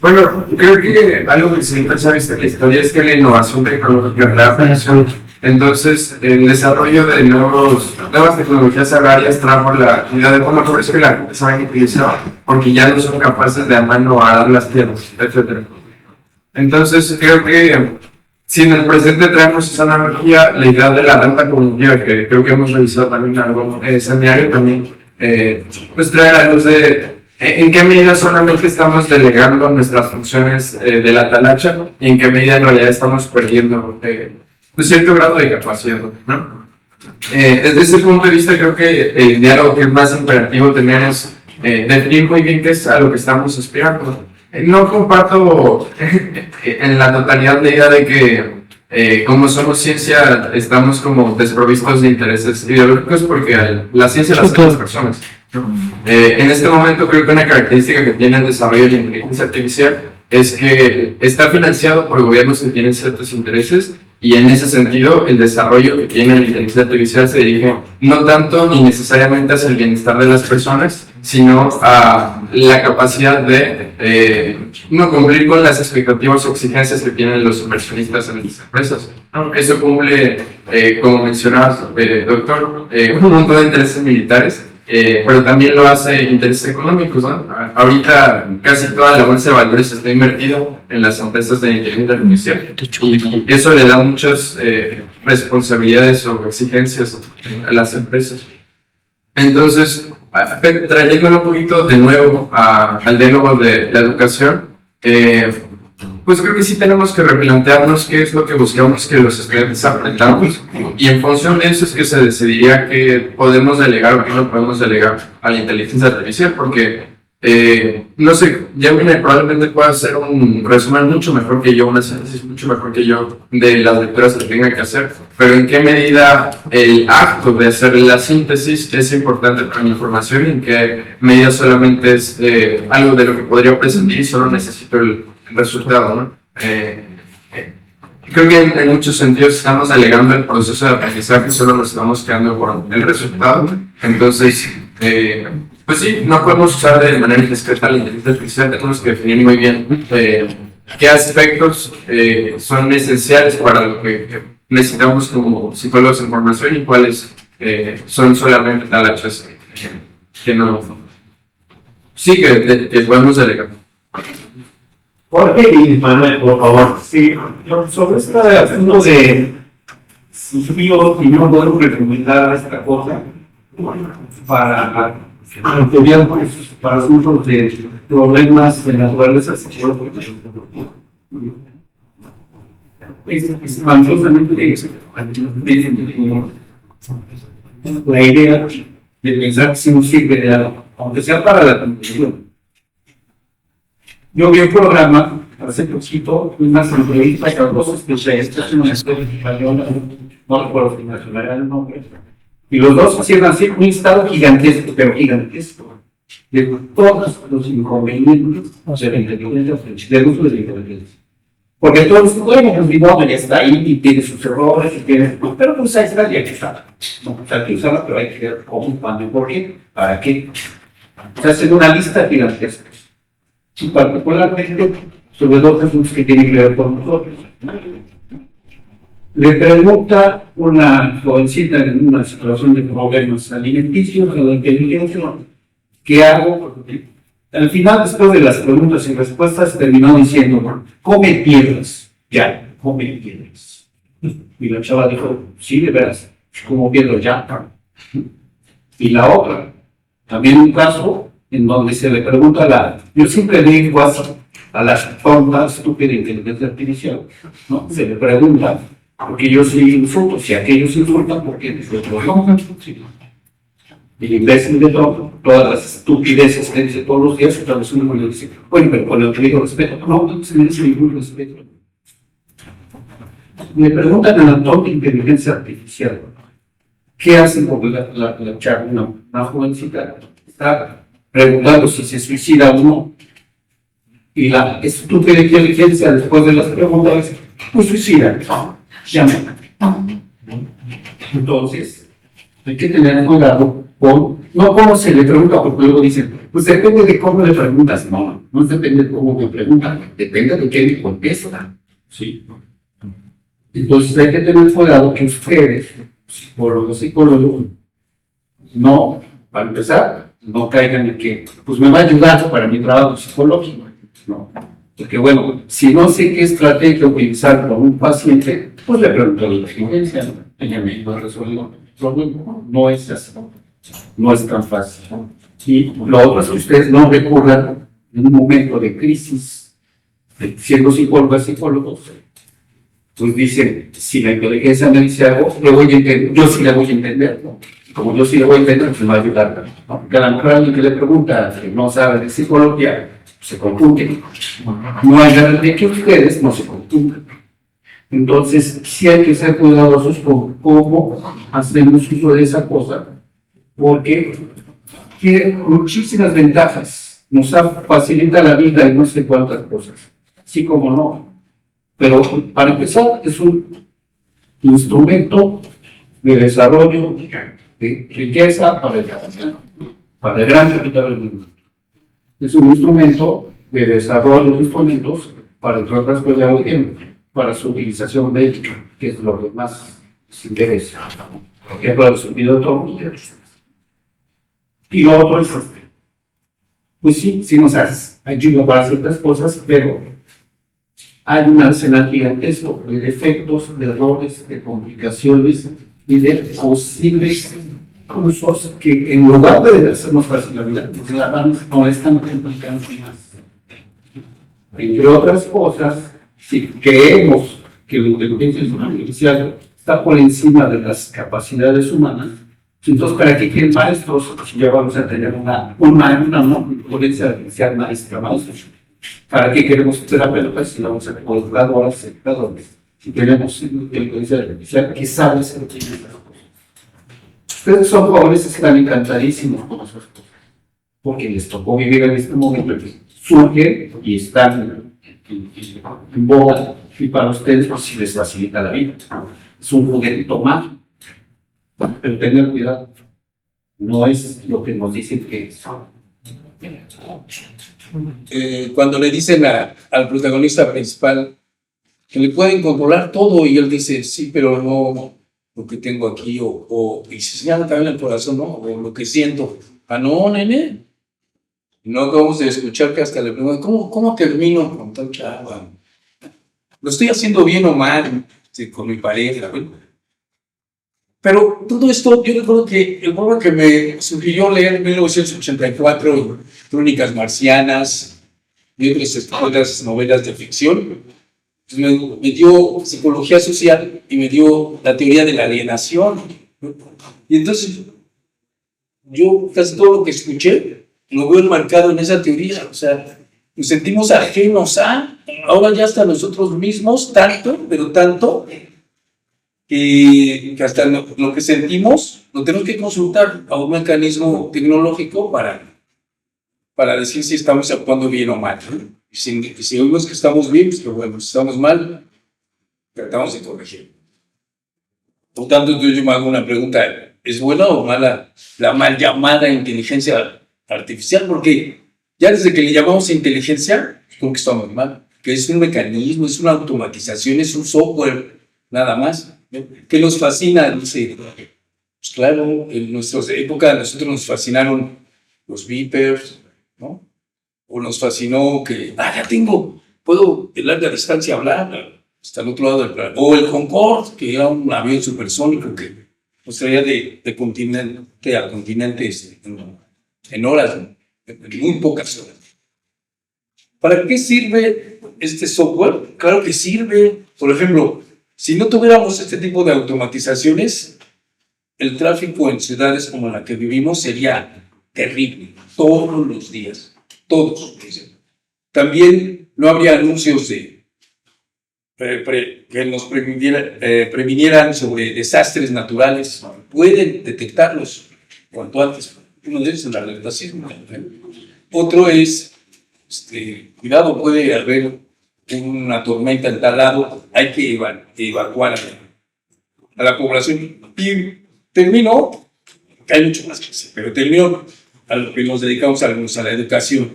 bueno, creo que algo que se interesante en esta historia es que la innovación tecnológica es la aplicación. Entonces, el desarrollo de nuevas tecnologías agrarias trajo la idea de cómo mejor es que la gente sabe utilizar, porque ya no son capaces de a mano arar las tierras, etc. Entonces, creo que si en el presente traemos esa analogía, la idea de la renta comunitaria, que creo que hemos revisado también en algún seminario, también pues trae a la luz de en qué medida solamente estamos delegando nuestras funciones de la talacha, ¿no? Y en qué medida en realidad estamos perdiendo un cierto grado de capacidad, ¿no? Desde ese punto de vista creo que el diálogo que es más imperativo tener es definir muy bien qué es a lo que estamos aspirando. No comparto en la totalidad la idea de que como somos ciencia estamos como desprovistos de intereses ideológicos, porque la ciencia la hacen las personas. En este momento creo que una característica que tiene el desarrollo de la inteligencia artificial es que está financiado por gobiernos que tienen ciertos intereses, y en ese sentido el desarrollo que tiene la inteligencia artificial se dirige no tanto ni necesariamente hacia el bienestar de las personas, sino a la capacidad de no cumplir con las expectativas o exigencias que tienen los inversionistas en las empresas. Eso cumple, como mencionabas, doctor, un montón de intereses militares, pero también lo hace intereses económicos, ¿no? Ahorita casi toda la bolsa de valores está invertida en las empresas de inteligencia artificial, y eso le da muchas responsabilidades o exigencias a las empresas. Entonces, trayéndolo un poquito de nuevo al diálogo de la educación, pues creo que sí tenemos que replantearnos qué es lo que buscamos que los estudiantes aprendamos, y en función de eso es que se decidiría qué podemos delegar o qué no podemos delegar a la inteligencia artificial, porque No sé, Gemini probablemente pueda hacer un resumen mucho mejor que yo, una síntesis mucho mejor que yo de las lecturas que tenga que hacer, pero en qué medida el acto de hacer la síntesis es importante para mi información y en qué medida solamente es algo de lo que podría prescindir y solo necesito el resultado, ¿no? Creo que en muchos sentidos estamos alegando el proceso de aprendizaje y solo nos estamos quedando con el resultado. Entonces, pues sí, no podemos usar de manera indiscreta la inteligencia artificial, tenemos que definir muy bien qué aspectos son esenciales para lo que necesitamos como psicólogos en formación y cuáles son solamente talachas que no. Sí, que podemos delegar. Jorge y Manuel, por favor. Sí, sobre este asunto de si yo opinión puedo recomendar esta cosa para estudiar para asuntos de problemas de naturaleza psicológica. Es maravillosamente la idea de pensar que si no sirve de algo, aunque sea para la conclusión. Yo vi un programa hace poquito, unas entrevistas a dos especialistas en una escuela española, no recuerdo si nacional era el nombre, y los dos hacían así un listado gigantesco, pero gigantesco, de todos los inconvenientes de la inteligencia artificial, del uso de la inteligencia. Porque todos, bueno, pues mi móvil está ahí y tiene sus errores, y tiene, pero pues ahí está, ya que está. No, pues hay que usarla, pero hay que ver cómo, cuándo y por qué, para qué. Se hacen una lista gigantesca. Y particularmente sobre dos asuntos que tienen que ver con nosotros. Le pregunta una jovencita en una situación de problemas alimenticios a la inteligencia, ¿qué hago? Al final, después de las preguntas y respuestas, terminó diciendo, come piedras, ya, come piedras. Y la chava dijo, sí, de veras, como piedras, ya. Y la otra, también un caso en donde se le pregunta yo siempre digo así, a la tonta, estúpida inteligencia artificial, ¿no? Se le pregunta, porque yo sí insulto, si aquellos insultan, ¿por qué? El imbécil de todo, todas las estupideces que dice todos los días, otra vez uno le dice, bueno, pero con el debido respeto, no se merece ningún respeto. Me preguntan a la tonta inteligencia artificial, ¿qué hacen con la chava? Una jovencita está preguntando si se suicida o no. Y la estúpida inteligencia, después de las preguntas, pues suicida. Ya me. Entonces, hay que tener cuidado con, no cómo se le pregunta, porque luego dicen, pues depende de cómo le preguntas. No depende de cómo me preguntan, depende de qué me contesta. Sí. Entonces hay que tener cuidado que ustedes, psicólogos, no, para empezar, no caigan en que, pues me va a ayudar para mi trabajo psicológico, ¿no? Porque bueno, si no sé qué estrategia utilizar con un paciente, pues le pregunto a la inteligencia, ella me va a resolver el problema, no es así, no es tan fácil. Y lo otro es que ustedes no recurran en un momento de crisis, siendo psicólogos, pues dicen, si la inteligencia me dice algo, le voy a entender, yo sí la voy a entender, ¿no? Como yo sí le voy a entender, pues me va a ayudar, ¿no? Porque a la mujer alguien que le pregunta, que no sabe de psicología, se confunde. No hay nada de que ustedes no se confundan. Entonces, sí hay que ser cuidadosos con cómo hacemos uso de esa cosa, porque tiene muchísimas ventajas. Nos facilita la vida y no sé cuántas cosas. Sí como no. Pero para empezar, es un instrumento de desarrollo de riqueza para el gran capital del mundo. Es un instrumento de desarrollo de instrumentos para el transcurso del tiempo, para su utilización médica, que es lo que más les interesa, que es para el sentido de todos ustedes. Y lo otro es, pues sí nos ayuda para ciertas cosas, pero hay un arsenal gigantesco de defectos, de errores, de complicaciones y de posibles usos que en lugar de hacernos fácil la vida, pues la van no es tan complicada más. Entre otras cosas, si creemos que la inteligencia artificial está por encima de las capacidades humanas, Entonces, ¿para qué quieren maestros? Si ya vamos a tener una ponencia artificial maestros. ¿Para qué queremos terapeutas si vamos a tener educadores? Si tenemos inteligencia artificial que sabe hacer lo que ustedes son jóvenes que están encantadísimos con nosotros, porque les tocó vivir en este momento que surge y están en boga, y para ustedes pues sí les facilita la vida. Es un juguetito más, pero tener cuidado, no es lo que nos dicen que es. Cuando le dicen al protagonista principal que le pueden controlar todo y él dice, sí, pero no lo que tengo aquí, y se señala también el corazón, ¿no? O lo que siento. Ah, no, nene. No acabamos de escuchar que hasta le preguntan, ¿cómo termino con tal chava? ¿Lo estoy haciendo bien o mal con mi pareja? Pero todo esto, yo recuerdo que el programa que me sugirió leer en 1984, Crónicas Marcianas y otras novelas de ficción, pues me dio psicología social y me dio la teoría de la alienación. Y entonces, yo casi todo lo que escuché lo veo enmarcado en esa teoría. O sea, nos sentimos ajenos ahora ya hasta nosotros mismos, pero tanto, que hasta lo que sentimos lo tenemos que consultar a un mecanismo tecnológico para decir si estamos actuando bien o mal. Y si oímos que estamos bien, pues bueno, si estamos mal, tratamos de corregir. Por tanto, yo me hago una pregunta, ¿es buena o mala la mal llamada inteligencia artificial? Porque ya desde que le llamamos inteligencia, creo que estamos mal, que es un mecanismo, es una automatización, es un software, nada más, que nos fascina, dice. Pues claro, en nuestra época a nosotros nos fascinaron los beepers, ¿no? O nos fascinó que, puedo de larga distancia hablar hasta el otro lado del planeta. O el Concorde, que era un avión supersónico que nos traía de continente a continente en horas, ¿no? En muy pocas horas. ¿Para qué sirve este software? Claro que sirve. Por ejemplo, si no tuviéramos este tipo de automatizaciones, el tráfico en ciudades como la que vivimos sería terrible, todos los días. Todos. También no habría anuncios que nos previnieran sobre desastres naturales. Pueden detectarlos cuanto antes. Uno de ellos es el alerta sísmica. Otro es, cuidado, puede haber una tormenta en tal lado, hay que evacuar a la población. Y termino, hay mucho más que hacer, pero termino a lo que nos dedicamos a la educación.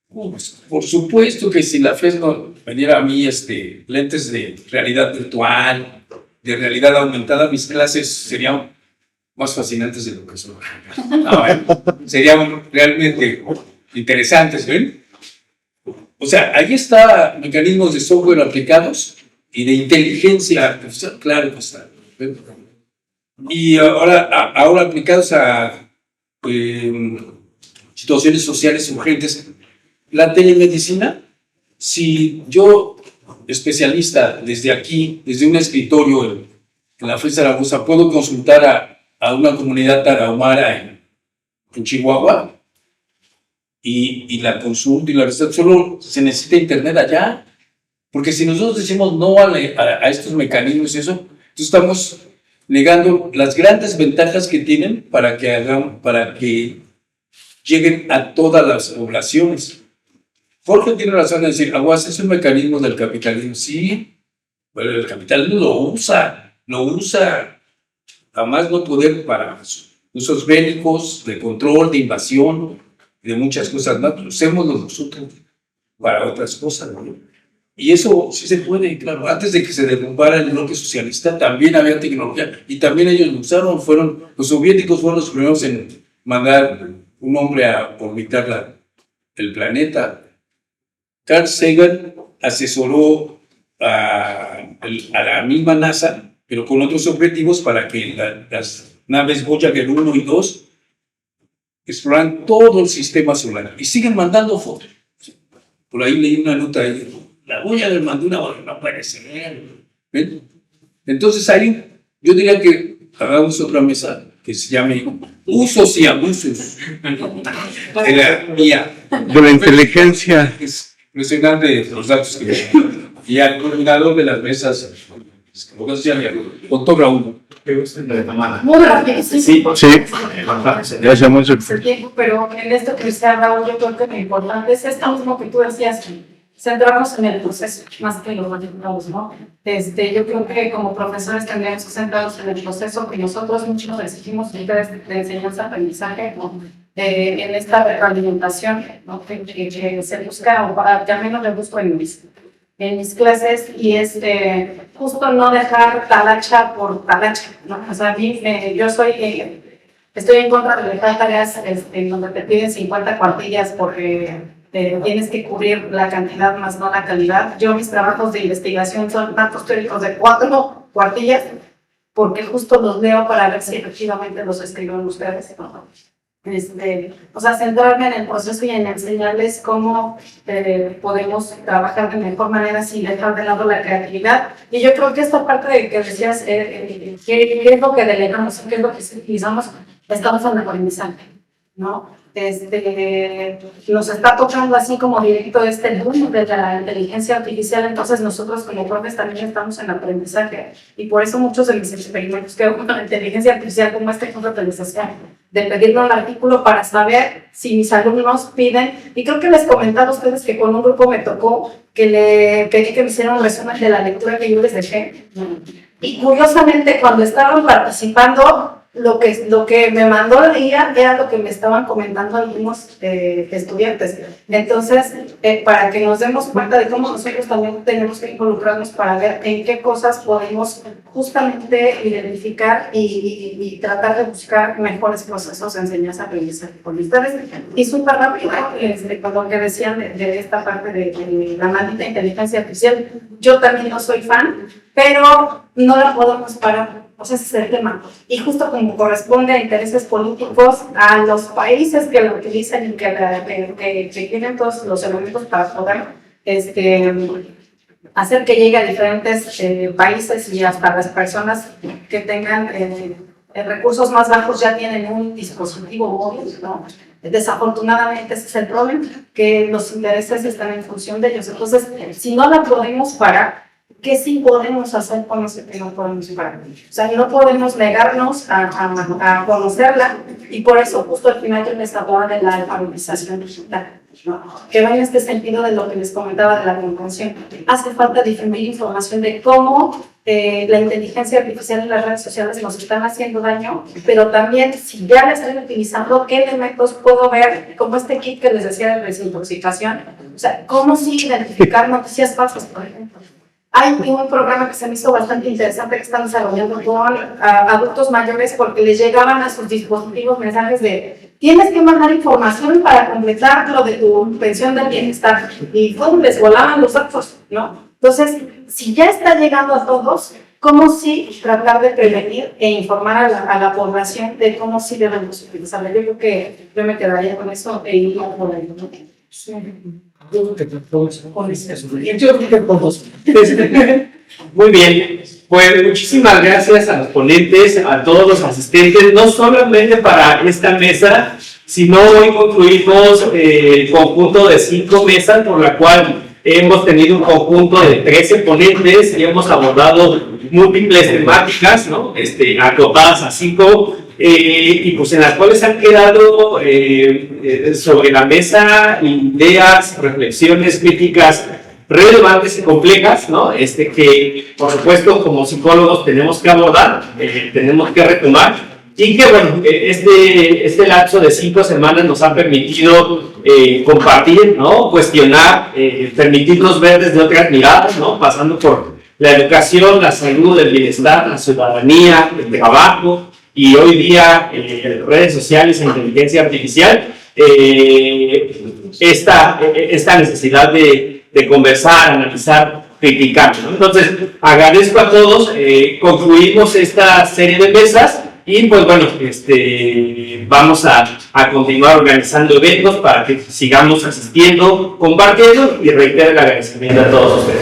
Pues, por supuesto que si la FES no vendiera a mí lentes de realidad virtual, de realidad aumentada, mis clases serían más fascinantes de lo que son. Serían realmente interesantes, ¿ven? O sea, ahí está mecanismos de software aplicados y de inteligencia artificial, claro que está. ¿Ven? Y ahora aplicados a situaciones sociales urgentes. La telemedicina, si yo, especialista desde aquí, desde un escritorio en la FES Zaragoza, puedo consultar a una comunidad tarahumara en Chihuahua y la consulta y la receta, solo se necesita internet allá, porque si nosotros decimos no a estos mecanismos y eso, entonces estamos negando las grandes ventajas que tienen para que lleguen a todas las poblaciones. Jorge tiene razón en decir, aguas, es un mecanismo del capitalismo. Sí, pero el capitalismo lo usa, jamás no poder para usos bélicos, de control, de invasión, de muchas cosas más, lo hacemos nosotros para otras cosas, ¿no? Y eso sí se puede, claro. Antes de que se derrumbara el bloque socialista, también había tecnología, y también ellos lo usaron, los soviéticos fueron los primeros en mandar un hombre a orbitar el planeta. Carl Sagan asesoró a la misma NASA, pero con otros objetivos para que las naves Voyager 1 y 2 exploran todo el sistema solar y siguen mandando fotos. Por ahí leí una nota ahí, la Voyager mandó una foto, no puede ser. ¿Ven? Entonces ahí yo diría que hagamos otra mesa, que se llame Usos y Abusos de la IA. De la inteligencia. Es impresionante los datos que me dan. Y al coordinador de las mesas, ¿cómo se llama? Doctor Raúl. Muy rápido, sí. Sí, gracias mucho. El tiempo, pero en esto que se ha hablado, yo creo que lo importante es esto mismo que tú decías, centrarnos en el proceso, más que en los resultados, ¿no? Yo creo que como profesores tendríamos que centrarnos en el proceso que nosotros mucho nos exigimos ustedes de enseñanza-aprendizaje, ¿no? En esta retroalimentación, ¿no? que se busca, o al menos le busco en mis clases, y justo no dejar talacha por talacha, ¿no? O sea, a mí, yo estoy en contra de dejar tareas en donde te piden 50 cuartillas porque tienes que cubrir la cantidad más no la calidad. Yo mis trabajos de investigación son datos teóricos de 4 cuartillas porque justo los leo para ver si efectivamente los escriben ustedes, ¿no? O sea, centrarme en el proceso y en enseñarles cómo podemos trabajar de mejor manera sin dejar de lado la creatividad. Y yo creo que esta parte de que decías, ¿qué es lo que delegamos? ¿Qué es lo que utilizamos? Estamos en el aprendizaje, ¿no? Nos está tocando así como directo boom de la inteligencia artificial, entonces nosotros como profes también estamos en aprendizaje, y por eso muchos de mis experimentos que hago con la inteligencia artificial, como ejemplo de de pedirle un artículo para saber si mis alumnos piden, y creo que les comentaba a ustedes que con un grupo me tocó que le pedí que me hicieran un resumen de la lectura que yo les dejé, y curiosamente cuando estaban participando, lo que me mandó la guía era lo que me estaban comentando algunos estudiantes. Entonces, para que nos demos cuenta de cómo nosotros también tenemos que involucrarnos para ver en qué cosas podemos justamente identificar y tratar de buscar mejores procesos de enseñanza-aprendizaje con ustedes. Y súper rápido, con lo que decían de esta parte de la maldita inteligencia artificial, yo también no soy fan, pero no la podemos parar. O sea, ese es el tema. Y justo como corresponde a intereses políticos, a los países que lo utilizan y que tienen todos los elementos para poder hacer que llegue a diferentes países, y hasta las personas que tengan recursos más bajos ya tienen un dispositivo móvil, ¿no? Desafortunadamente ese es el problema, que los intereses están en función de ellos. Entonces, si no la podemos parar, ¿qué sí podemos hacer con eso que no podemos parar? O sea, no podemos negarnos a conocerla, y por eso justo al final yo les hablaba de la alfabetización digital, ¿no? Que va en este sentido de lo que les comentaba de la convención. Hace falta difundir información de cómo la inteligencia artificial en las redes sociales nos están haciendo daño, pero también si ya la estoy utilizando, ¿qué elementos puedo ver? Como este kit que les decía de desintoxicación, o sea, ¿cómo sí identificar noticias falsas, por ejemplo? Hay un programa que se me hizo bastante interesante que están desarrollando con adultos mayores, porque les llegaban a sus dispositivos mensajes de tienes que mandar información para completar lo de tu pensión del bienestar, y les volaban los datos, ¿no? Entonces, si ya está llegando a todos, ¿cómo sí tratar de prevenir e informar a la población de cómo sí debemos utilizarla? Yo creo que yo me quedaría con eso e ir por ahí, ¿no? Sí. Muy bien, pues muchísimas gracias a los ponentes, a todos los asistentes, no solamente para esta mesa, sino hoy concluimos el conjunto de 5 mesas, por la cual hemos tenido un conjunto de 13 ponentes y hemos abordado múltiples temáticas, ¿no? Acotadas a 5, y pues en las cuales han quedado sobre la mesa ideas, reflexiones, críticas relevantes y complejas, ¿no? Que por supuesto como psicólogos tenemos que abordar, tenemos que retomar, y que bueno, este lapso de 5 semanas nos ha permitido compartir, ¿no? Cuestionar, permitirnos ver desde otras miradas, ¿no? Pasando por la educación, la salud, el bienestar, la ciudadanía, el trabajo, y hoy día redes sociales e inteligencia artificial, esta necesidad de conversar, analizar, criticar, ¿no? Entonces, agradezco a todos, concluimos esta serie de mesas, y pues bueno, vamos a continuar organizando eventos para que sigamos asistiendo, compartiendo, y reitero el agradecimiento a todos ustedes.